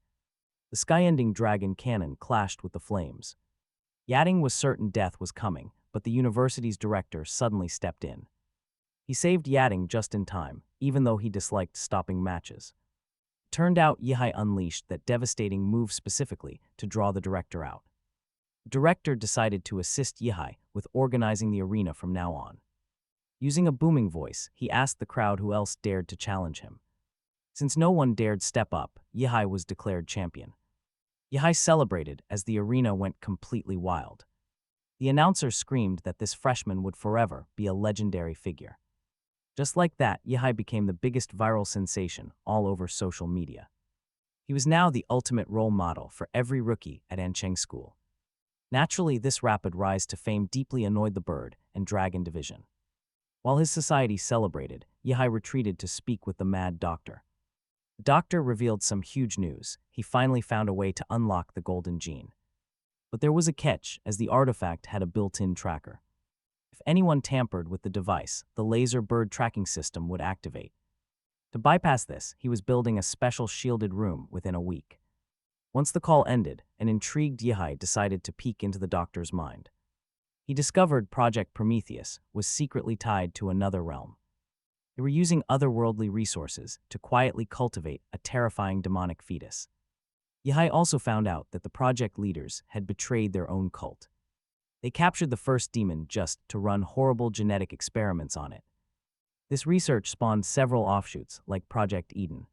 The sky-ending dragon cannon clashed with the flames. Yating was certain death was coming, but the university's director suddenly stepped in. He saved Yating just in time, even though he disliked stopping matches. Turned out Yehai unleashed that devastating move specifically to draw the director out. The director decided to assist Yehai with organizing the arena from now on. Using a booming voice, he asked the crowd who else dared to challenge him. Since no one dared step up, Yehai was declared champion. Yehai celebrated as the arena went completely wild. The announcer screamed that this freshman would forever be a legendary figure. Just like that, Yehai became the biggest viral sensation all over social media. He was now the ultimate role model for every rookie at Ancheng School. Naturally, this rapid rise to fame deeply annoyed the bird and dragon division. While his society celebrated, Yehai retreated to speak with the mad doctor. The doctor revealed some huge news. He finally found a way to unlock the golden gene. But there was a catch, as the artifact had a built-in tracker. If anyone tampered with the device, the laser bird tracking system would activate. To bypass this, he was building a special shielded room within a week. Once the call ended, an intrigued Yehai decided to peek into the doctor's mind. He discovered Project Prometheus was secretly tied to another realm. They were using otherworldly resources to quietly cultivate a terrifying demonic fetus. Yehai also found out that the project leaders had betrayed their own cult. They captured the first demon just to run horrible genetic experiments on it. This research spawned several offshoots, like Project Eden.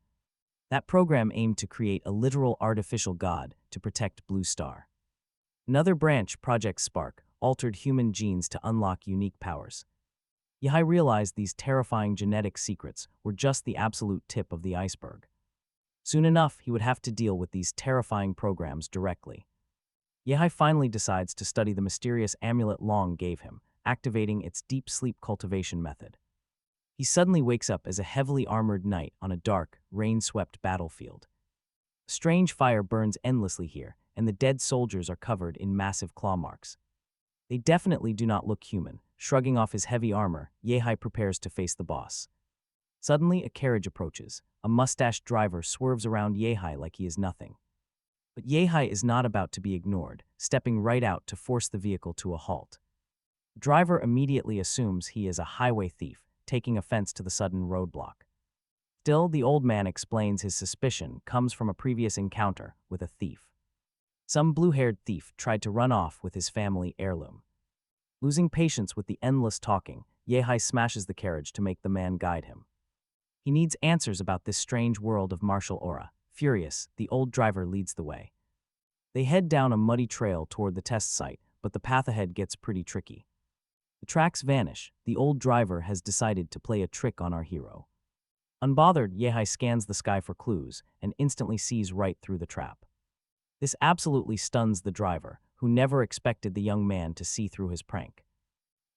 That program aimed to create a literal artificial god to protect Blue Star. Another branch, Project Spark, altered human genes to unlock unique powers. Yehai realized these terrifying genetic secrets were just the absolute tip of the iceberg. Soon enough, he would have to deal with these terrifying programs directly. Yehai finally decides to study the mysterious amulet Long gave him, activating its deep sleep cultivation method. He suddenly wakes up as a heavily armored knight on a dark, rain-swept battlefield. A strange fire burns endlessly here, and the dead soldiers are covered in massive claw marks. They definitely do not look human. Shrugging off his heavy armor, Yehai prepares to face the boss. Suddenly, a carriage approaches. A mustached driver swerves around Yehai like he is nothing. But Yehai is not about to be ignored, stepping right out to force the vehicle to a halt. The driver immediately assumes he is a highway thief, taking offense to the sudden roadblock. Still, the old man explains his suspicion comes from a previous encounter with a thief. Some blue-haired thief tried to run off with his family heirloom. Losing patience with the endless talking, Yehai smashes the carriage to make the man guide him. He needs answers about this strange world of martial aura. Furious, the old driver leads the way. They head down a muddy trail toward the test site, but the path ahead gets pretty tricky. The tracks vanish. The old driver has decided to play a trick on our hero. Unbothered, Yehai scans the sky for clues and instantly sees right through the trap. This absolutely stuns the driver, who never expected the young man to see through his prank.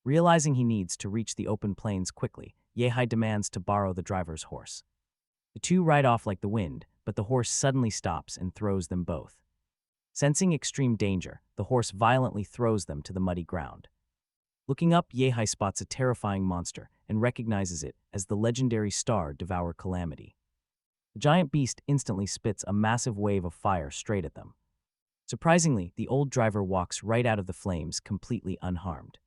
Realizing he needs to reach the open plains quickly, Yehai demands to borrow the driver's horse. The two ride off like the wind, but the horse suddenly stops and throws them both. Sensing extreme danger, the horse violently throws them to the muddy ground. Looking up, Yehai spots a terrifying monster and recognizes it as the legendary Star Devour Calamity. The giant beast instantly spits a massive wave of fire straight at them. Surprisingly, the old driver walks right out of the flames completely unharmed.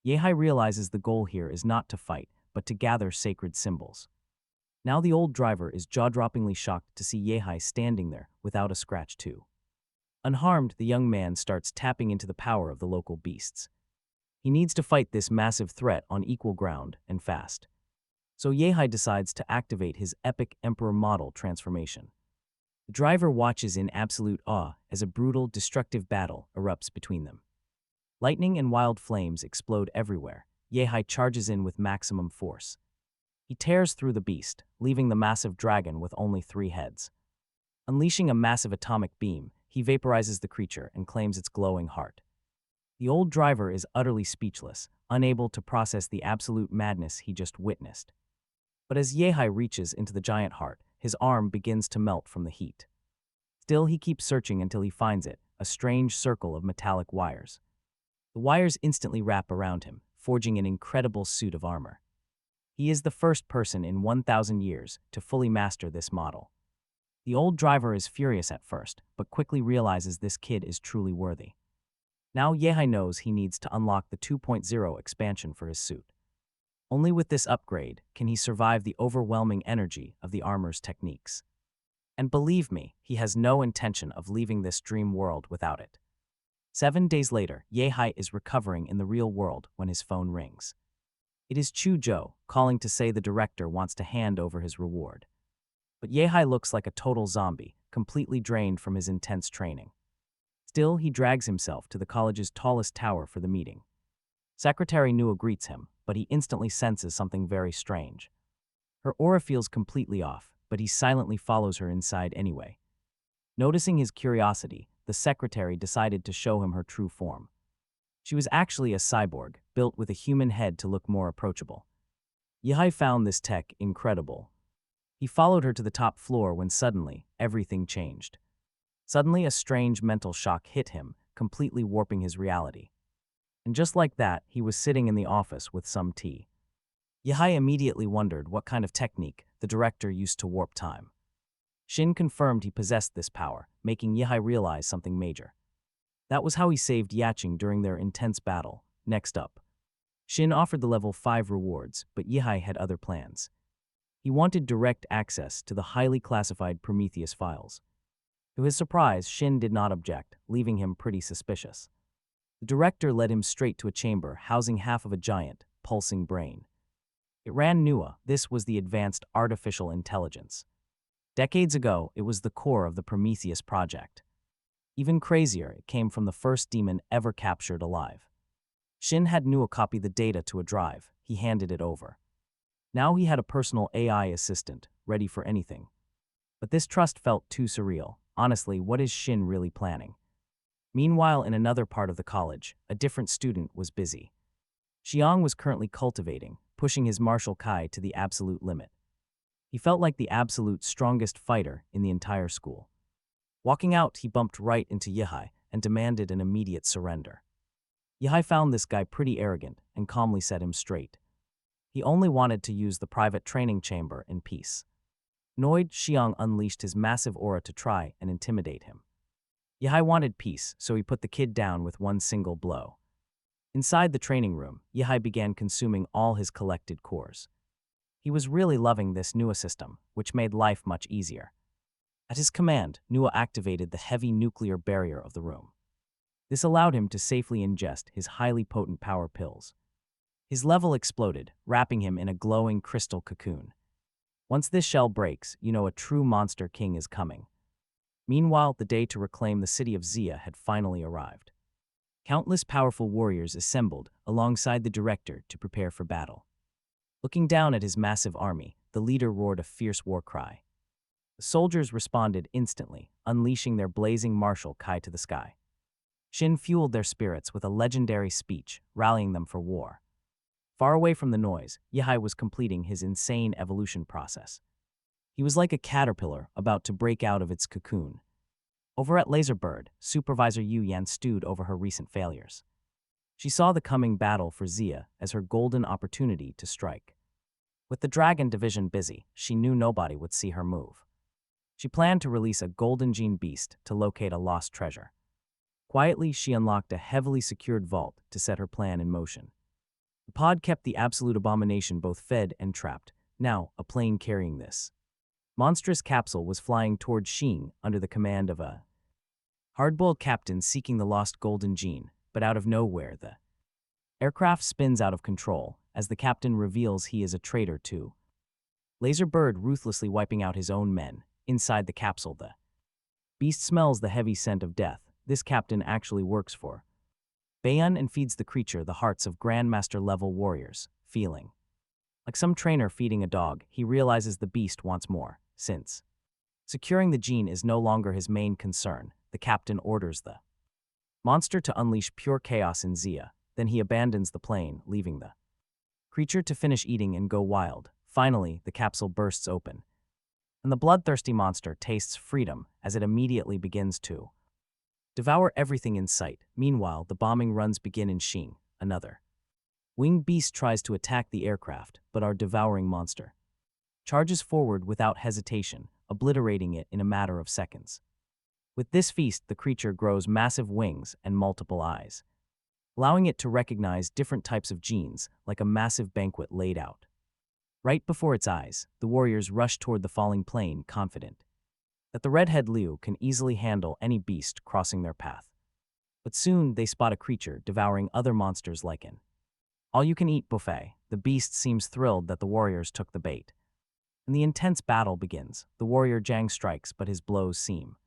Yehai realizes the goal here is not to fight, but to gather sacred symbols. Now the old driver is jaw-droppingly shocked to see Yehai standing there without a scratch too. Unharmed, the young man starts tapping into the power of the local beasts. He needs to fight this massive threat on equal ground and fast. So Yehai decides to activate his epic Emperor model transformation. The driver watches in absolute awe as a brutal, destructive battle erupts between them. Lightning and wild flames explode everywhere. Yehai charges in with maximum force. He tears through the beast, leaving the massive dragon with only 3 heads. Unleashing a massive atomic beam, he vaporizes the creature and claims its glowing heart. The old driver is utterly speechless, unable to process the absolute madness he just witnessed. But as Yehai reaches into the giant heart, his arm begins to melt from the heat. Still, he keeps searching until he finds it, a strange circle of metallic wires. The wires instantly wrap around him, forging an incredible suit of armor. He is the first person in 1,000 years to fully master this model. The old driver is furious at first, but quickly realizes this kid is truly worthy. Now Yehai knows he needs to unlock the 2.0 expansion for his suit. Only with this upgrade can he survive the overwhelming energy of the armor's techniques. And believe me, he has no intention of leaving this dream world without it. 7 days later, Yehai is recovering in the real world when his phone rings. It is Chu Zhou, calling to say the director wants to hand over his reward. But Yehai looks like a total zombie, completely drained from his intense training. Still, he drags himself to the college's tallest tower for the meeting. Secretary Nua greets him, but he instantly senses something very strange. Her aura feels completely off, but he silently follows her inside anyway. Noticing his curiosity, the secretary decided to show him her true form. She was actually a cyborg, built with a human head to look more approachable. Yehai found this tech incredible. He followed her to the top floor when suddenly, everything changed. Suddenly, a strange mental shock hit him, completely warping his reality. And just like that, he was sitting in the office with some tea. Yehai immediately wondered what kind of technique the director used to warp time. Shin confirmed he possessed this power, making Yehai realize something major. That was how he saved Yaching during their intense battle. Next up, Shin offered the level 5 rewards, but Yehai had other plans. He wanted direct access to the highly classified Prometheus files. To his surprise, Shin did not object, leaving him pretty suspicious. The director led him straight to a chamber housing half of a giant, pulsing brain. It ran Nua. This was the advanced artificial intelligence. Decades ago, it was the core of the Prometheus project. Even crazier, it came from the first demon ever captured alive. Shin had Nua copy the data to a drive. He handed it over. Now he had a personal AI assistant, ready for anything. But this trust felt too surreal. Honestly, what is Shin really planning? Meanwhile, in another part of the college, a different student was busy. Xiang was currently cultivating, pushing his martial kai to the absolute limit. He felt like the absolute strongest fighter in the entire school. Walking out, he bumped right into Yehai and demanded an immediate surrender. Yehai found this guy pretty arrogant and calmly set him straight. He only wanted to use the private training chamber in peace. Annoyed, Xiang unleashed his massive aura to try and intimidate him. Yehai wanted peace, so he put the kid down with one single blow. Inside the training room, Yehai began consuming all his collected cores. He was really loving this Nua system, which made life much easier. At his command, Nua activated the heavy nuclear barrier of the room. This allowed him to safely ingest his highly potent power pills. His level exploded, wrapping him in a glowing crystal cocoon. Once this shell breaks, you know a true monster king is coming. Meanwhile, the day to reclaim the city of Xia had finally arrived. Countless powerful warriors assembled alongside the director to prepare for battle. Looking down at his massive army, the leader roared a fierce war cry. The soldiers responded instantly, unleashing their blazing martial kai to the sky. Shin fueled their spirits with a legendary speech, rallying them for war. Far away from the noise, Yehai was completing his insane evolution process. He was like a caterpillar about to break out of its cocoon. Over at Laserbird, Supervisor Yu Yan stewed over her recent failures. She saw the coming battle for Xia as her golden opportunity to strike. With the Dragon Division busy, she knew nobody would see her move. She planned to release a golden gene beast to locate a lost treasure. Quietly, she unlocked a heavily secured vault to set her plan in motion. The pod kept the absolute abomination both fed and trapped, now a plane carrying this monstrous capsule was flying toward Xing under the command of a hardboiled captain seeking the lost golden gene, but out of nowhere the aircraft spins out of control as the captain reveals he is a traitor too. Laserbird ruthlessly wiping out his own men. Inside the capsule, the beast smells the heavy scent of death. This captain actually works for Bayan and feeds the creature the hearts of Grandmaster-level warriors, feeling like some trainer feeding a dog. He realizes the beast wants more. Since securing the gene is no longer his main concern, the captain orders the monster to unleash pure chaos in Xia. Then he abandons the plane, leaving the creature to finish eating and go wild, Finally, the capsule bursts open, and the bloodthirsty monster tastes freedom as it immediately begins to devour everything in sight. Meanwhile, the bombing runs begin in Xing, another winged beast tries to attack the aircraft, but our devouring monster charges forward without hesitation, obliterating it in a matter of seconds. With this feast, the creature grows massive wings and multiple eyes, allowing it to recognize different types of genes like a massive banquet laid out. Right before its eyes, the warriors rush toward the falling plane, confident that the redhead Liu can easily handle any beast crossing their path. But soon they spot a creature devouring other monsters like an all-you-can-eat buffet. The beast seems thrilled that the warriors took the bait, and the intense battle begins. The warrior Zhang strikes, but his blows seem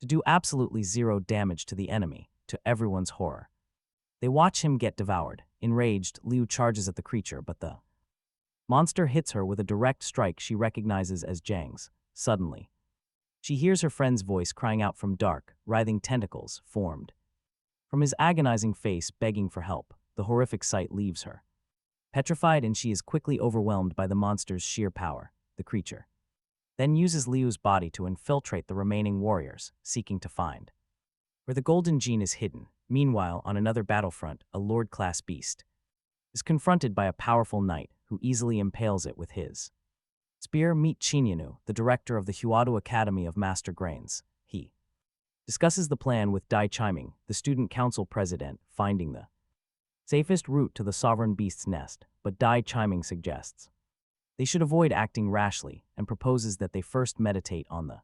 to do absolutely zero damage to the enemy, to everyone's horror. They watch him get devoured. Enraged, Liu charges at the creature, but the monster hits her with a direct strike she recognizes as Zhang's. Suddenly, she hears her friend's voice crying out from dark, writhing tentacles formed from his agonizing face, begging for help. The horrific sight leaves her petrified, and she is quickly overwhelmed by the monster's sheer power. The creature then uses Liu's body to infiltrate the remaining warriors, seeking to find where the golden gene is hidden. Meanwhile, on another battlefront, a Lord-class beast is confronted by a powerful knight who easily impales it with his spear. Meet Qinyanu, the director of the Huadu Academy of Master Grains. He discusses the plan with Dai Chiming, the student council president, finding the safest route to the sovereign beast's nest, but Dai Chiming suggests they should avoid acting rashly and proposes that they first meditate on the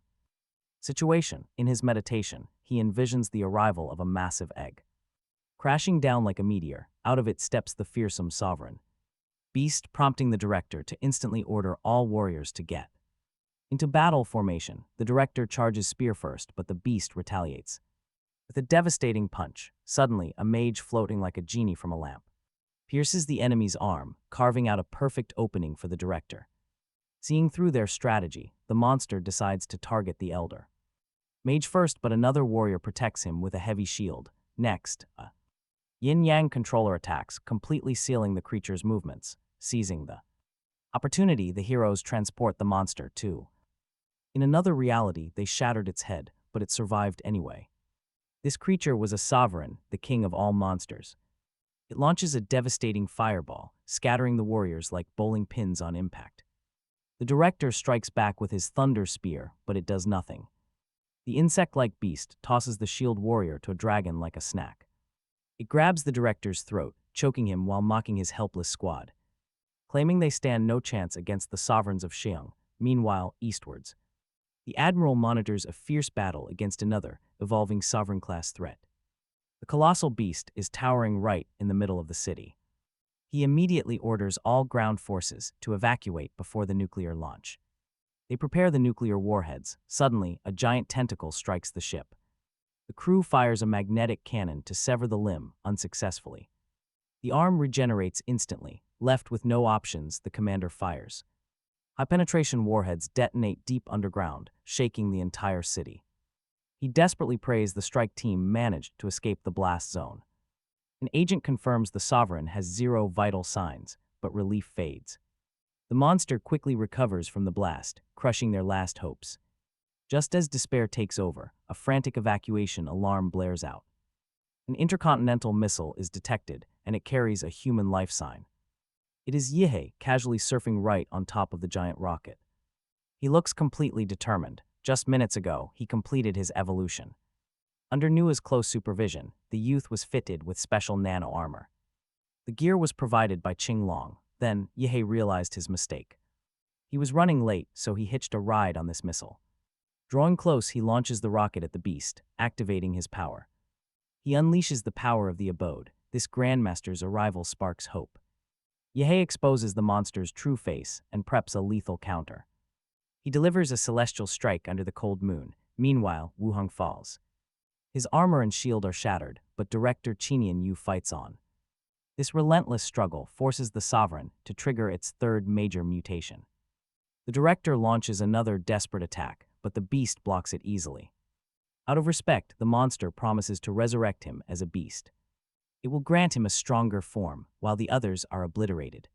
situation. In his meditation, he envisions the arrival of a massive egg crashing down like a meteor. Out of it steps the fearsome sovereign beast, prompting the director to instantly order all warriors to get into battle formation. The director charges spear first, but the beast retaliates with a devastating punch. Suddenly, a mage floating like a genie from a lamp pierces the enemy's arm, carving out a perfect opening for the director. Seeing through their strategy, the monster decides to target the elder mage first, but another warrior protects him with a heavy shield. Next, a yin-yang controller attacks, completely sealing the creature's movements. Seizing the opportunity, the heroes transport the monster to in another reality. They shattered its head, but it survived anyway. This creature was a sovereign, the king of all monsters. It launches a devastating fireball, scattering the warriors like bowling pins on impact. The director strikes back with his thunder spear, but it does nothing. The insect-like beast tosses the shield warrior to a dragon like a snack. It grabs the director's throat, choking him while mocking his helpless squad, claiming they stand no chance against the sovereigns of Xiong. Meanwhile, eastwards, the admiral monitors a fierce battle against another, evolving sovereign-class threat. The colossal beast is towering right in the middle of the city. He immediately orders all ground forces to evacuate before the nuclear launch. They prepare the nuclear warheads. Suddenly, a giant tentacle strikes the ship. The crew fires a magnetic cannon to sever the limb, unsuccessfully. The arm regenerates instantly. Left with no options, the commander fires. High-penetration warheads detonate deep underground, shaking the entire city. He desperately prays the strike team managed to escape the blast zone. An agent confirms the sovereign has zero vital signs, but relief fades. The monster quickly recovers from the blast, crushing their last hopes. Just as despair takes over, a frantic evacuation alarm blares out. An intercontinental missile is detected, and it carries a human life sign. It is Yihei, casually surfing right on top of the giant rocket. He looks completely determined. Just minutes ago, he completed his evolution. Under Nua's close supervision, the youth was fitted with special nano armor. The gear was provided by Qing Long. Then, Yihei realized his mistake. He was running late, so he hitched a ride on this missile. Drawing close, he launches the rocket at the beast, activating his power. He unleashes the power of the abode. This Grandmaster's arrival sparks hope. Yehei exposes the monster's true face and preps a lethal counter. He delivers a celestial strike under the cold moon. Meanwhile, Wuheng falls. His armor and shield are shattered, but director Qinian Yu fights on. This relentless struggle forces the sovereign to trigger its third major mutation. The director launches another desperate attack, but the beast blocks it easily. Out of respect, the monster promises to resurrect him as a beast. It will grant him a stronger form, while the others are obliterated.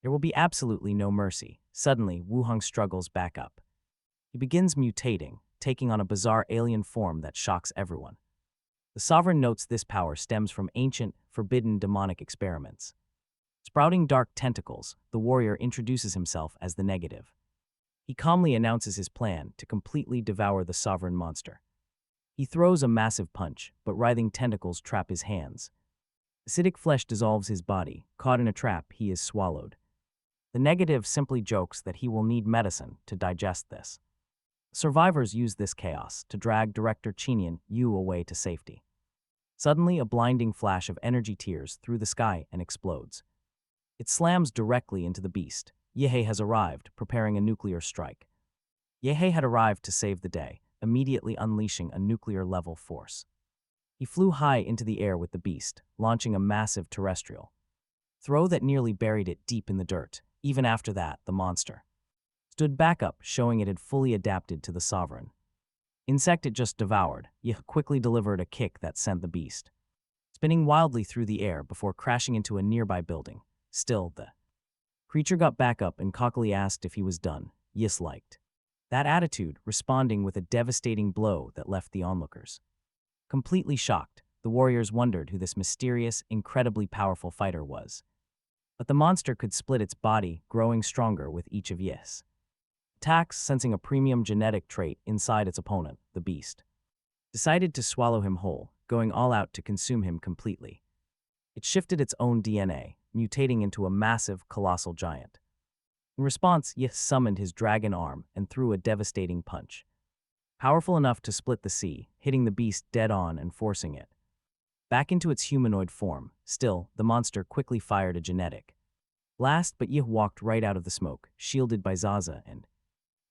There will be absolutely no mercy. Suddenly, Wuheng struggles back up. He begins mutating, taking on a bizarre alien form that shocks everyone. The sovereign notes this power stems from ancient, forbidden demonic experiments. Sprouting dark tentacles, the warrior introduces himself as the negative. He calmly announces his plan to completely devour the sovereign monster. He throws a massive punch, but writhing tentacles trap his hands. Acidic flesh dissolves his body. Caught in a trap, he is swallowed. The negative simply jokes that he will need medicine to digest this. Survivors use this chaos to drag director Chinian Yu away to safety. Suddenly, a blinding flash of energy tears through the sky and explodes. It slams directly into the beast. Yehei has arrived, preparing a nuclear strike. Yehei had arrived to save the day, immediately unleashing a nuclear-level force. He flew high into the air with the beast, launching a massive terrestrial throw that nearly buried it deep in the dirt. Even after that, the monster stood back up, showing it had fully adapted to the sovereign. Insect it just devoured, Yeh quickly delivered a kick that sent the beast spinning wildly through the air before crashing into a nearby building. Still, the creature got back up and cockily asked if he was done. Yis liked that attitude, responding with a devastating blow that left the onlookers completely shocked. The warriors wondered who this mysterious, incredibly powerful fighter was. But the monster could split its body, growing stronger with each of Yis attacks, sensing a premium genetic trait inside its opponent, the beast decided to swallow him whole, going all out to consume him completely. It shifted its own DNA, mutating into a massive, colossal giant. In response, Yis summoned his dragon arm and threw a devastating punch, powerful enough to split the sea, hitting the beast dead on and forcing it back into its humanoid form. Still, the monster quickly fired a genetic blast, but Yih walked right out of the smoke, shielded by Zaza, and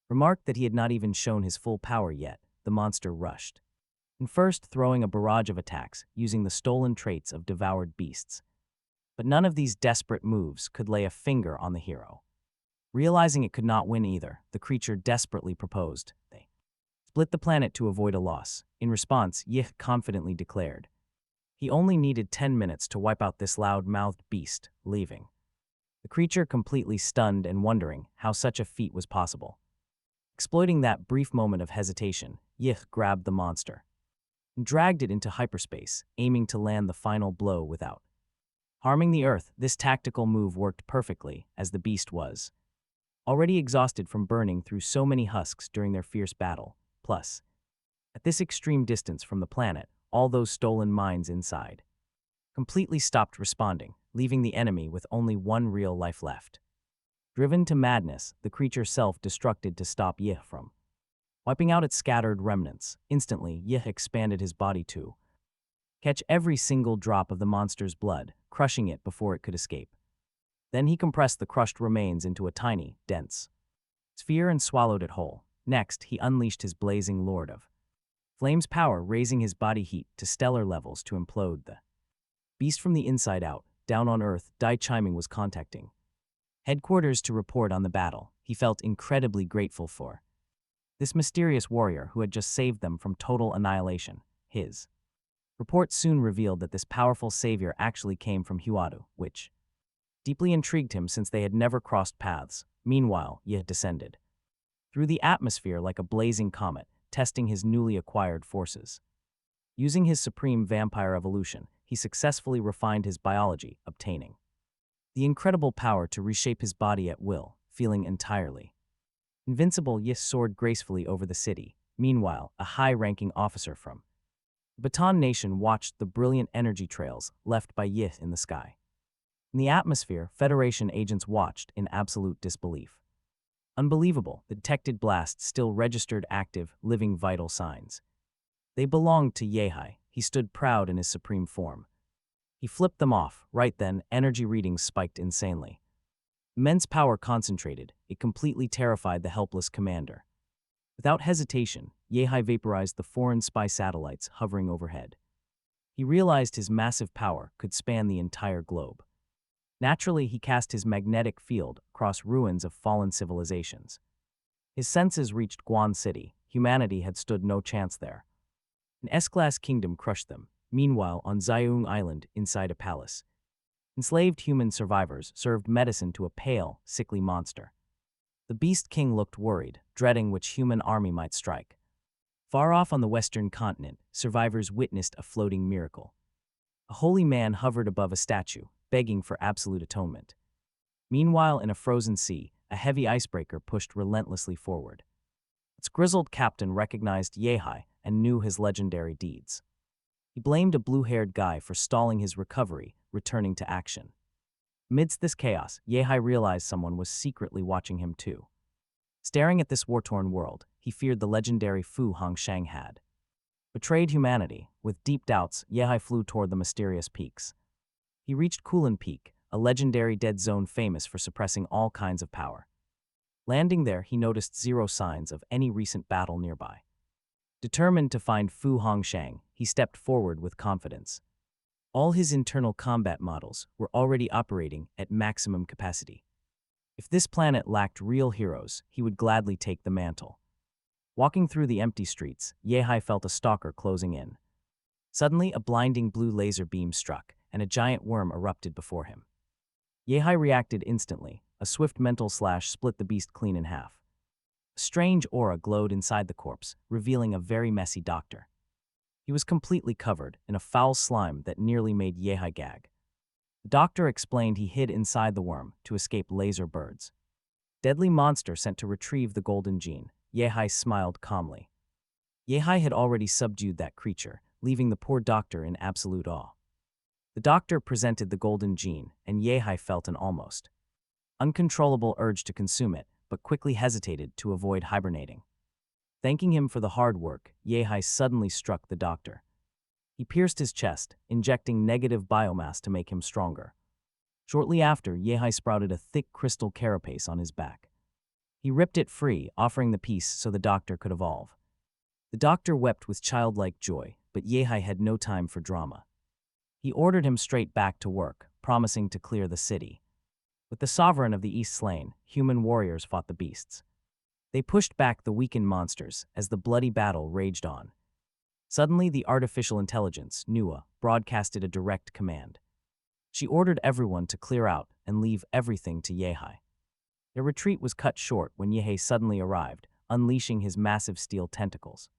remarked that he had not even shown his full power yet. The monster rushed, and first throwing a barrage of attacks using the stolen traits of devoured beasts. But none of these desperate moves could lay a finger on the hero. Realizing it could not win either, the creature desperately proposed they split the planet to avoid a loss. In response, Yih confidently declared he only needed 10 minutes to wipe out this loud-mouthed beast, leaving the creature completely stunned and wondering how such a feat was possible. Exploiting that brief moment of hesitation, Yih grabbed the monster and dragged it into hyperspace, aiming to land the final blow without harming the Earth. This tactical move worked perfectly, as the beast was already exhausted from burning through so many husks during their fierce battle. Plus, at this extreme distance from the planet, all those stolen minds inside completely stopped responding, leaving the enemy with only one real life left. Driven to madness, the creature self-destructed to stop Yih from wiping out its scattered remnants. Instantly, Yih expanded his body to catch every single drop of the monster's blood, crushing it before it could escape. Then he compressed the crushed remains into a tiny, dense sphere and swallowed it whole. Next, he unleashed his blazing Lord of Flame's power, raising his body heat to stellar levels to implode the beast from the inside out. Down on Earth, Dai Chiming was contacting headquarters to report on the battle. He felt incredibly grateful for this mysterious warrior who had just saved them from total annihilation. His report soon revealed that this powerful savior actually came from Huadu, which deeply intrigued him since they had never crossed paths. Meanwhile, Yih descended through the atmosphere like a blazing comet, testing his newly acquired forces. Using his supreme vampire evolution, he successfully refined his biology, obtaining the incredible power to reshape his body at will. Feeling entirely invincible, Yih soared gracefully over the city. Meanwhile, a high-ranking officer from the Baton Nation watched the brilliant energy trails left by Yih in the sky. In the atmosphere, Federation agents watched in absolute disbelief. Unbelievable, the detected blasts still registered active, living vital signs. They belonged to Yehai. He stood proud in his supreme form. He flipped them off. Right then, energy readings spiked insanely. Immense power concentrated. It completely terrified the helpless commander. Without hesitation, Yehai vaporized the foreign spy satellites hovering overhead. He realized his massive power could span the entire globe. Naturally, he cast his magnetic field across ruins of fallen civilizations. His senses reached Guan City. Humanity had stood no chance there. An S-class kingdom crushed them. Meanwhile, on Zayung Island, inside a palace, Enslaved human survivors served medicine to a pale, sickly monster. The Beast King looked worried, dreading which human army might strike. Far off on the western continent, survivors witnessed a floating miracle. A holy man hovered above a statue, begging for absolute atonement. Meanwhile, in a frozen sea, a heavy icebreaker pushed relentlessly forward. Its grizzled captain recognized Yehai and knew his legendary deeds. He blamed a blue-haired guy for stalling his recovery, returning to action. Amidst this chaos, Yehai realized someone was secretly watching him too. Staring at this war-torn world, he feared the legendary Fu Hongshang had betrayed humanity. With deep doubts, Yehai flew toward the mysterious peaks. He reached Kulin Peak, a legendary dead zone famous for suppressing all kinds of power. Landing there, he noticed zero signs of any recent battle nearby. Determined to find Fu Hongshang, he stepped forward with confidence. All his internal combat models were already operating at maximum capacity. If this planet lacked real heroes, he would gladly take the mantle. Walking through the empty streets, Yehai felt a stalker closing in. Suddenly, a blinding blue laser beam struck, and a giant worm erupted before him. Yehai reacted instantly. A swift mental slash split the beast clean in half. A strange aura glowed inside the corpse, revealing a very messy doctor. He was completely covered in a foul slime that nearly made Yehai gag. The doctor explained he hid inside the worm to escape laser birds. Deadly monster sent to retrieve the golden gene. Yehai smiled calmly. Yehai had already subdued that creature, leaving the poor doctor in absolute awe. The doctor presented the golden gene, and Yehai felt an almost uncontrollable urge to consume it, but quickly hesitated to avoid hibernating. Thanking him for the hard work, Yehai suddenly struck the doctor. He pierced his chest, injecting negative biomass to make him stronger. Shortly after, Yehai sprouted a thick crystal carapace on his back. He ripped it free, offering the piece so the doctor could evolve. The doctor wept with childlike joy, but Yehai had no time for drama. He ordered him straight back to work, promising to clear the city. With the sovereign of the East slain, human warriors fought the beasts. They pushed back the weakened monsters as the bloody battle raged on. Suddenly, the artificial intelligence, Nua, broadcasted a direct command. She ordered everyone to clear out and leave everything to Yehai. Their retreat was cut short when Yehai suddenly arrived, unleashing his massive steel tentacles.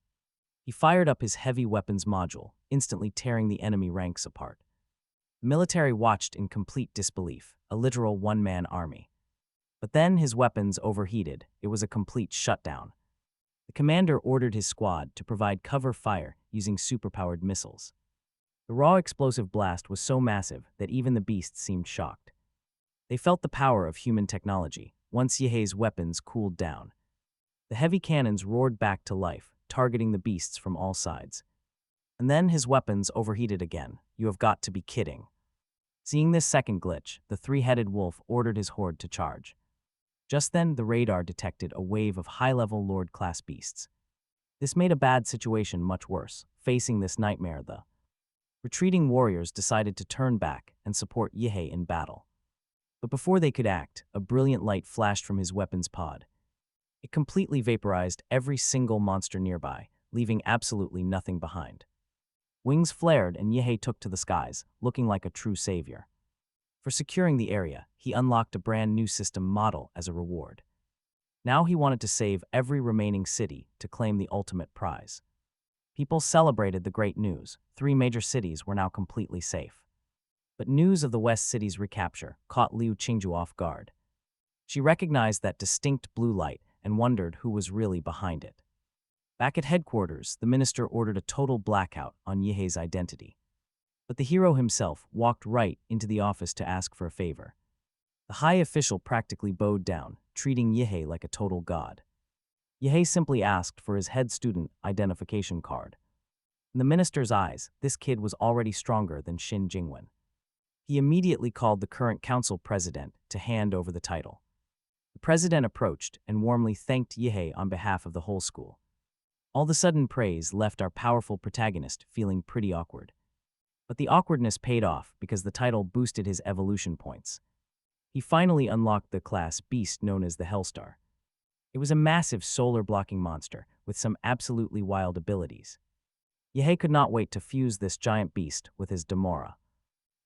He fired up his heavy weapons module, instantly tearing the enemy ranks apart. The military watched in complete disbelief, a literal one-man army. But then his weapons overheated. It was a complete shutdown. The commander ordered his squad to provide cover fire using superpowered missiles. The raw explosive blast was so massive that even the beasts seemed shocked. They felt the power of human technology once Yehai's weapons cooled down. The heavy cannons roared back to life, targeting the beasts from all sides. And then his weapons overheated again. You have got to be kidding. Seeing this second glitch, the three-headed wolf ordered his horde to charge. Just then, the radar detected a wave of high-level Lord-class beasts. This made a bad situation much worse. Facing this nightmare, the retreating warriors decided to turn back and support Yehai in battle. But before they could act, a brilliant light flashed from his weapons pod. It completely vaporized every single monster nearby, leaving absolutely nothing behind. Wings flared and Yehai took to the skies, looking like a true savior. For securing the area, he unlocked a brand new system model as a reward. Now he wanted to save every remaining city to claim the ultimate prize. People celebrated the great news. 3 major cities were now completely safe. But news of the West City's recapture caught Liu Qingju off guard. She recognized that distinct blue light and wondered who was really behind it. Back at headquarters, the minister ordered a total blackout on Yehai's identity. But the hero himself walked right into the office to ask for a favor. The high official practically bowed down, treating Yehai like a total god. Yehai simply asked for his head student identification card. In the minister's eyes, this kid was already stronger than Xin Jingwen. He immediately called the current council president to hand over the title. The president approached and warmly thanked Yehai on behalf of the whole school. All the sudden praise left our powerful protagonist feeling pretty awkward. But the awkwardness paid off because the title boosted his evolution points. He finally unlocked the class beast known as the Hellstar. It was a massive solar-blocking monster with some absolutely wild abilities. Yehai could not wait to fuse this giant beast with his Demora.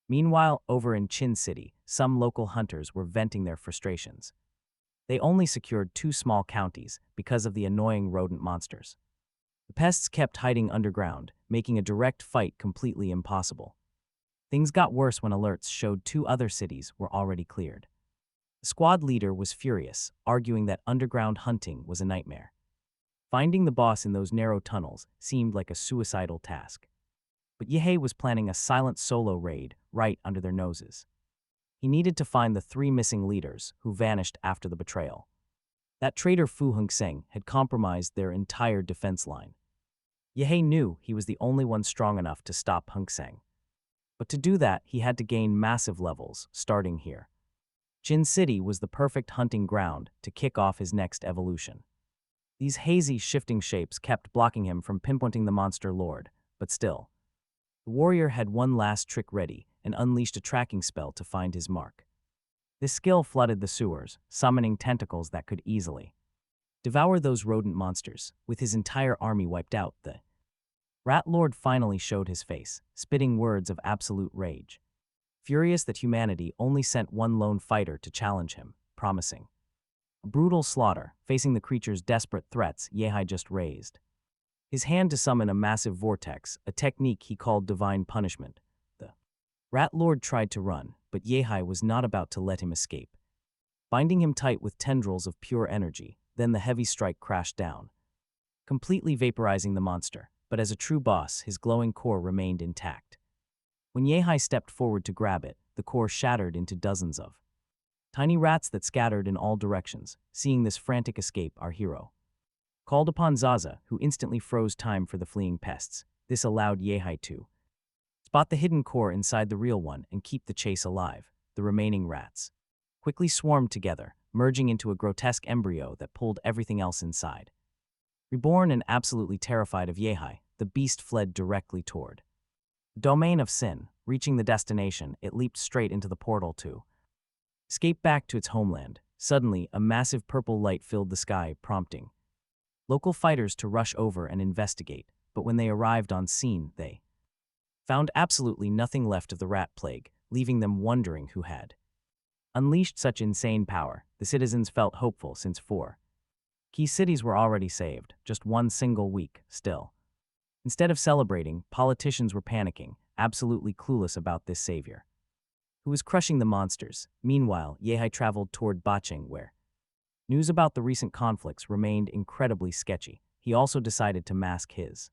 Meanwhile, over in Chin City, some local hunters were venting their frustrations. They only secured 2 small counties because of the annoying rodent monsters. The pests kept hiding underground, making a direct fight completely impossible. Things got worse when alerts showed 2 other cities were already cleared. The squad leader was furious, arguing that underground hunting was a nightmare. Finding the boss in those narrow tunnels seemed like a suicidal task. But Yehei was planning a silent solo raid right under their noses. He needed to find the 3 missing leaders who vanished after the betrayal. That traitor Fu Hongsheng had compromised their entire defense line. Yehei knew he was the only one strong enough to stop Hongsheng. But to do that, he had to gain massive levels, starting here. Jin City was the perfect hunting ground to kick off his next evolution. These hazy, shifting shapes kept blocking him from pinpointing the monster lord, but still. The warrior had one last trick ready and unleashed a tracking spell to find his mark. This skill flooded the sewers, summoning tentacles that could easily devour those rodent monsters. With his entire army wiped out, the Rat Lord finally showed his face, spitting words of absolute rage. Furious that humanity only sent one lone fighter to challenge him, promising a brutal slaughter, facing the creature's desperate threats Yehai just raised. His hand to summon a massive vortex, a technique he called divine punishment. The Rat Lord tried to run, but Yehai was not about to let him escape. Binding him tight with tendrils of pure energy, then the heavy strike crashed down, completely vaporizing the monster, but as a true boss, his glowing core remained intact. When Yehai stepped forward to grab it, the core shattered into dozens of tiny rats that scattered in all directions. Seeing this frantic escape, our hero called upon Zaza, who instantly froze time for the fleeing pests. This allowed Yehai to spot the hidden core inside the real one and keep the chase alive. The remaining rats quickly swarmed together, merging into a grotesque embryo that pulled everything else inside. Reborn and absolutely terrified of Yehai, the beast fled directly toward the domain of sin. Reaching the destination, it leaped straight into the portal to escape back to its homeland. Suddenly, a massive purple light filled the sky, prompting local fighters to rush over and investigate. But when they arrived on scene, they found absolutely nothing left of the rat plague, leaving them wondering who had unleashed such insane power. The citizens felt hopeful since 4 key cities were already saved, just one single week still. Instead of celebrating, politicians were panicking, absolutely clueless about this savior who was crushing the monsters. Meanwhile, Yehai traveled toward Bacheng, where news about the recent conflicts remained incredibly sketchy. He also decided to mask his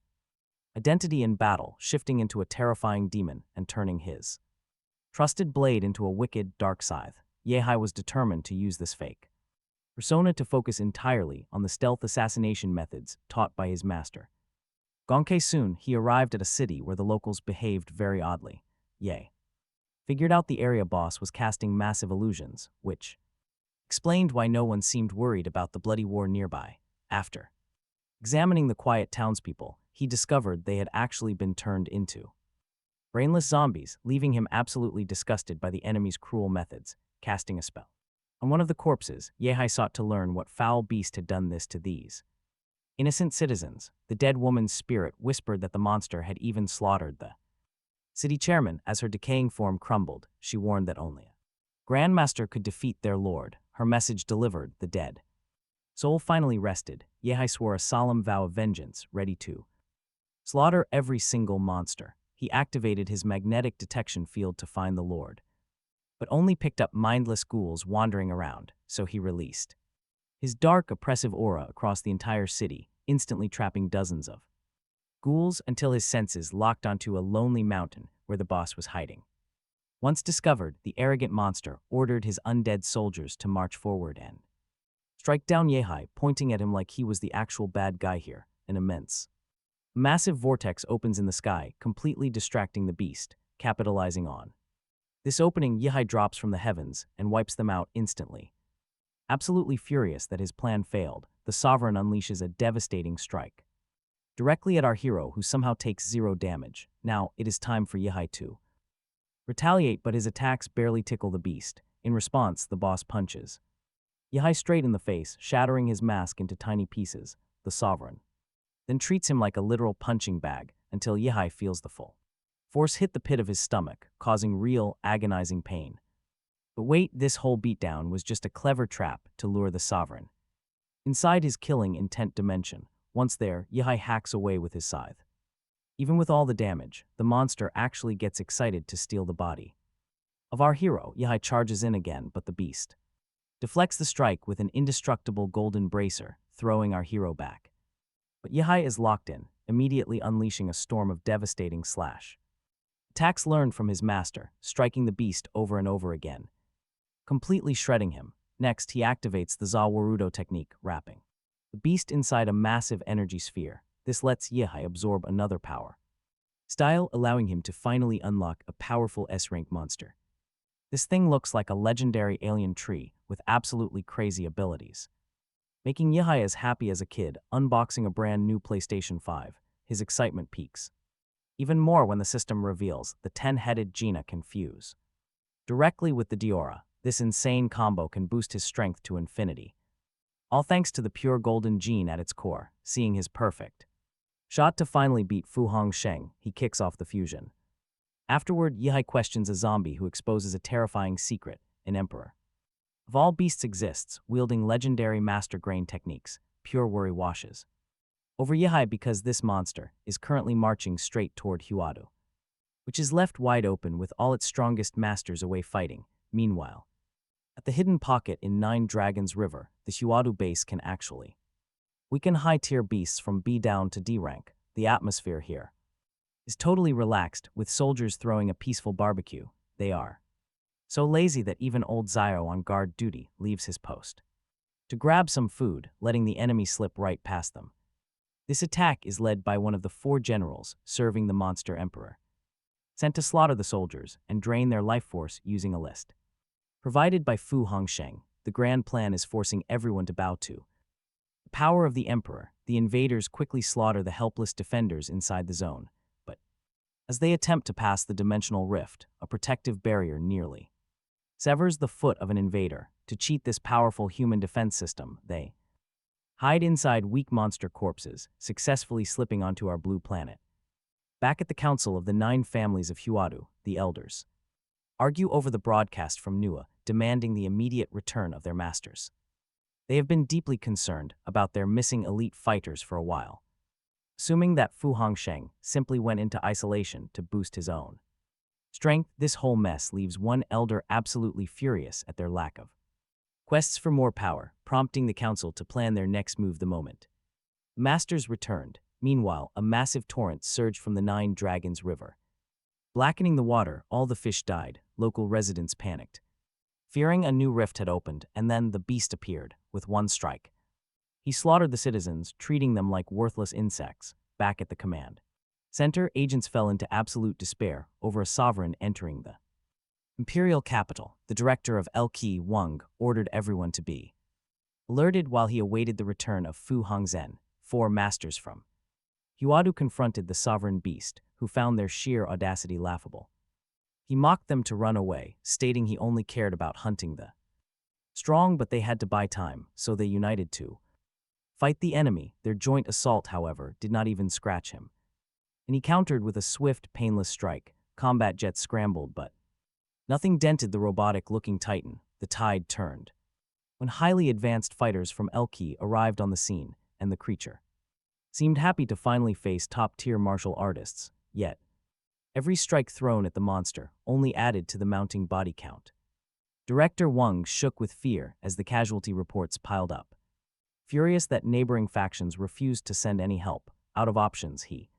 identity in battle, shifting into a terrifying demon and turning his trusted blade into a wicked, dark scythe. Yehai was determined to use this fake persona to focus entirely on the stealth assassination methods taught by his master. Gonke soon, he arrived at a city where the locals behaved very oddly. Ye figured out the area boss was casting massive illusions, which explained why no one seemed worried about the bloody war nearby. After examining the quiet townspeople, he discovered they had actually been turned into brainless zombies, leaving him absolutely disgusted by the enemy's cruel methods. Casting a spell on one of the corpses, Yehai sought to learn what foul beast had done this to these innocent citizens. The dead woman's spirit whispered that the monster had even slaughtered the city chairman. As her decaying form crumbled, she warned that only a grandmaster could defeat their lord. Her message delivered, the dead soul finally rested. Yehai swore a solemn vow of vengeance, ready to slaughter every single monster. He activated his magnetic detection field to find the lord, but only picked up mindless ghouls wandering around, so he released his dark, oppressive aura across the entire city, instantly trapping dozens of ghouls until his senses locked onto a lonely mountain where the boss was hiding. Once discovered, the arrogant monster ordered his undead soldiers to march forward and strike down Yehai, pointing at him like he was the actual bad guy here. An immense, massive vortex opens in the sky, completely distracting the beast, capitalizing on this opening. Yehai drops from the heavens and wipes them out instantly. Absolutely furious that his plan failed, the Sovereign unleashes a devastating strike directly at our hero, who somehow takes 0 damage. Now, it is time for Yehai to retaliate, but his attacks barely tickle the beast. In response, the boss punches Yehai straight in the face, shattering his mask into tiny pieces. The Sovereign then treats him like a literal punching bag until Yehai feels the full Force hit the pit of his stomach, causing real, agonizing pain. But wait, this whole beatdown was just a clever trap to lure the sovereign. Inside his killing intent dimension, once there, Yihai hacks away with his scythe. Even with all the damage, the monster actually gets excited to steal the body of our hero. Yihai charges in again, but the beast deflects the strike with an indestructible golden bracer, throwing our hero back. But Yihai is locked in, immediately unleashing a storm of devastating slash attacks learned from his master, striking the beast over and over again, completely shredding him. Next, he activates the Zawarudo technique, wrapping the beast inside a massive energy sphere. This lets Yihai absorb another power style, allowing him to finally unlock a powerful S-rank monster. This thing looks like a legendary alien tree with absolutely crazy abilities, making Yihai as happy as a kid unboxing a brand new PlayStation 5. His excitement peaks even more when the system reveals the 10-headed Gina can fuse directly with the Diora. This insane combo can boost his strength to infinity, all thanks to the pure golden gene at its core. Seeing his perfect shot to finally beat Fu Hongsheng, he kicks off the fusion. Afterward, Yihai questions a zombie who exposes a terrifying secret: an emperor of all beasts exists, wielding legendary master grain techniques. Pure worry washes over Yihai because this monster is currently marching straight toward Huadu, which is left wide open with all its strongest masters away fighting. Meanwhile, at the hidden pocket in Nine Dragons River, the Huadu base can actually weaken high-tier beasts from B down to D rank. The atmosphere here is totally relaxed, with soldiers throwing a peaceful barbecue. They are so lazy that even old Zio on guard duty leaves his post to grab some food, letting the enemy slip right past them. This attack is led by one of the 4 generals serving the monster emperor, sent to slaughter the soldiers and drain their life force using a list provided by Fu Hongsheng. The grand plan is forcing everyone to bow to the power of the emperor. The invaders quickly slaughter the helpless defenders inside the zone, but as they attempt to pass the dimensional rift, a protective barrier nearly severs the foot of an invader. To cheat this powerful human defense system, they hide inside weak monster corpses, successfully slipping onto our blue planet. Back at the council of the 9 families of Huadu, the elders argue over the broadcast from Nua, demanding the immediate return of their masters. They have been deeply concerned about their missing elite fighters for a while, assuming that Fu Hongsheng simply went into isolation to boost his own strength. This whole mess leaves one elder absolutely furious at their lack of quests for more power, prompting the council to plan their next move the moment masters returned. Meanwhile, a massive torrent surged from the 9 Dragons River, blackening the water. All the fish died. Local residents panicked, fearing a new rift had opened, and then the beast appeared. With one strike, he slaughtered the citizens, treating them like worthless insects. Back at the command center, agents fell into absolute despair over a sovereign entering the imperial capital. The director of Elqi Wang ordered everyone to be alerted while he awaited the return of Fu Hongzhen. 4 masters from Huadu confronted the sovereign beast, who found their sheer audacity laughable. He mocked them to run away, stating he only cared about hunting the strong, but they had to buy time, so they united to fight the enemy. Their joint assault, however, did not even scratch him, and he countered with a swift, painless strike. Combat jets scrambled, but nothing dented the robotic-looking titan. The tide turned when highly advanced fighters from Elqi arrived on the scene, and the creature seemed happy to finally face top-tier martial artists. Yet, every strike thrown at the monster only added to the mounting body count. Director Wang shook with fear as the casualty reports piled up. Furious that neighboring factions refused to send any help, out of options, he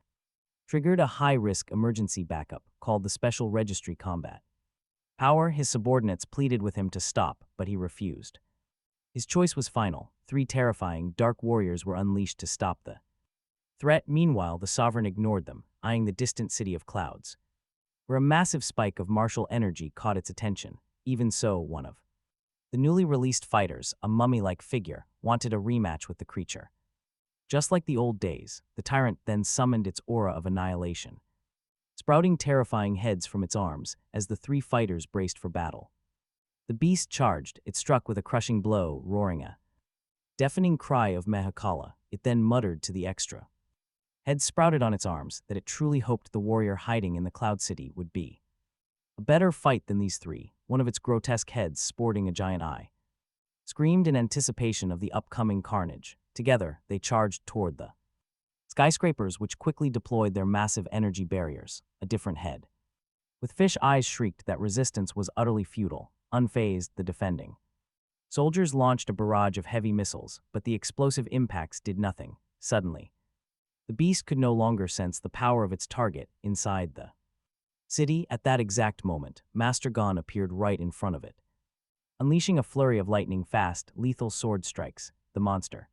triggered a high-risk emergency backup called the Special Registry Combat Power. His subordinates pleaded with him to stop, but he refused. His choice was final. 3 terrifying dark warriors were unleashed to stop the threat. Meanwhile, the sovereign ignored them, eyeing the distant city of clouds, where a massive spike of martial energy caught its attention. Even so, one of the newly released fighters, a mummy-like figure, wanted a rematch with the creature. Just like the old days, the tyrant then summoned its aura of annihilation, sprouting terrifying heads from its arms as the 3 fighters braced for battle. The beast charged. It struck with a crushing blow, roaring a deafening cry of Mahakala. It then muttered to the extra Heads sprouted on its arms that it truly hoped the warrior hiding in the Cloud City would be. A better fight than these three, one of its grotesque heads sporting a giant eye. Screamed in anticipation of the upcoming carnage. Together, they charged toward the skyscrapers, which quickly deployed their massive energy barriers, a different head. With fish eyes shrieked that resistance was utterly futile, unfazed the defending. Soldiers launched a barrage of heavy missiles, but the explosive impacts did nothing. Suddenly, the beast could no longer sense the power of its target inside the city. At that exact moment, Master Gon appeared right in front of it. Unleashing a flurry of lightning-fast, lethal sword strikes, the monster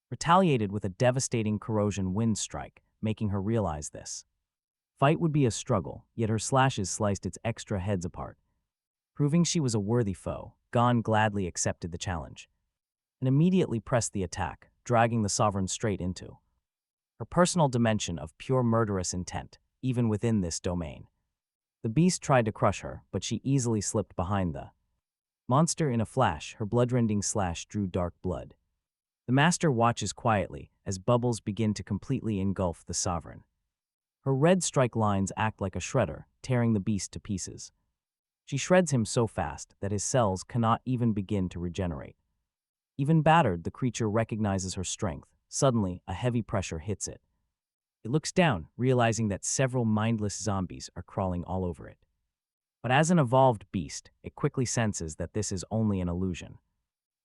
retaliated with a devastating corrosion wind strike, making her realize this fight would be a struggle, yet her slashes sliced its extra heads apart. Proving she was a worthy foe, Gon gladly accepted the challenge and immediately pressed the attack, dragging the sovereign straight into her personal dimension of pure murderous intent, even within this domain. The beast tried to crush her, but she easily slipped behind the monster. In a flash, her bloodrending slash drew dark blood. The master watches quietly as bubbles begin to completely engulf the sovereign. Her red strike lines act like a shredder, tearing the beast to pieces. She shreds him so fast that his cells cannot even begin to regenerate. Even battered, the creature recognizes her strength. Suddenly, a heavy pressure hits it. It looks down, realizing that several mindless zombies are crawling all over it. But as an evolved beast, it quickly senses that this is only an illusion.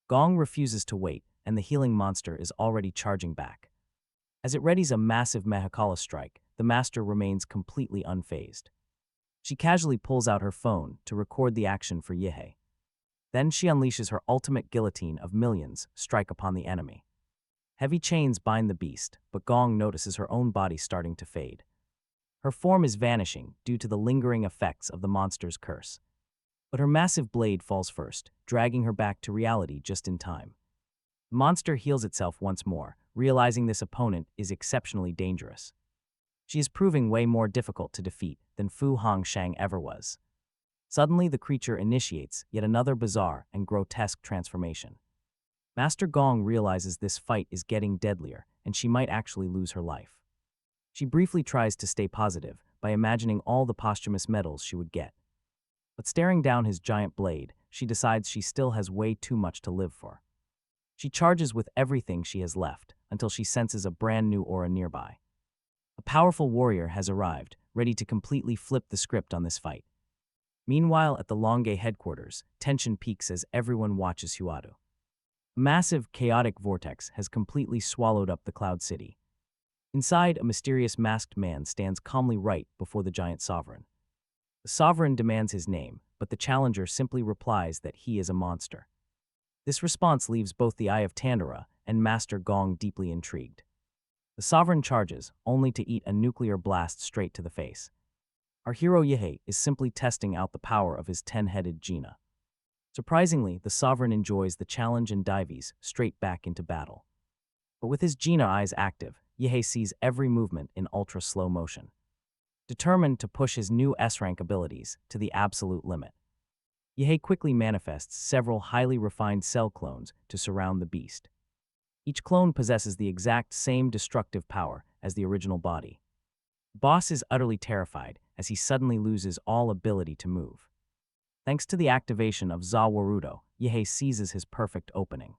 Gong refuses to wait, and the healing monster is already charging back. As it readies a massive Mahakala strike, the master remains completely unfazed. She casually pulls out her phone to record the action for Yehei. Then she unleashes her ultimate guillotine of millions strike upon the enemy. Heavy chains bind the beast, but Gong notices her own body starting to fade. Her form is vanishing due to the lingering effects of the monster's curse. But her massive blade falls first, dragging her back to reality just in time. The monster heals itself once more, realizing this opponent is exceptionally dangerous. She is proving way more difficult to defeat than Fu Hongshang ever was. Suddenly, the creature initiates yet another bizarre and grotesque transformation. Master Gong realizes this fight is getting deadlier, and she might actually lose her life. She briefly tries to stay positive by imagining all the posthumous medals she would get. But staring down his giant blade, she decides she still has way too much to live for. She charges with everything she has left until she senses a brand new aura nearby. A powerful warrior has arrived, ready to completely flip the script on this fight. Meanwhile, at the Longe headquarters, tension peaks as everyone watches Huadu. A massive, chaotic vortex has completely swallowed up the Cloud City. Inside, a mysterious masked man stands calmly right before the giant sovereign. The sovereign demands his name, but the challenger simply replies that he is a monster. This response leaves both the Eye of Tandara and Master Gong deeply intrigued. The sovereign charges, only to eat a nuclear blast straight to the face. Our hero Yehei is simply testing out the power of his 10-headed Gina. Surprisingly, the sovereign enjoys the challenge and dives straight back into battle. But with his Gina eyes active, Yehei sees every movement in ultra-slow motion. Determined to push his new S-rank abilities to the absolute limit, Yehei quickly manifests several highly refined cell clones to surround the beast. Each clone possesses the exact same destructive power as the original body. The boss is utterly terrified as he suddenly loses all ability to move. Thanks to the activation of Zawarudo, Yehei seizes his perfect opening.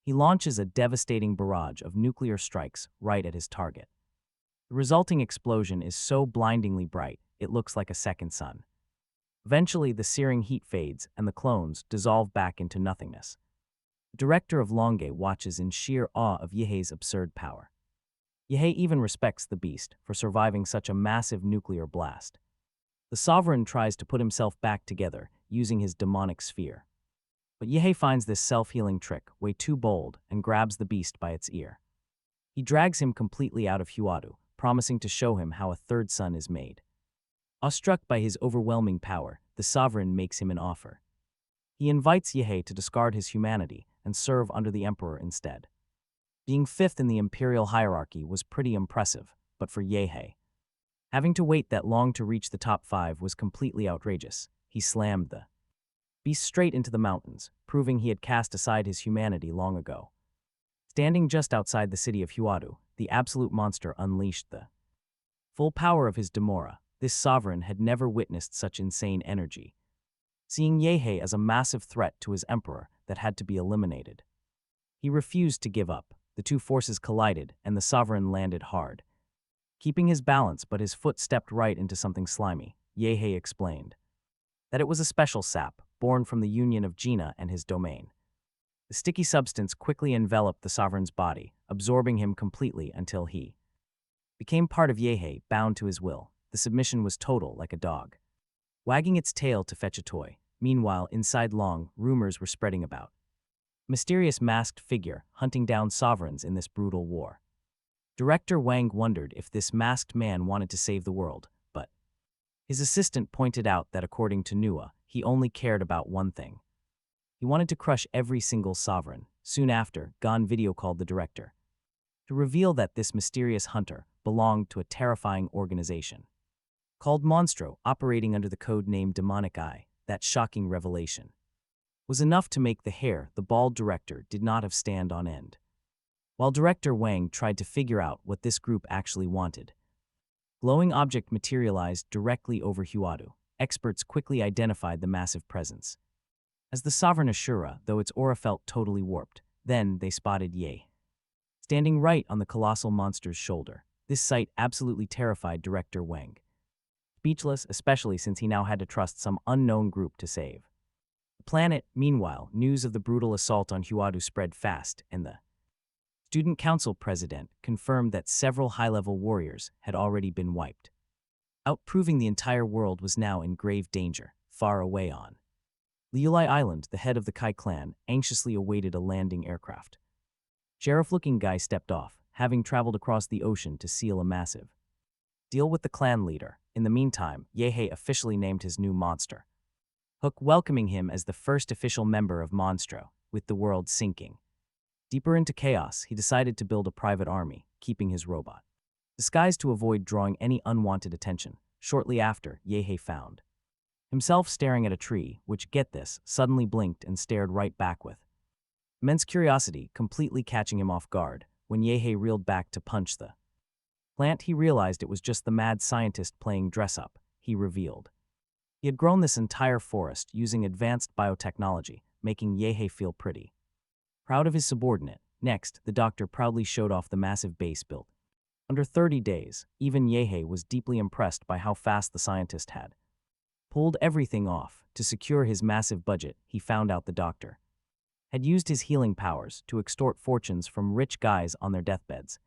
He launches a devastating barrage of nuclear strikes right at his target. The resulting explosion is so blindingly bright, it looks like a second sun. Eventually, the searing heat fades and the clones dissolve back into nothingness. The director of Longe watches in sheer awe of Yehei's absurd power. Yehei even respects the beast for surviving such a massive nuclear blast. The sovereign tries to put himself back together using his demonic sphere. But Yehei finds this self-healing trick way too bold and grabs the beast by its ear. He drags him completely out of Huadu, promising to show him how a third sun is made. Awestruck by his overwhelming power, the sovereign makes him an offer. He invites Yehei to discard his humanity and serve under the emperor instead. Being fifth in the imperial hierarchy was pretty impressive, but for Yehei, having to wait that long to reach the top 5 was completely outrageous. He slammed the beast straight into the mountains, proving he had cast aside his humanity long ago. Standing just outside the city of Huadu, the absolute monster unleashed the full power of his Demora. This sovereign had never witnessed such insane energy, seeing Yehe as a massive threat to his emperor that had to be eliminated. He refused to give up. The two forces collided, and the sovereign landed hard, keeping his balance, but his foot stepped right into something slimy. Yehe explained that it was a special sap, born from the union of Gina and his domain. The sticky substance quickly enveloped the sovereign's body, absorbing him completely until he became part of Yehe, bound to his will. The submission was total, like a dog wagging its tail to fetch a toy. Meanwhile, inside Long, rumors were spreading about mysterious masked figure hunting down sovereigns in this brutal war. Director Wang wondered if this masked man wanted to save the world, but his assistant pointed out that according to Nua, he only cared about one thing. He wanted to crush every single sovereign. Soon after, Gon video called the director to reveal that this mysterious hunter belonged to a terrifying organization called Monstro, operating under the code name Demonic Eye. That shocking revelation was enough to make the bald director did not have stand on end. While Director Wang tried to figure out what this group actually wanted, glowing object materialized directly over Huadu. Experts quickly identified the massive presence as the sovereign Ashura, though its aura felt totally warped. Then they spotted Ye standing right on the colossal monster's shoulder. This sight absolutely terrified Director Wang, speechless, especially since he now had to trust some unknown group to save the planet. Meanwhile, news of the brutal assault on Huadu spread fast, and the Student Council president confirmed that several high-level warriors had already been wiped out, proving the entire world was now in grave danger. Far away on Liulai Island, the head of the Kai clan anxiously awaited a landing aircraft. Sheriff-looking guy stepped off, having traveled across the ocean to seal a massive deal with the clan leader. In the meantime, Yehe officially named his new monster Hook, welcoming him as the first official member of Monstro. With the world sinking deeper into chaos, he decided to build a private army, keeping his robot disguised to avoid drawing any unwanted attention. Shortly after, Yehe found himself staring at a tree, which, get this, suddenly blinked and stared right back with immense curiosity, completely catching him off guard. When Yehe reeled back to punch the plant, he realized it was just the mad scientist playing dress-up. He revealed he had grown this entire forest using advanced biotechnology, making Yehe feel pretty proud of his subordinate. Next, the doctor proudly showed off the massive base built under 30 days. Even Yehe was deeply impressed by how fast the scientist had pulled everything off. To secure his massive budget, he found out the doctor had used his healing powers to extort fortunes from rich guys on their deathbeds,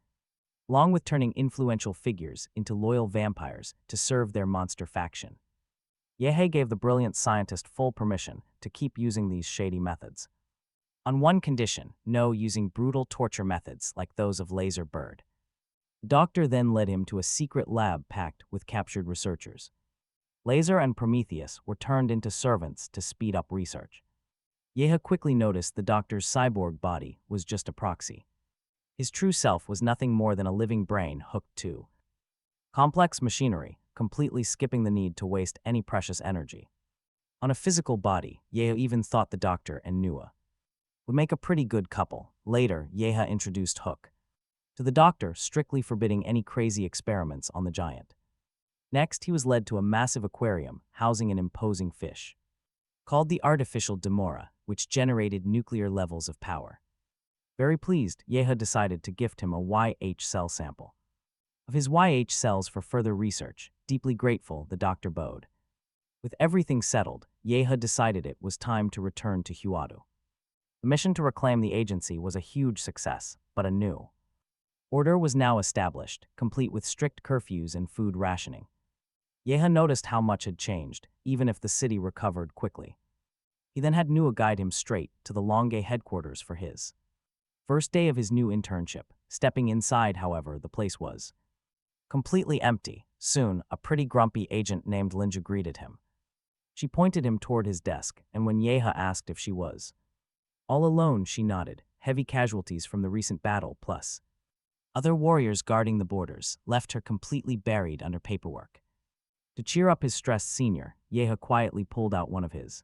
along with turning influential figures into loyal vampires to serve their monster faction. Yehe gave the brilliant scientist full permission to keep using these shady methods, on one condition: no using brutal torture methods like those of Laser Bird. The doctor then led him to a secret lab packed with captured researchers. Laser and Prometheus were turned into servants to speed up research. Yehe quickly noticed the doctor's cyborg body was just a proxy. His true self was nothing more than a living brain hooked to complex machinery, completely skipping the need to waste any precious energy on a physical body. Yehe even thought the doctor and Nua would make a pretty good couple. Later, Yehe introduced Hook to the doctor, strictly forbidding any crazy experiments on the giant. Next, he was led to a massive aquarium housing an imposing fish called the artificial Demora, which generated nuclear levels of power. Very pleased, Yehe decided to gift him a YH cell sample of his YH cells for further research. Deeply grateful, the doctor bowed. With everything settled, Yehe decided it was time to return to Huadu. The mission to reclaim the agency was a huge success, but a new order was now established, complete with strict curfews and food rationing. Yehe noticed how much had changed, even if the city recovered quickly. He then had Nua guide him straight to the Longue headquarters for his first day of his new internship. Stepping inside, however, the place was completely empty. Soon, a pretty grumpy agent named Linja greeted him. She pointed him toward his desk, and when Yehe asked if she was all alone, she nodded. Heavy casualties from the recent battle, plus other warriors guarding the borders, left her completely buried under paperwork. To cheer up his stressed senior, Yehe quietly pulled out one of his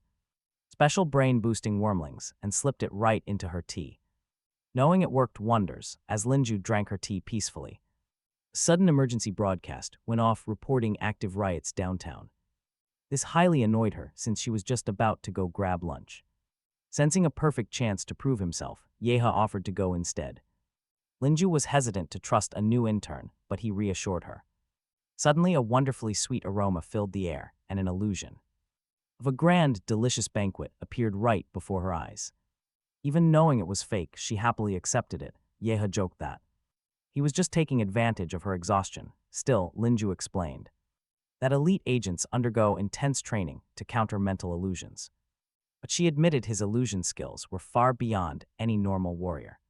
special brain-boosting wormlings and slipped it right into her tea. knowing it worked wonders as Linju drank her tea peacefully. A sudden emergency broadcast went off reporting active riots downtown. This highly annoyed her since she was just about to go grab lunch. Sensing a perfect chance to prove himself, Yeha offered to go instead. Linju was hesitant to trust a new intern, but he reassured her. Suddenly, a wonderfully sweet aroma filled the air, and an illusion of a grand, delicious banquet appeared right before her eyes. Even knowing it was fake, she happily accepted it. Yeha joked that he was just taking advantage of her exhaustion. Still, Linju explained that elite agents undergo intense training to counter mental illusions. But she admitted his illusion skills were far beyond any normal warrior.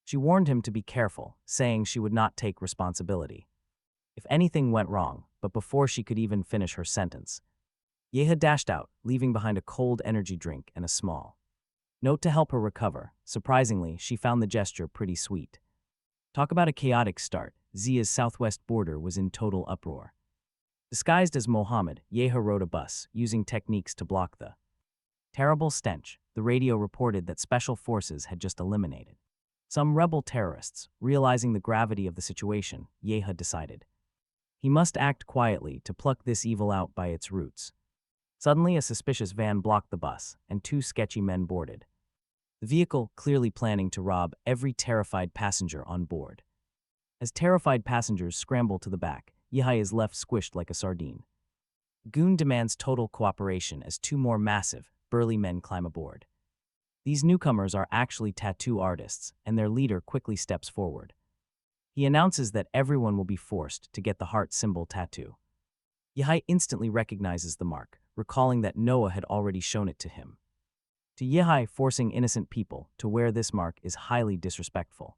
She warned him to be careful, saying she would not take responsibility if anything went wrong, but before she could even finish her sentence, Yeha dashed out, leaving behind a cold energy drink and a small note to help her recover. Surprisingly, she found the gesture pretty sweet. Talk about a chaotic start. Zia's southwest border was in total uproar. Disguised as Mohammed, Yeha rode a bus, using techniques to block the terrible stench. The radio reported that special forces had just eliminated some rebel terrorists. Realizing the gravity of the situation, Yeha decided he must act quietly to pluck this evil out by its roots. Suddenly, a suspicious van blocked the bus, and two sketchy men boarded the vehicle, clearly planning to rob every terrified passenger on board. As terrified passengers scramble to the back, Yeha is left squished like a sardine. Goon demands total cooperation as two more massive, burly men climb aboard. These newcomers are actually tattoo artists, and their leader quickly steps forward. He announces that everyone will be forced to get the heart symbol tattoo. Yeha instantly recognizes the mark, recalling that Noah had already shown it to him. To Yeha, forcing innocent people to wear this mark is highly disrespectful.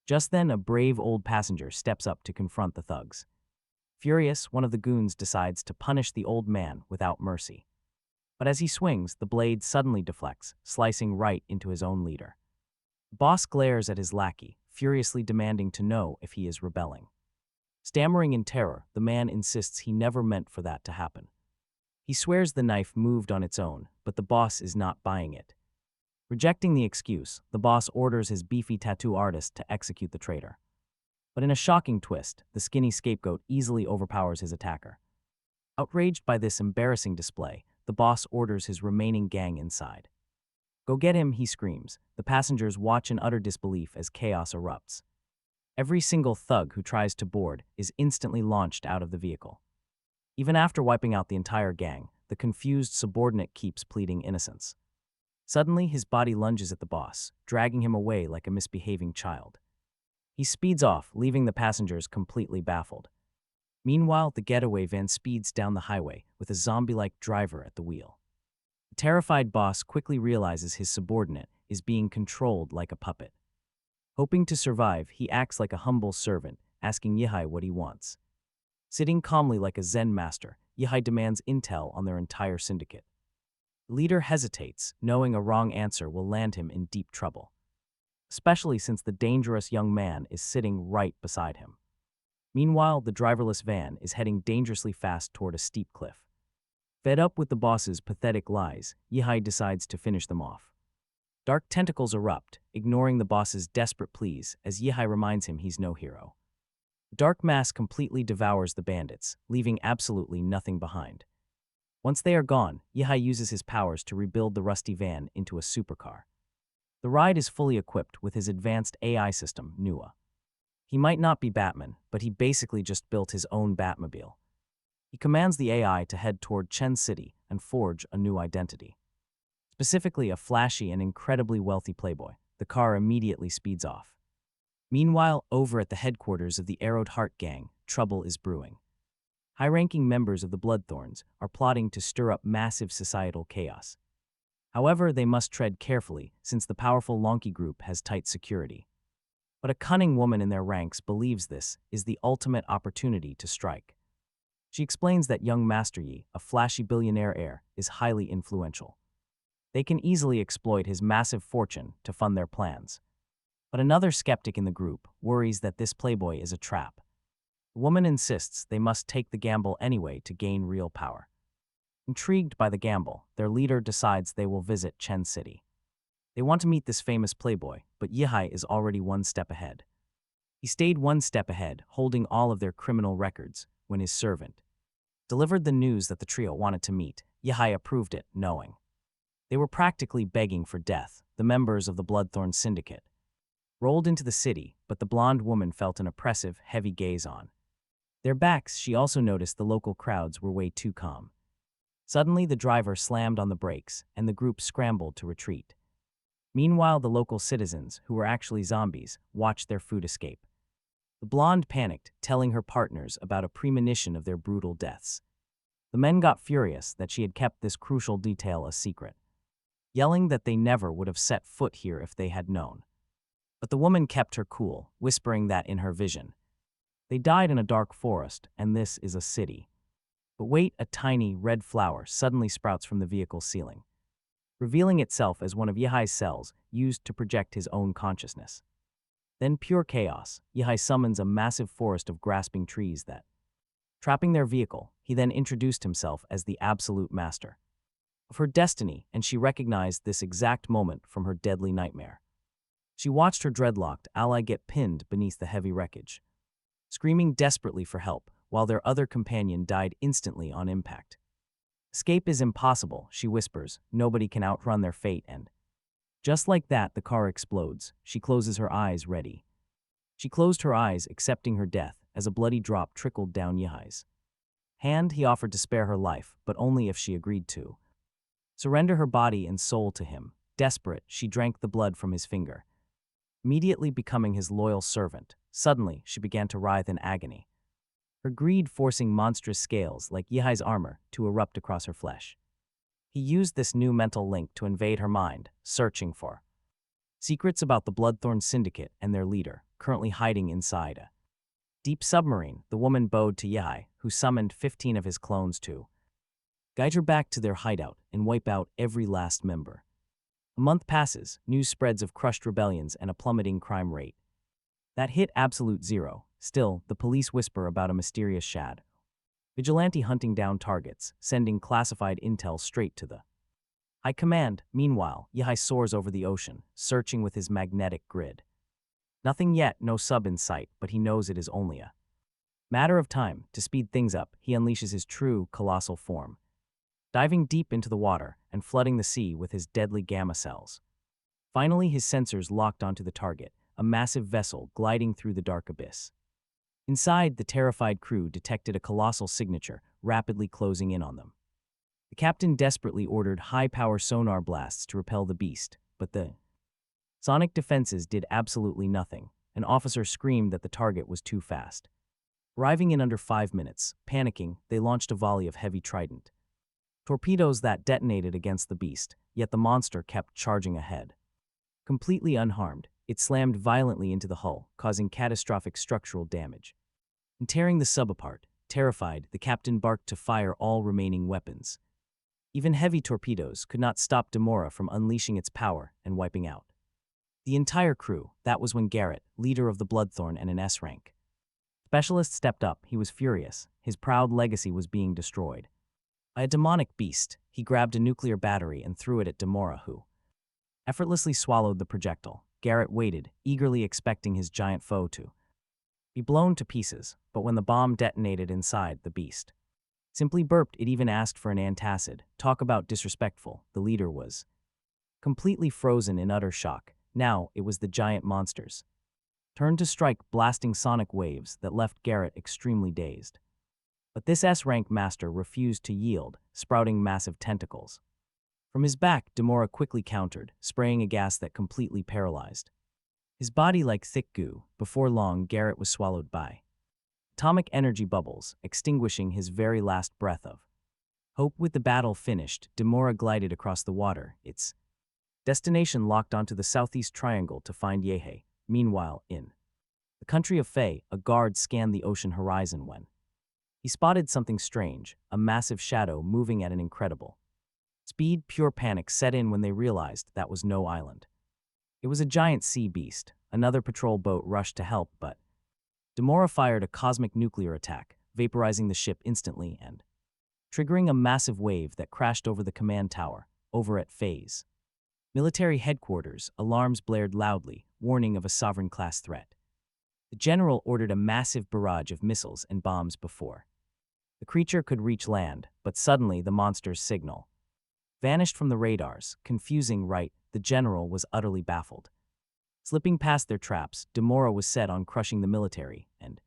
Just then, a brave old passenger steps up to confront the thugs. Furious, one of the goons decides to punish the old man without mercy. But as he swings, the blade suddenly deflects, slicing right into his own leader. The boss glares at his lackey, furiously demanding to know if he is rebelling. Stammering in terror, the man insists he never meant for that to happen. He swears the knife moved on its own, but the boss is not buying it. Rejecting the excuse, the boss orders his beefy tattoo artist to execute the traitor. But in a shocking twist, the skinny scapegoat easily overpowers his attacker. Outraged by this embarrassing display, the boss orders his remaining gang inside. "Go get him," he screams. The passengers watch in utter disbelief as chaos erupts. Every single thug who tries to board is instantly launched out of the vehicle. Even after wiping out the entire gang, the confused subordinate keeps pleading innocence. Suddenly, his body lunges at the boss, dragging him away like a misbehaving child. He speeds off, leaving the passengers completely baffled. Meanwhile, the getaway van speeds down the highway with a zombie-like driver at the wheel. The terrified boss quickly realizes his subordinate is being controlled like a puppet. Hoping to survive, he acts like a humble servant, asking Yeha what he wants. Sitting calmly like a Zen master, Yeha demands intel on their entire syndicate. The leader hesitates, knowing a wrong answer will land him in deep trouble, especially since the dangerous young man is sitting right beside him. Meanwhile, the driverless van is heading dangerously fast toward a steep cliff. Fed up with the boss's pathetic lies, Yeha decides to finish them off. Dark tentacles erupt, ignoring the boss's desperate pleas as Yeha reminds him he's no hero. The dark mass completely devours the bandits, leaving absolutely nothing behind. Once they are gone, Yeha uses his powers to rebuild the rusty van into a supercar. The ride is fully equipped with his advanced AI system, Nua. He might not be Batman, but he basically just built his own Batmobile. He commands the AI to head toward Chen City and forge a new identity. Specifically, a flashy and incredibly wealthy playboy. The car immediately speeds off. Meanwhile, over at the headquarters of the Arrowed Heart Gang, trouble is brewing. High-ranking members of the Bloodthorns are plotting to stir up massive societal chaos. However, they must tread carefully since the powerful Lonky group has tight security. But a cunning woman in their ranks believes this is the ultimate opportunity to strike. She explains that young Master Yi, a flashy billionaire heir, is highly influential. They can easily exploit his massive fortune to fund their plans. But another skeptic in the group worries that this playboy is a trap. The woman insists they must take the gamble anyway to gain real power. Intrigued by the gamble, their leader decides they will visit Chen City. They want to meet this famous playboy, but Yihai is already one step ahead. He stayed one step ahead, holding all of their criminal records, when his servant delivered the news that the trio wanted to meet. Yihai approved it, knowing they were practically begging for death. The members of the Bloodthorn Syndicate rolled into the city, but the blonde woman felt an oppressive, heavy gaze on their backs. She also noticed the local crowds were way too calm. Suddenly, the driver slammed on the brakes, and the group scrambled to retreat. Meanwhile, the local citizens, who were actually zombies, watched their food escape. The blonde panicked, telling her partners about a premonition of their brutal deaths. The men got furious that she had kept this crucial detail a secret, yelling that they never would have set foot here if they had known. But the woman kept her cool, whispering that in her vision, they died in a dark forest, and this is a city. But wait, a tiny, red flower suddenly sprouts from the vehicle's ceiling, revealing itself as one of Yihai's cells used to project his own consciousness. Then pure chaos, Yihai summons a massive forest of grasping trees that, trapping their vehicle, he then introduced himself as the absolute master of her destiny, and she recognized this exact moment from her deadly nightmare. She watched her dreadlocked ally get pinned beneath the heavy wreckage, screaming desperately for help, while their other companion died instantly on impact. Escape is impossible, she whispers. Nobody can outrun their fate, and just like that, the car explodes. She closes her eyes, ready. She closed her eyes, accepting her death, as a bloody drop trickled down Yihai's hand. He offered to spare her life, but only if she agreed to surrender her body and soul to him. Desperate, she drank the blood from his finger, immediately becoming his loyal servant. Suddenly, she began to writhe in agony, her greed forcing monstrous scales like Yihai's armor to erupt across her flesh. He used this new mental link to invade her mind, searching for secrets about the Bloodthorn Syndicate and their leader, currently hiding inside a deep submarine. The woman bowed to Yihai, who summoned 15 of his clones to guide her back to their hideout and wipe out every last member. A month passes, news spreads of crushed rebellions and a plummeting crime rate that hit absolute zero. Still, the police whisper about a mysterious shad vigilante hunting down targets, sending classified intel straight to the high command. Meanwhile, Yihai soars over the ocean, searching with his magnetic grid. Nothing yet, no sub in sight, but he knows it is only a matter of time. To speed things up, he unleashes his true, colossal form, diving deep into the water and flooding the sea with his deadly gamma cells. Finally, his sensors locked onto the target, a massive vessel gliding through the dark abyss. Inside, the terrified crew detected a colossal signature rapidly closing in on them. The captain desperately ordered high-power sonar blasts to repel the beast, but the sonic defenses did absolutely nothing. An officer screamed that the target was too fast. Arriving in under 5 minutes, panicking, they launched a volley of heavy trident torpedoes that detonated against the beast, yet the monster kept charging ahead. Completely unharmed, it slammed violently into the hull, causing catastrophic structural damage and tearing the sub apart. Terrified, the captain barked to fire all remaining weapons. Even heavy torpedoes could not stop Demora from unleashing its power and wiping out the entire crew. That was when Garrett, leader of the Bloodthorn and an S rank specialist, stepped up. He was furious. His proud legacy was being destroyed by a demonic beast. He grabbed a nuclear battery and threw it at Demora, who effortlessly swallowed the projectile. Garrett waited, eagerly expecting his giant foe to be blown to pieces, but when the bomb detonated inside, the beast simply burped. It even asked for an antacid. Talk about disrespectful. The leader was completely frozen in utter shock. Now it was the giant monster's turn to strike, blasting sonic waves that left Garrett extremely dazed. But this S-rank master refused to yield, sprouting massive tentacles from his back. Demora quickly countered, spraying a gas that completely paralyzed his body like thick goo. Before long, Garrett was swallowed by atomic energy bubbles, extinguishing his very last breath of hope. With the battle finished, Demora glided across the water, its destination locked onto the southeast triangle to find Yehe. Meanwhile, in the country of Fae, a guard scanned the ocean horizon when he spotted something strange, a massive shadow moving at an incredible speed. Pure panic set in when they realized that was no island. It was a giant sea beast. Another patrol boat rushed to help, but Demora fired a cosmic nuclear attack, vaporizing the ship instantly and triggering a massive wave that crashed over the command tower, over at Fae's Military headquarters, alarms blared loudly, warning of a sovereign-class threat. The general ordered a massive barrage of missiles and bombs before the creature could reach land, but suddenly the monster's signal vanished from the radars, confusing the general was utterly baffled. Slipping past their traps, Demora was set on crushing the military and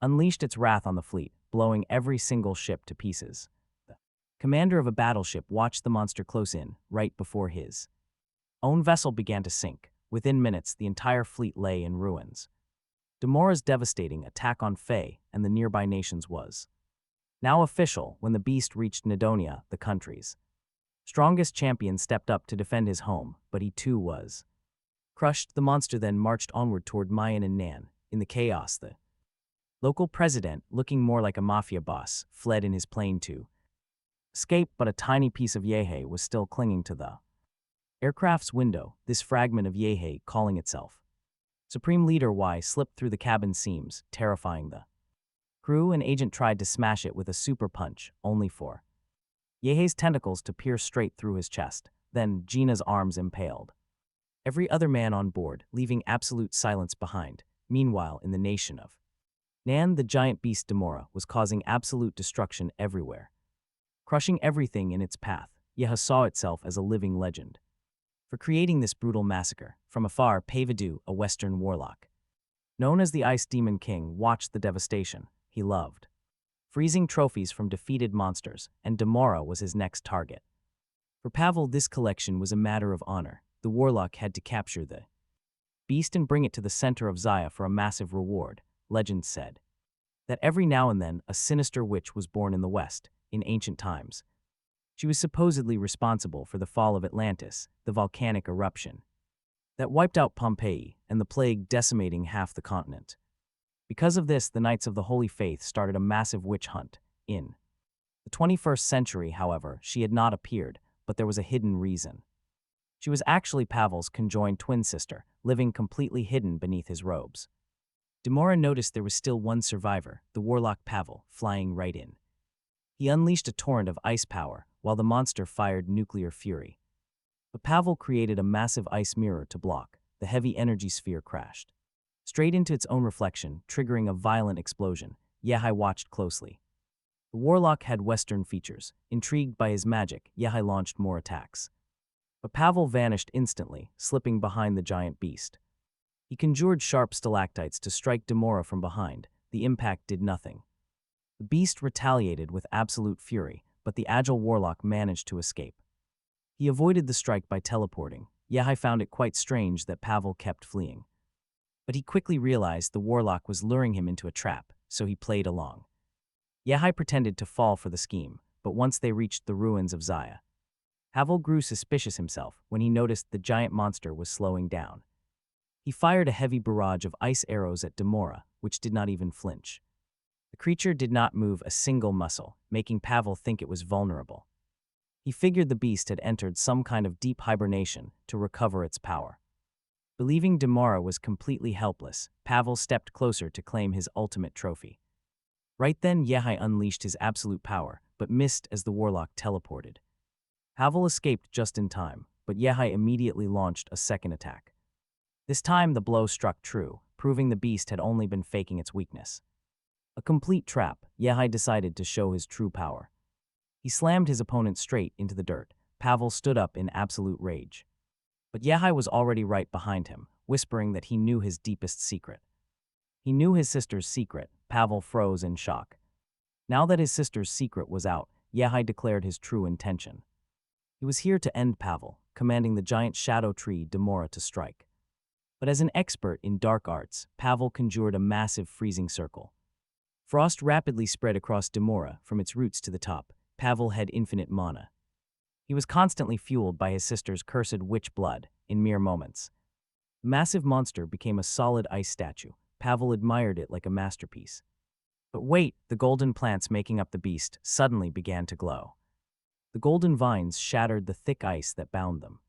unleashed its wrath on the fleet, blowing every single ship to pieces. The commander of a battleship watched the monster close in, right before his own vessel began to sink. Within minutes, the entire fleet lay in ruins. Demora's devastating attack on Fae and the nearby nations was now official. When the beast reached Nidonia, the country's strongest champion stepped up to defend his home, but he too was crushed. The monster then marched onward toward Mayan and Nan. In the chaos, the local president, looking more like a mafia boss, fled in his plane to escape, but a tiny piece of Yehe was still clinging to the aircraft's window. This fragment of Yehe, calling itself Supreme Leader Y, slipped through the cabin seams, terrifying the crew. An agent tried to smash it with a super punch, only for Yehe's tentacles to pierce straight through his chest. Then Gina's arms impaled every other man on board, leaving absolute silence behind. Meanwhile, in the nation of Nan, the giant beast Demora was causing absolute destruction everywhere, crushing everything in its path. Yeha saw itself as a living legend for creating this brutal massacre. From afar, Pavidu, a Western warlock known as the Ice Demon King, watched the devastation. He loved freezing trophies from defeated monsters, and Demora was his next target. For Pavel, this collection was a matter of honor. The warlock had to capture the beast and bring it to the center of Zaya for a massive reward. Legend said that every now and then a sinister witch was born in the West. In ancient times, she was supposedly responsible for the fall of Atlantis, the volcanic eruption that wiped out Pompeii, and the plague decimating half the continent. Because of this, the Knights of the Holy Faith started a massive witch hunt. In the 21st century, however, she had not appeared, but there was a hidden reason. She was actually Pavel's conjoined twin sister, living completely hidden beneath his robes. Demora noticed there was still one survivor, the warlock Pavel, flying right in. He unleashed a torrent of ice power, while the monster fired nuclear fury. But Pavel created a massive ice mirror to block. The heavy energy sphere crashed straight into its own reflection, triggering a violent explosion. Yehai watched closely. The warlock had Western features. Intrigued by his magic, Yehai launched more attacks. But Pavel vanished instantly, slipping behind the giant beast. He conjured sharp stalactites to strike Demora from behind. The impact did nothing. The beast retaliated with absolute fury, but the agile warlock managed to escape. He avoided the strike by teleporting. Yehai found it quite strange that Pavel kept fleeing. But he quickly realized the warlock was luring him into a trap, so he played along. Yehai pretended to fall for the scheme, but once they reached the ruins of Zaya, Pavel grew suspicious himself when he noticed the giant monster was slowing down. He fired a heavy barrage of ice arrows at Demora, which did not even flinch. The creature did not move a single muscle, making Pavel think it was vulnerable. He figured the beast had entered some kind of deep hibernation to recover its power. Believing Demora was completely helpless, Pavel stepped closer to claim his ultimate trophy. Right then, Yehai unleashed his absolute power, but missed as the warlock teleported. Pavel escaped just in time, but Yehai immediately launched a second attack. This time, the blow struck true, proving the beast had only been faking its weakness. A complete trap, Yehai decided to show his true power. He slammed his opponent straight into the dirt. Pavel stood up in absolute rage. But Yehai was already right behind him, whispering that he knew his deepest secret. He knew his sister's secret. Pavel froze in shock. Now that his sister's secret was out, Yehai declared his true intention. He was here to end Pavel, commanding the giant shadow tree Demora to strike. But as an expert in dark arts, Pavel conjured a massive freezing circle. Frost rapidly spread across Demora from its roots to the top. Pavel had infinite mana. He was constantly fueled by his sister's cursed witch blood. In mere moments, the massive monster became a solid ice statue. Pavel admired it like a masterpiece. But wait, the golden plants making up the beast suddenly began to glow. The golden vines shattered the thick ice that bound them.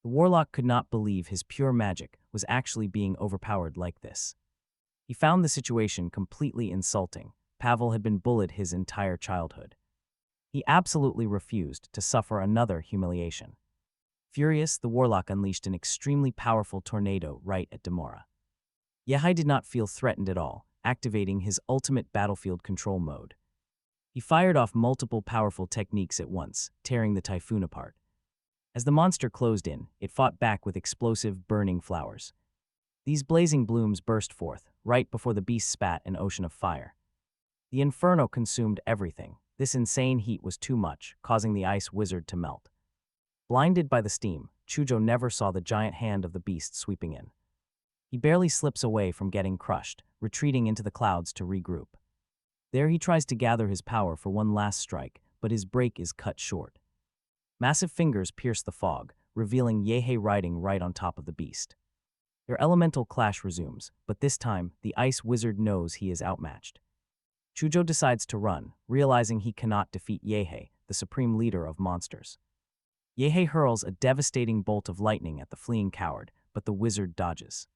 The warlock could not believe his pure magic was actually being overpowered like this. He found the situation completely insulting. Pavel had been bullied his entire childhood. He absolutely refused to suffer another humiliation. Furious, the warlock unleashed an extremely powerful tornado right at Demora. Yehai did not feel threatened at all, activating his ultimate battlefield control mode. He fired off multiple powerful techniques at once, tearing the typhoon apart. As the monster closed in, it fought back with explosive, burning flowers. These blazing blooms burst forth, right before the beast spat an ocean of fire. The inferno consumed everything. This insane heat was too much, causing the ice wizard to melt. Blinded by the steam, Chujo never saw the giant hand of the beast sweeping in. He barely slips away from getting crushed, retreating into the clouds to regroup. There he tries to gather his power for one last strike, but his break is cut short. Massive fingers pierce the fog, revealing Yehei riding right on top of the beast. Their elemental clash resumes, but this time, the ice wizard knows he is outmatched. Chujo decides to run, realizing he cannot defeat Yehei, the supreme leader of monsters. Yehei hurls a devastating bolt of lightning at the fleeing coward, but the wizard dodges.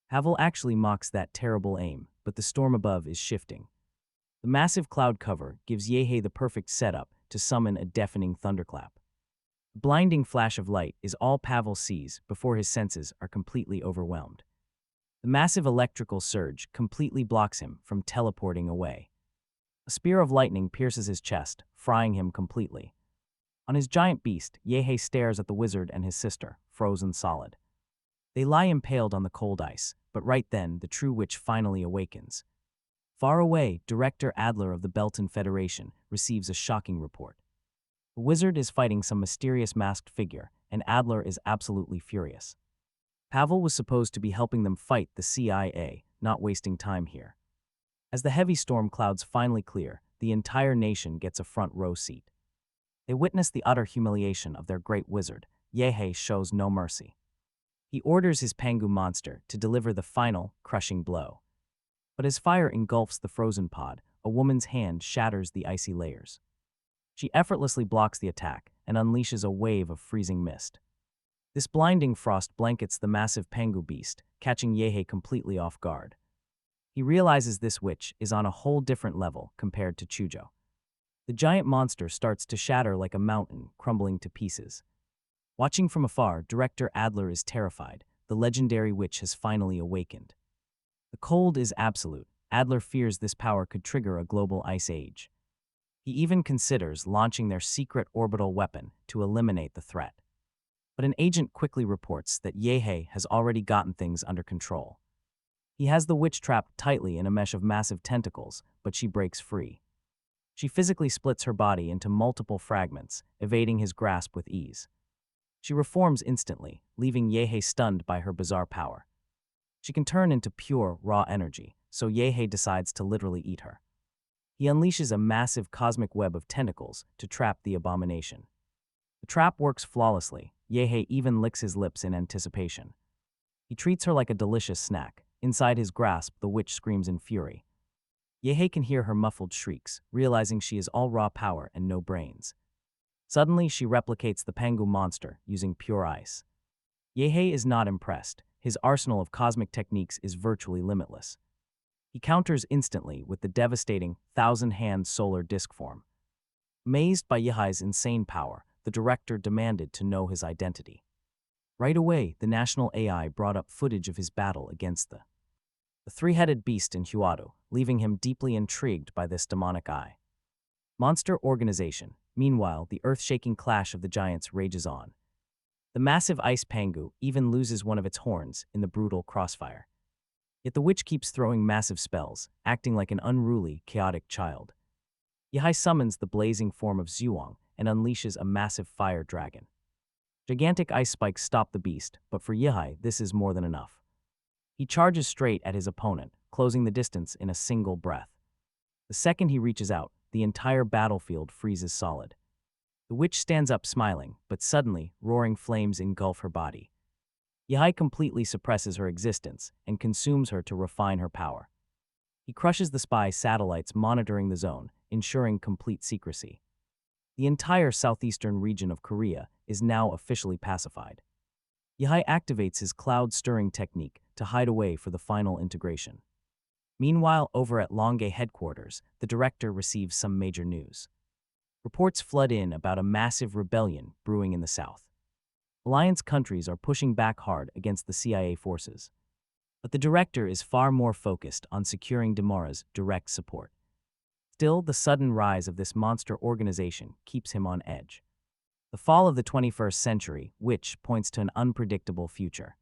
Havel actually mocks that terrible aim, but the storm above is shifting. The massive cloud cover gives Yehei the perfect setup to summon a deafening thunderclap. The blinding flash of light is all Pavel sees before his senses are completely overwhelmed. The massive electrical surge completely blocks him from teleporting away. A spear of lightning pierces his chest, frying him completely. On his giant beast, Yehei stares at the wizard and his sister, frozen solid. They lie impaled on the cold ice, but right then the true witch finally awakens. Far away, Director Adler of the Belton Federation receives a shocking report. The wizard is fighting some mysterious masked figure, and Adler is absolutely furious. Pavel was supposed to be helping them fight the CIA, not wasting time here. As the heavy storm clouds finally clear, the entire nation gets a front row seat. They witness the utter humiliation of their great wizard. Yehei shows no mercy. He orders his Pangu monster to deliver the final, crushing blow. But as fire engulfs the frozen pod, a woman's hand shatters the icy layers. She effortlessly blocks the attack and unleashes a wave of freezing mist. This blinding frost blankets the massive Pangu beast, catching Yehei completely off guard. He realizes this witch is on a whole different level compared to Chujo. The giant monster starts to shatter like a mountain, crumbling to pieces. Watching from afar, Director Adler is terrified. The legendary witch has finally awakened. The cold is absolute. Adler fears this power could trigger a global ice age. He even considers launching their secret orbital weapon to eliminate the threat. But an agent quickly reports that Yehei has already gotten things under control. He has the witch trapped tightly in a mesh of massive tentacles, but she breaks free. She physically splits her body into multiple fragments, evading his grasp with ease. She reforms instantly, leaving Yehei stunned by her bizarre power. She can turn into pure, raw energy, so Yehei decides to literally eat her. He unleashes a massive cosmic web of tentacles to trap the abomination. The trap works flawlessly. Yehei even licks his lips in anticipation. He treats her like a delicious snack. Inside his grasp, the witch screams in fury. Yehei can hear her muffled shrieks, realizing she is all raw power and no brains. Suddenly, she replicates the Pangu monster using pure ice. Yehei is not impressed. His arsenal of cosmic techniques is virtually limitless. He counters instantly with the devastating thousand-hand solar disk form. Amazed by Yehei's insane power, the director demanded to know his identity. Right away, the national AI brought up footage of his battle against the three-headed beast in Huado, leaving him deeply intrigued by this demonic eye. Monster Organization. Meanwhile, the earth-shaking clash of the giants rages on. The massive ice Pangu even loses one of its horns in the brutal crossfire. Yet the witch keeps throwing massive spells, acting like an unruly, chaotic child. Yehei summons the blazing form of Zhuang and unleashes a massive fire dragon. Gigantic ice spikes stop the beast, but for Yehei, this is more than enough. He charges straight at his opponent, closing the distance in a single breath. The second he reaches out, the entire battlefield freezes solid. The witch stands up smiling, but suddenly, roaring flames engulf her body. Yehei completely suppresses her existence and consumes her to refine her power. He crushes the spy satellites monitoring the zone, ensuring complete secrecy. The entire southeastern region of Korea is now officially pacified. Yehei activates his cloud-stirring technique to hide away for the final integration. Meanwhile, over at Longay headquarters, the director receives some major news. Reports flood in about a massive rebellion brewing in the south. Alliance countries are pushing back hard against the CIA forces. But the director is far more focused on securing Demora's direct support. Still, the sudden rise of this monster organization keeps him on edge. The fall of the 21st century, which points to an unpredictable future.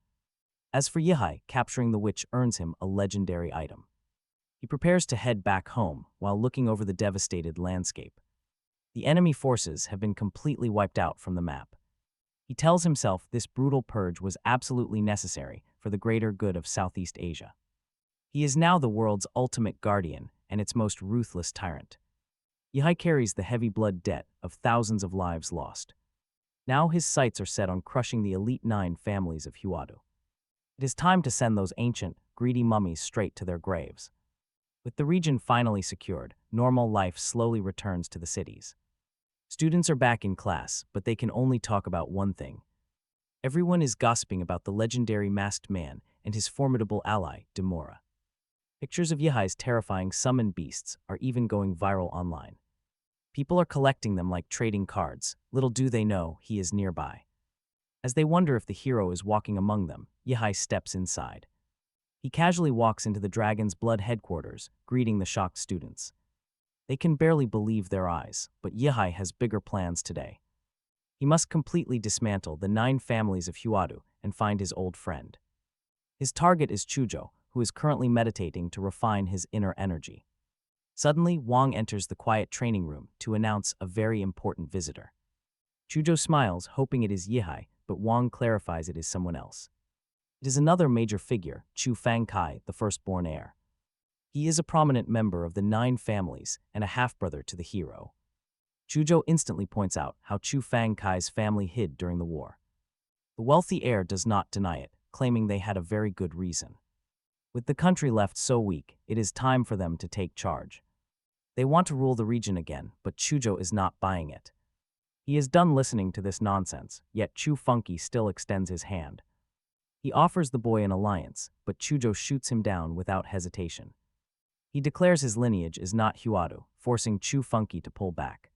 As for Yihai, capturing the witch earns him a legendary item. He prepares to head back home while looking over the devastated landscape. The enemy forces have been completely wiped out from the map. He tells himself this brutal purge was absolutely necessary for the greater good of Southeast Asia. He is now the world's ultimate guardian and its most ruthless tyrant. Yihai carries the heavy blood debt of thousands of lives lost. Now his sights are set on crushing the elite 9 families of Huadu. It is time to send those ancient, greedy mummies straight to their graves. With the region finally secured, normal life slowly returns to the cities. Students are back in class, but they can only talk about one thing. Everyone is gossiping about the legendary masked man and his formidable ally, Demora. Pictures of Yihai's terrifying summoned beasts are even going viral online. People are collecting them like trading cards. Little do they know he is nearby. As they wonder if the hero is walking among them, Yihai steps inside. He casually walks into the Dragon's Blood headquarters, greeting the shocked students. They can barely believe their eyes, but Yihai has bigger plans today. He must completely dismantle the 9 families of Huadu and find his old friend. His target is Chujo, who is currently meditating to refine his inner energy. Suddenly, Wang enters the quiet training room to announce a very important visitor. Chujo smiles, hoping it is Yihai, but Wang clarifies it is someone else. It is another major figure, Chu Fangkai, the firstborn heir. He is a prominent member of the 9 families and a half-brother to the hero. Chujo instantly points out how Chu Fangkai's family hid during the war. The wealthy heir does not deny it, claiming they had a very good reason. With the country left so weak, it is time for them to take charge. They want to rule the region again, but Chujo is not buying it. He is done listening to this nonsense, yet Chu Funky still extends his hand. He offers the boy an alliance, but Chujo shoots him down without hesitation. He declares his lineage is not Huadu, forcing Chu Funky to pull back.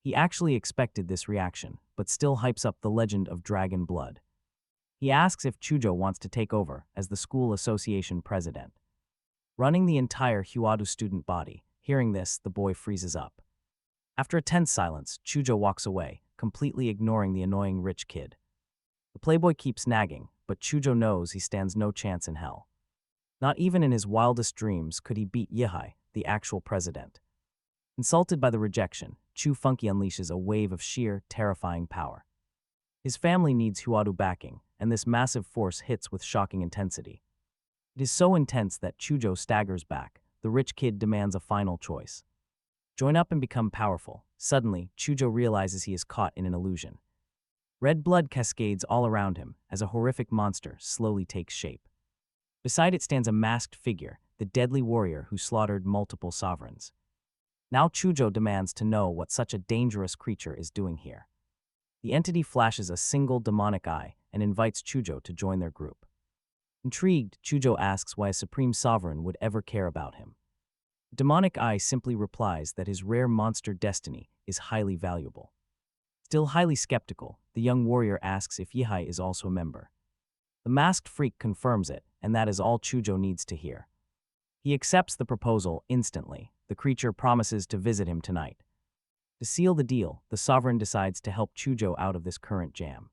He actually expected this reaction, but still hypes up the legend of Dragon Blood. He asks if Chujo wants to take over as the school association president. Running the entire Huadu student body, hearing this, the boy freezes up. After a tense silence, Chujo walks away, completely ignoring the annoying rich kid. The playboy keeps nagging, but Chujo knows he stands no chance in hell. Not even in his wildest dreams could he beat Yihai, the actual president. Insulted by the rejection, Chu Funky unleashes a wave of sheer, terrifying power. His family needs Huadu backing, and this massive force hits with shocking intensity. It is so intense that Chujo staggers back. The rich kid demands a final choice. Join up and become powerful. Suddenly, Chujo realizes he is caught in an illusion. Red blood cascades all around him as a horrific monster slowly takes shape. Beside it stands a masked figure, the deadly warrior who slaughtered multiple sovereigns. Now Chujo demands to know what such a dangerous creature is doing here. The entity flashes a single demonic eye and invites Chujo to join their group. Intrigued, Chujo asks why a supreme sovereign would ever care about him. The demonic eye simply replies that his rare monster destiny is highly valuable. Still highly skeptical, the young warrior asks if Yihai is also a member. The masked freak confirms it, and that is all Chujo needs to hear. He accepts the proposal instantly. The creature promises to visit him tonight. To seal the deal, the sovereign decides to help Chujo out of this current jam.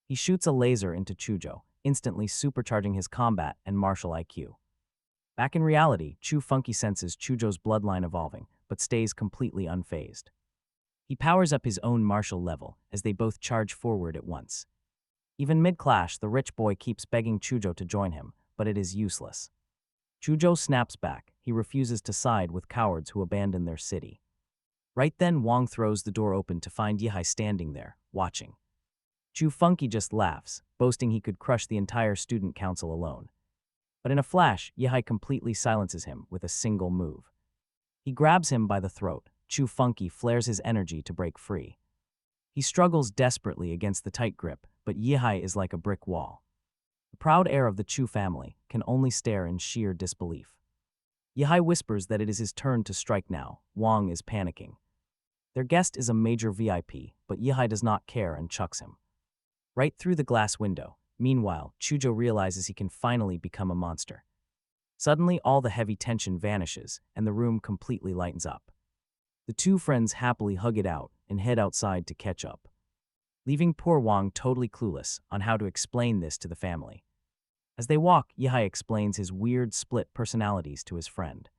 He shoots a laser into Chujo, instantly supercharging his combat and martial IQ. Back in reality, Chu Funky senses Chujo's bloodline evolving, but stays completely unfazed. He powers up his own martial level as they both charge forward at once. Even mid-clash, the rich boy keeps begging Chujo to join him, but it is useless. Chujo snaps back. He refuses to side with cowards who abandon their city. Right then, Wang throws the door open to find Yihai standing there, watching. Chu Funky just laughs, boasting he could crush the entire student council alone. But in a flash, Yihai completely silences him with a single move. He grabs him by the throat. Chu Funky flares his energy to break free. He struggles desperately against the tight grip, but Yihai is like a brick wall. The proud heir of the Chu family can only stare in sheer disbelief. Yihai whispers that it is his turn to strike now. Wang is panicking. Their guest is a major VIP, but Yihai does not care and chucks him. right through the glass window. Meanwhile, Chujo realizes he can finally become a monster. Suddenly, all the heavy tension vanishes, and the room completely lightens up. The two friends happily hug it out and head outside to catch up, leaving poor Wang totally clueless on how to explain this to the family. As they walk, Yehai explains his weird split personalities to his friend.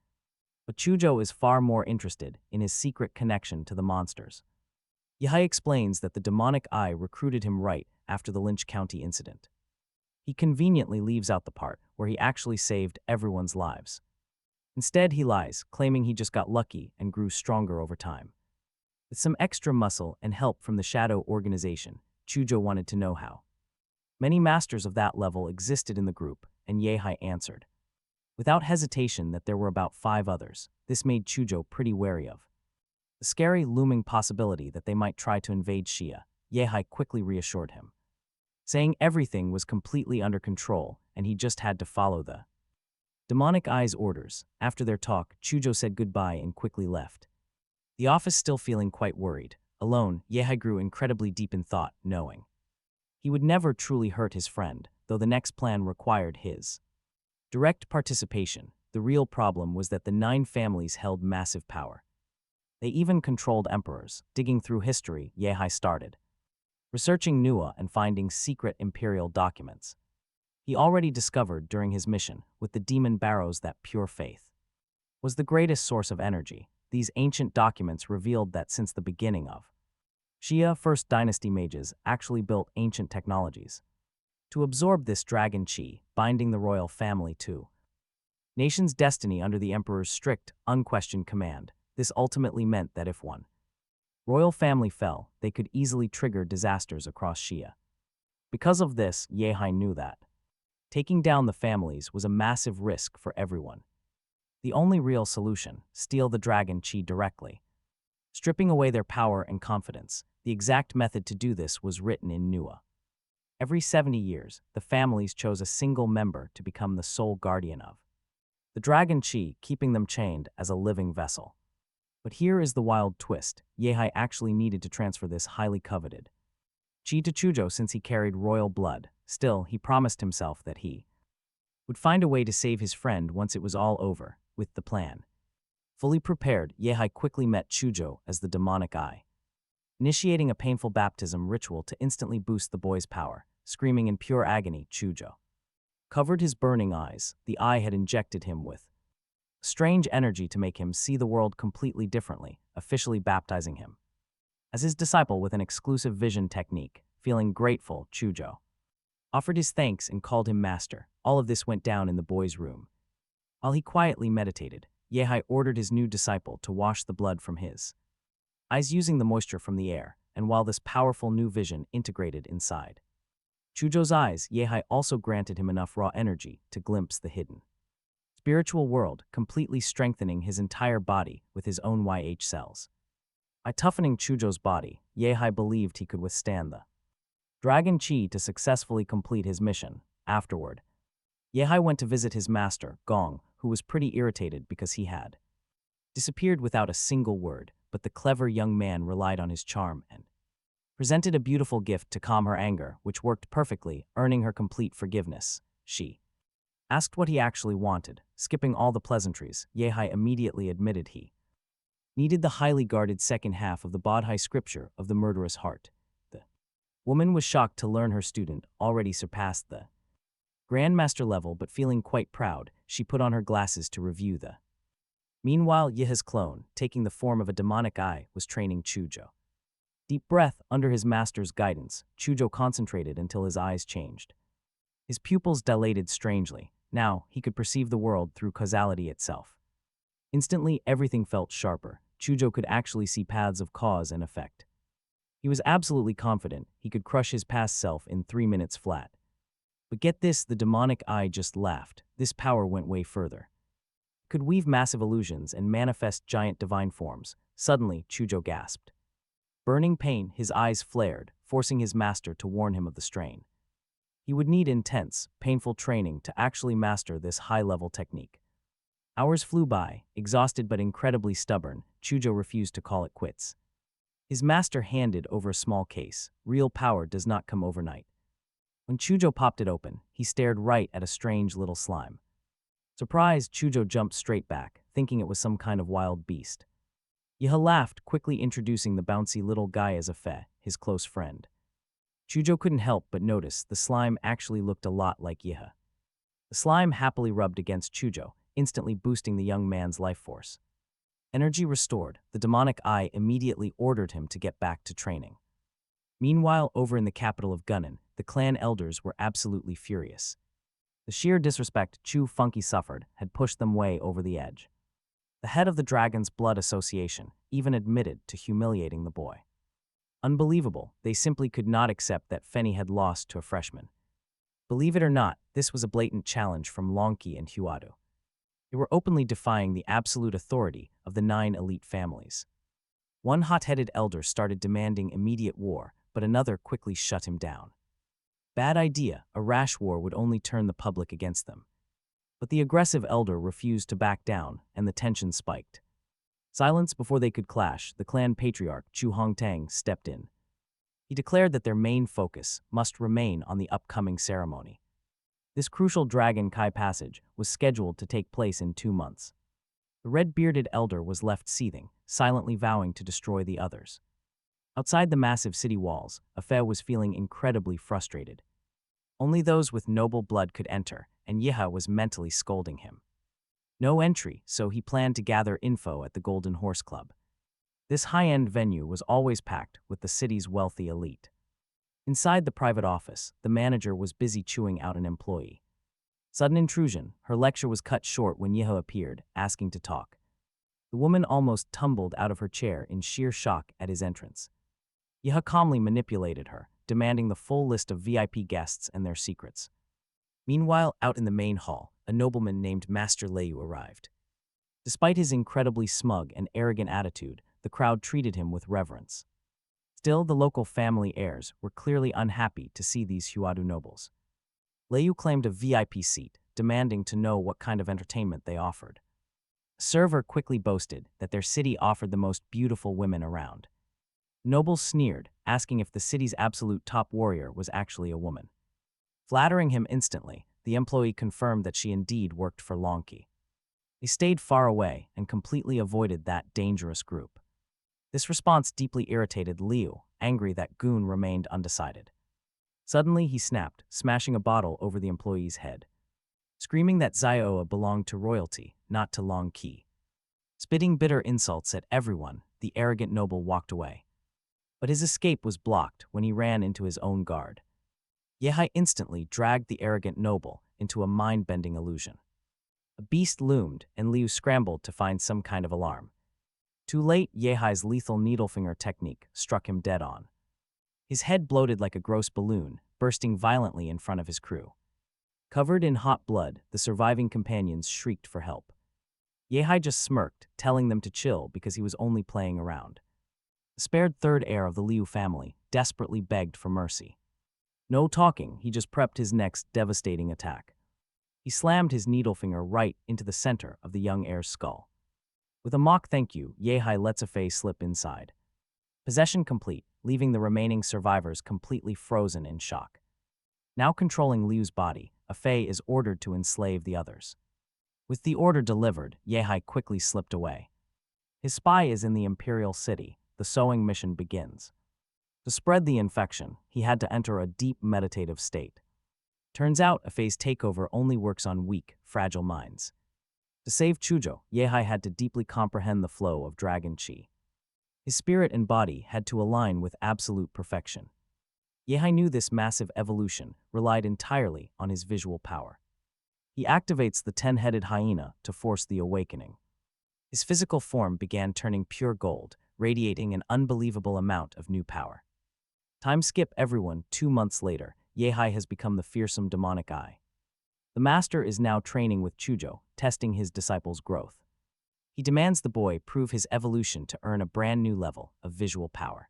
But Chujo is far more interested in his secret connection to the monsters. Yehai explains that the demonic eye recruited him right after the Lynch County incident. He conveniently leaves out the part where he actually saved everyone's lives. Instead, he lies, claiming he just got lucky and grew stronger over time. With some extra muscle and help from the Shadow organization, Chujo wanted to know how. Many masters of that level existed in the group, and Yehai answered, without hesitation, that there were about 5 others. This made Chujo pretty wary of the scary looming possibility that they might try to invade Shia. Yehai quickly reassured him, saying everything was completely under control and he just had to follow the demonic eye's orders. After their talk, Chujo said goodbye and quickly left. The office still feeling quite worried. Alone, Yehai grew incredibly deep in thought, knowing he would never truly hurt his friend, though the next plan required his direct participation. The real problem was that the 9 families held massive power. They even controlled emperors. Digging through history, Yehai started researching Nua and finding secret imperial documents he already discovered during his mission with the demon barrows that pure faith was the greatest source of energy. These ancient documents revealed that since the beginning of Shia, First Dynasty mages actually built ancient technologies to absorb this dragon chi, binding the royal family to nation's destiny under the emperor's strict, unquestioned command. This ultimately meant that if one royal family fell, they could easily trigger disasters across Shia. Because of this, Yehai knew that taking down the families was a massive risk for everyone. The only real solution: steal the dragon chi directly, stripping away their power and confidence. The exact method to do this was written in Nua. Every 70 years, the families chose a single member to become the sole guardian of the dragon chi, keeping them chained as a living vessel. But here is the wild twist: Yehai actually needed to transfer this highly coveted chi to Chujo since he carried royal blood. Still, he promised himself that he would find a way to save his friend once it was all over. With the plan fully prepared, Yehai quickly met Chujo as the demonic eye, initiating a painful baptism ritual to instantly boost the boy's power. Screaming in pure agony, Chujo covered his burning eyes. The eye had injected him with strange energy to make him see the world completely differently, officially baptizing him as his disciple with an exclusive vision technique. Feeling grateful, Chujo offered his thanks and called him master. All of this went down in the boy's room. While he quietly meditated, Yehai ordered his new disciple to wash the blood from his eyes using the moisture from the air, and while this powerful new vision integrated inside Chujo's eyes, Yehai also granted him enough raw energy to glimpse the hidden spiritual world, completely strengthening his entire body with his own YH cells. By toughening Chujo's body, Yehai believed he could withstand the dragon chi to successfully complete his mission. Afterward, Yehai went to visit his master, Gong, who was pretty irritated because he had disappeared without a single word, but the clever young man relied on his charm and presented a beautiful gift to calm her anger, which worked perfectly, earning her complete forgiveness. She asked what he actually wanted. Skipping all the pleasantries, Yehai immediately admitted he needed the highly guarded second half of the Bodhi scripture of the murderous heart. The woman was shocked to learn her student already surpassed the Grandmaster level, but feeling quite proud, she put on her glasses to review the. Meanwhile, Yehai's clone, taking the form of a demonic eye, was training Chujo. Deep breath under his master's guidance, Chujo concentrated until his eyes changed. His pupils dilated strangely. Now, he could perceive the world through causality itself. Instantly, everything felt sharper. Chujo could actually see paths of cause and effect. He was absolutely confident he could crush his past self in 3 minutes flat. But get this, the demonic eye just laughed. This power went way further. Could weave massive illusions and manifest giant divine forms. Suddenly, Chujo gasped. Burning pain, his eyes flared, forcing his master to warn him of the strain. He would need intense, painful training to actually master this high-level technique. Hours flew by. Exhausted but incredibly stubborn, Chujo refused to call it quits. His master handed over a small case. Real power does not come overnight. When Chujo popped it open, he stared right at a strange little slime. Surprised, Chujo jumped straight back, thinking it was some kind of wild beast. Yeha laughed, quickly introducing the bouncy little guy as a Fe, his close friend. Chujo couldn't help but notice the slime actually looked a lot like Yeha. The slime happily rubbed against Chujo, instantly boosting the young man's life force. Energy restored, the demonic eye immediately ordered him to get back to training. Meanwhile, over in the capital of Gunnan, the clan elders were absolutely furious. The sheer disrespect Chu Funky suffered had pushed them way over the edge. The head of the Dragon's Blood Association even admitted to humiliating the boy. Unbelievable, they simply could not accept that Fenny had lost to a freshman. Believe it or not, this was a blatant challenge from Lonki and Huadu. They were openly defying the absolute authority of the 9 elite families. One hot-headed elder started demanding immediate war, but another quickly shut him down. Bad idea, a rash war would only turn the public against them. But the aggressive elder refused to back down, and the tension spiked. Silence before they could clash, the clan patriarch Chu Hongtang stepped in. He declared that their main focus must remain on the upcoming ceremony. This crucial Dragon Kai passage was scheduled to take place in 2 months. The red-bearded elder was left seething, silently vowing to destroy the others. Outside the massive city walls, Afe was feeling incredibly frustrated. Only those with noble blood could enter, and Yeha was mentally scolding him. No entry, so he planned to gather info at the Golden Horse Club. This high-end venue was always packed with the city's wealthy elite. Inside the private office, the manager was busy chewing out an employee. Sudden intrusion, her lecture was cut short when Yeha appeared, asking to talk. The woman almost tumbled out of her chair in sheer shock at his entrance. Yeha calmly manipulated her, demanding the full list of VIP guests and their secrets. Meanwhile, out in the main hall, a nobleman named Master Leiyu arrived. Despite his incredibly smug and arrogant attitude, the crowd treated him with reverence. Still, the local family heirs were clearly unhappy to see these Huadu nobles. Leiyu claimed a VIP seat, demanding to know what kind of entertainment they offered. A server quickly boasted that their city offered the most beautiful women around. Nobles sneered, asking if the city's absolute top warrior was actually a woman. Flattering him instantly, the employee confirmed that she indeed worked for Lonki. He stayed far away and completely avoided that dangerous group. This response deeply irritated Liu, angry that Goon remained undecided. Suddenly, he snapped, smashing a bottle over the employee's head, screaming that Zioa belonged to royalty, not to Lonki. Spitting bitter insults at everyone, the arrogant noble walked away. But his escape was blocked when he ran into his own guard. Yehai instantly dragged the arrogant noble into a mind-bending illusion. A beast loomed, and Liu scrambled to find some kind of alarm. Too late, Yehai's lethal needlefinger technique struck him dead on. His head bloated like a gross balloon, bursting violently in front of his crew. Covered in hot blood, the surviving companions shrieked for help. Yehai just smirked, telling them to chill because he was only playing around. The spared third heir of the Liu family desperately begged for mercy. No talking, he just prepped his next devastating attack. He slammed his needlefinger right into the center of the young heir's skull. With a mock thank you, Yehai lets Afe slip inside. Possession complete, leaving the remaining survivors completely frozen in shock. Now controlling Liu's body, Afe is ordered to enslave the others. With the order delivered, Yehai quickly slipped away. His spy is in the Imperial City. The sewing mission begins. To spread the infection, he had to enter a deep meditative state. Turns out, Afe's takeover only works on weak, fragile minds. To save Chujo, Yehai had to deeply comprehend the flow of dragon chi. His spirit and body had to align with absolute perfection. Yehai knew this massive evolution relied entirely on his visual power. He activates the 10-headed hyena to force the awakening. His physical form began turning pure gold, radiating an unbelievable amount of new power. Time skip everyone, 2 months later, Yehai has become the fearsome demonic eye. The master is now training with Chujo, testing his disciple's growth. He demands the boy prove his evolution to earn a brand new level of visual power.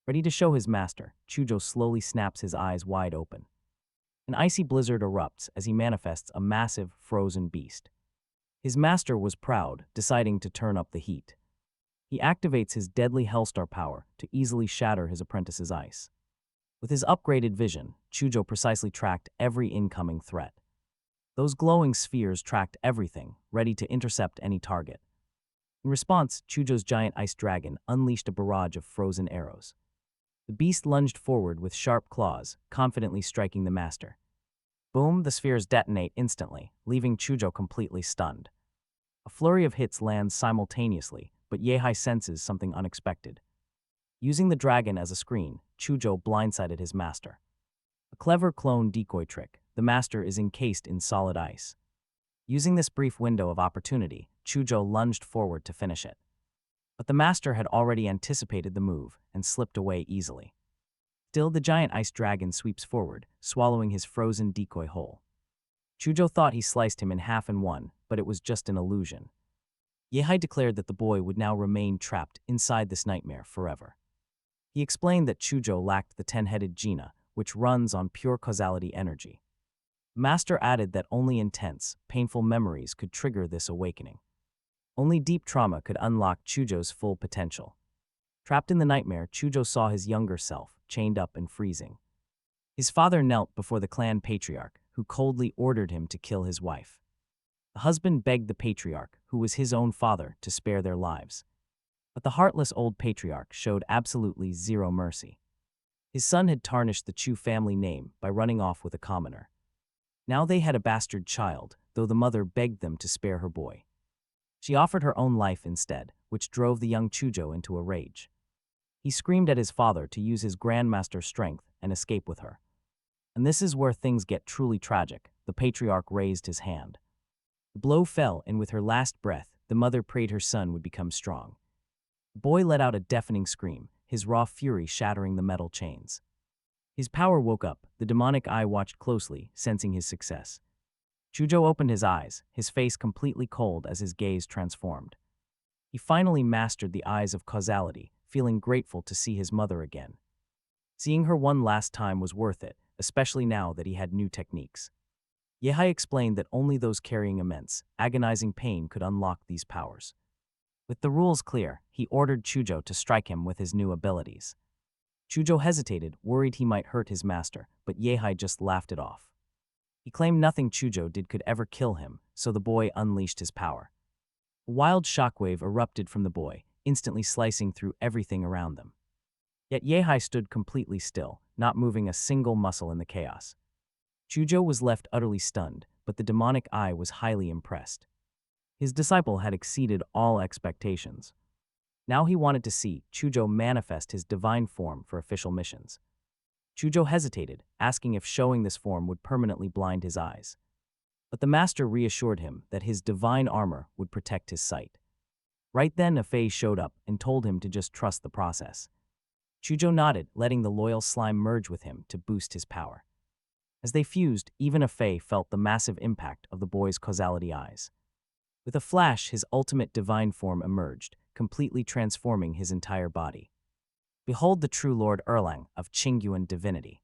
Ready to show his master, Chujo slowly snaps his eyes wide open. An icy blizzard erupts as he manifests a massive, frozen beast. His master was proud, deciding to turn up the heat. He activates his deadly Hellstar power to easily shatter his apprentice's ice. With his upgraded vision, Chujo precisely tracked every incoming threat. Those glowing spheres tracked everything, ready to intercept any target. In response, Chujo's giant ice dragon unleashed a barrage of frozen arrows. The beast lunged forward with sharp claws, confidently striking the master. Boom, the spheres detonate instantly, leaving Chujo completely stunned. A flurry of hits lands simultaneously, but Yehai senses something unexpected. Using the dragon as a screen, Chujo blindsided his master. A clever clone decoy trick, the master is encased in solid ice. Using this brief window of opportunity, Chujo lunged forward to finish it. But the master had already anticipated the move and slipped away easily. Still, the giant ice dragon sweeps forward, swallowing his frozen decoy whole. Chujo thought he sliced him in half and won, but it was just an illusion. Yehai declared that the boy would now remain trapped inside this nightmare forever. He explained that Chujo lacked the 10-headed Jina, which runs on pure causality energy. Master added that only intense, painful memories could trigger this awakening. Only deep trauma could unlock Chujo's full potential. Trapped in the nightmare, Chujo saw his younger self, chained up and freezing. His father knelt before the clan patriarch, who coldly ordered him to kill his wife. The husband begged the patriarch, who was his own father, to spare their lives. But the heartless old patriarch showed absolutely zero mercy. His son had tarnished the Chu family name by running off with a commoner. Now they had a bastard child, though the mother begged them to spare her boy. She offered her own life instead, which drove the young Chujo into a rage. He screamed at his father to use his grandmaster strength and escape with her. And this is where things get truly tragic. The patriarch raised his hand. The blow fell, and with her last breath, the mother prayed her son would become strong. The boy let out a deafening scream, his raw fury shattering the metal chains. His power woke up, the demonic eye watched closely, sensing his success. Chujo opened his eyes, his face completely cold as his gaze transformed. He finally mastered the eyes of causality, feeling grateful to see his mother again. Seeing her one last time was worth it, especially now that he had new techniques. Yehai explained that only those carrying immense, agonizing pain could unlock these powers. With the rules clear, he ordered Chujo to strike him with his new abilities. Chujo hesitated, worried he might hurt his master, but Yehai just laughed it off. He claimed nothing Chujo did could ever kill him, so the boy unleashed his power. A wild shockwave erupted from the boy, instantly slicing through everything around them. Yet Yehai stood completely still, not moving a single muscle in the chaos. Chujo was left utterly stunned, but the demonic eye was highly impressed. His disciple had exceeded all expectations. Now he wanted to see Chujo manifest his divine form for official missions. Chujo hesitated, asking if showing this form would permanently blind his eyes. But the master reassured him that his divine armor would protect his sight. Right then, a Fae showed up and told him to just trust the process. Chujo nodded, letting the loyal slime merge with him to boost his power. As they fused, even a Fae felt the massive impact of the boy's causality eyes. With a flash, his ultimate divine form emerged, completely transforming his entire body. Behold the true Lord Erlang of Qingyuan divinity.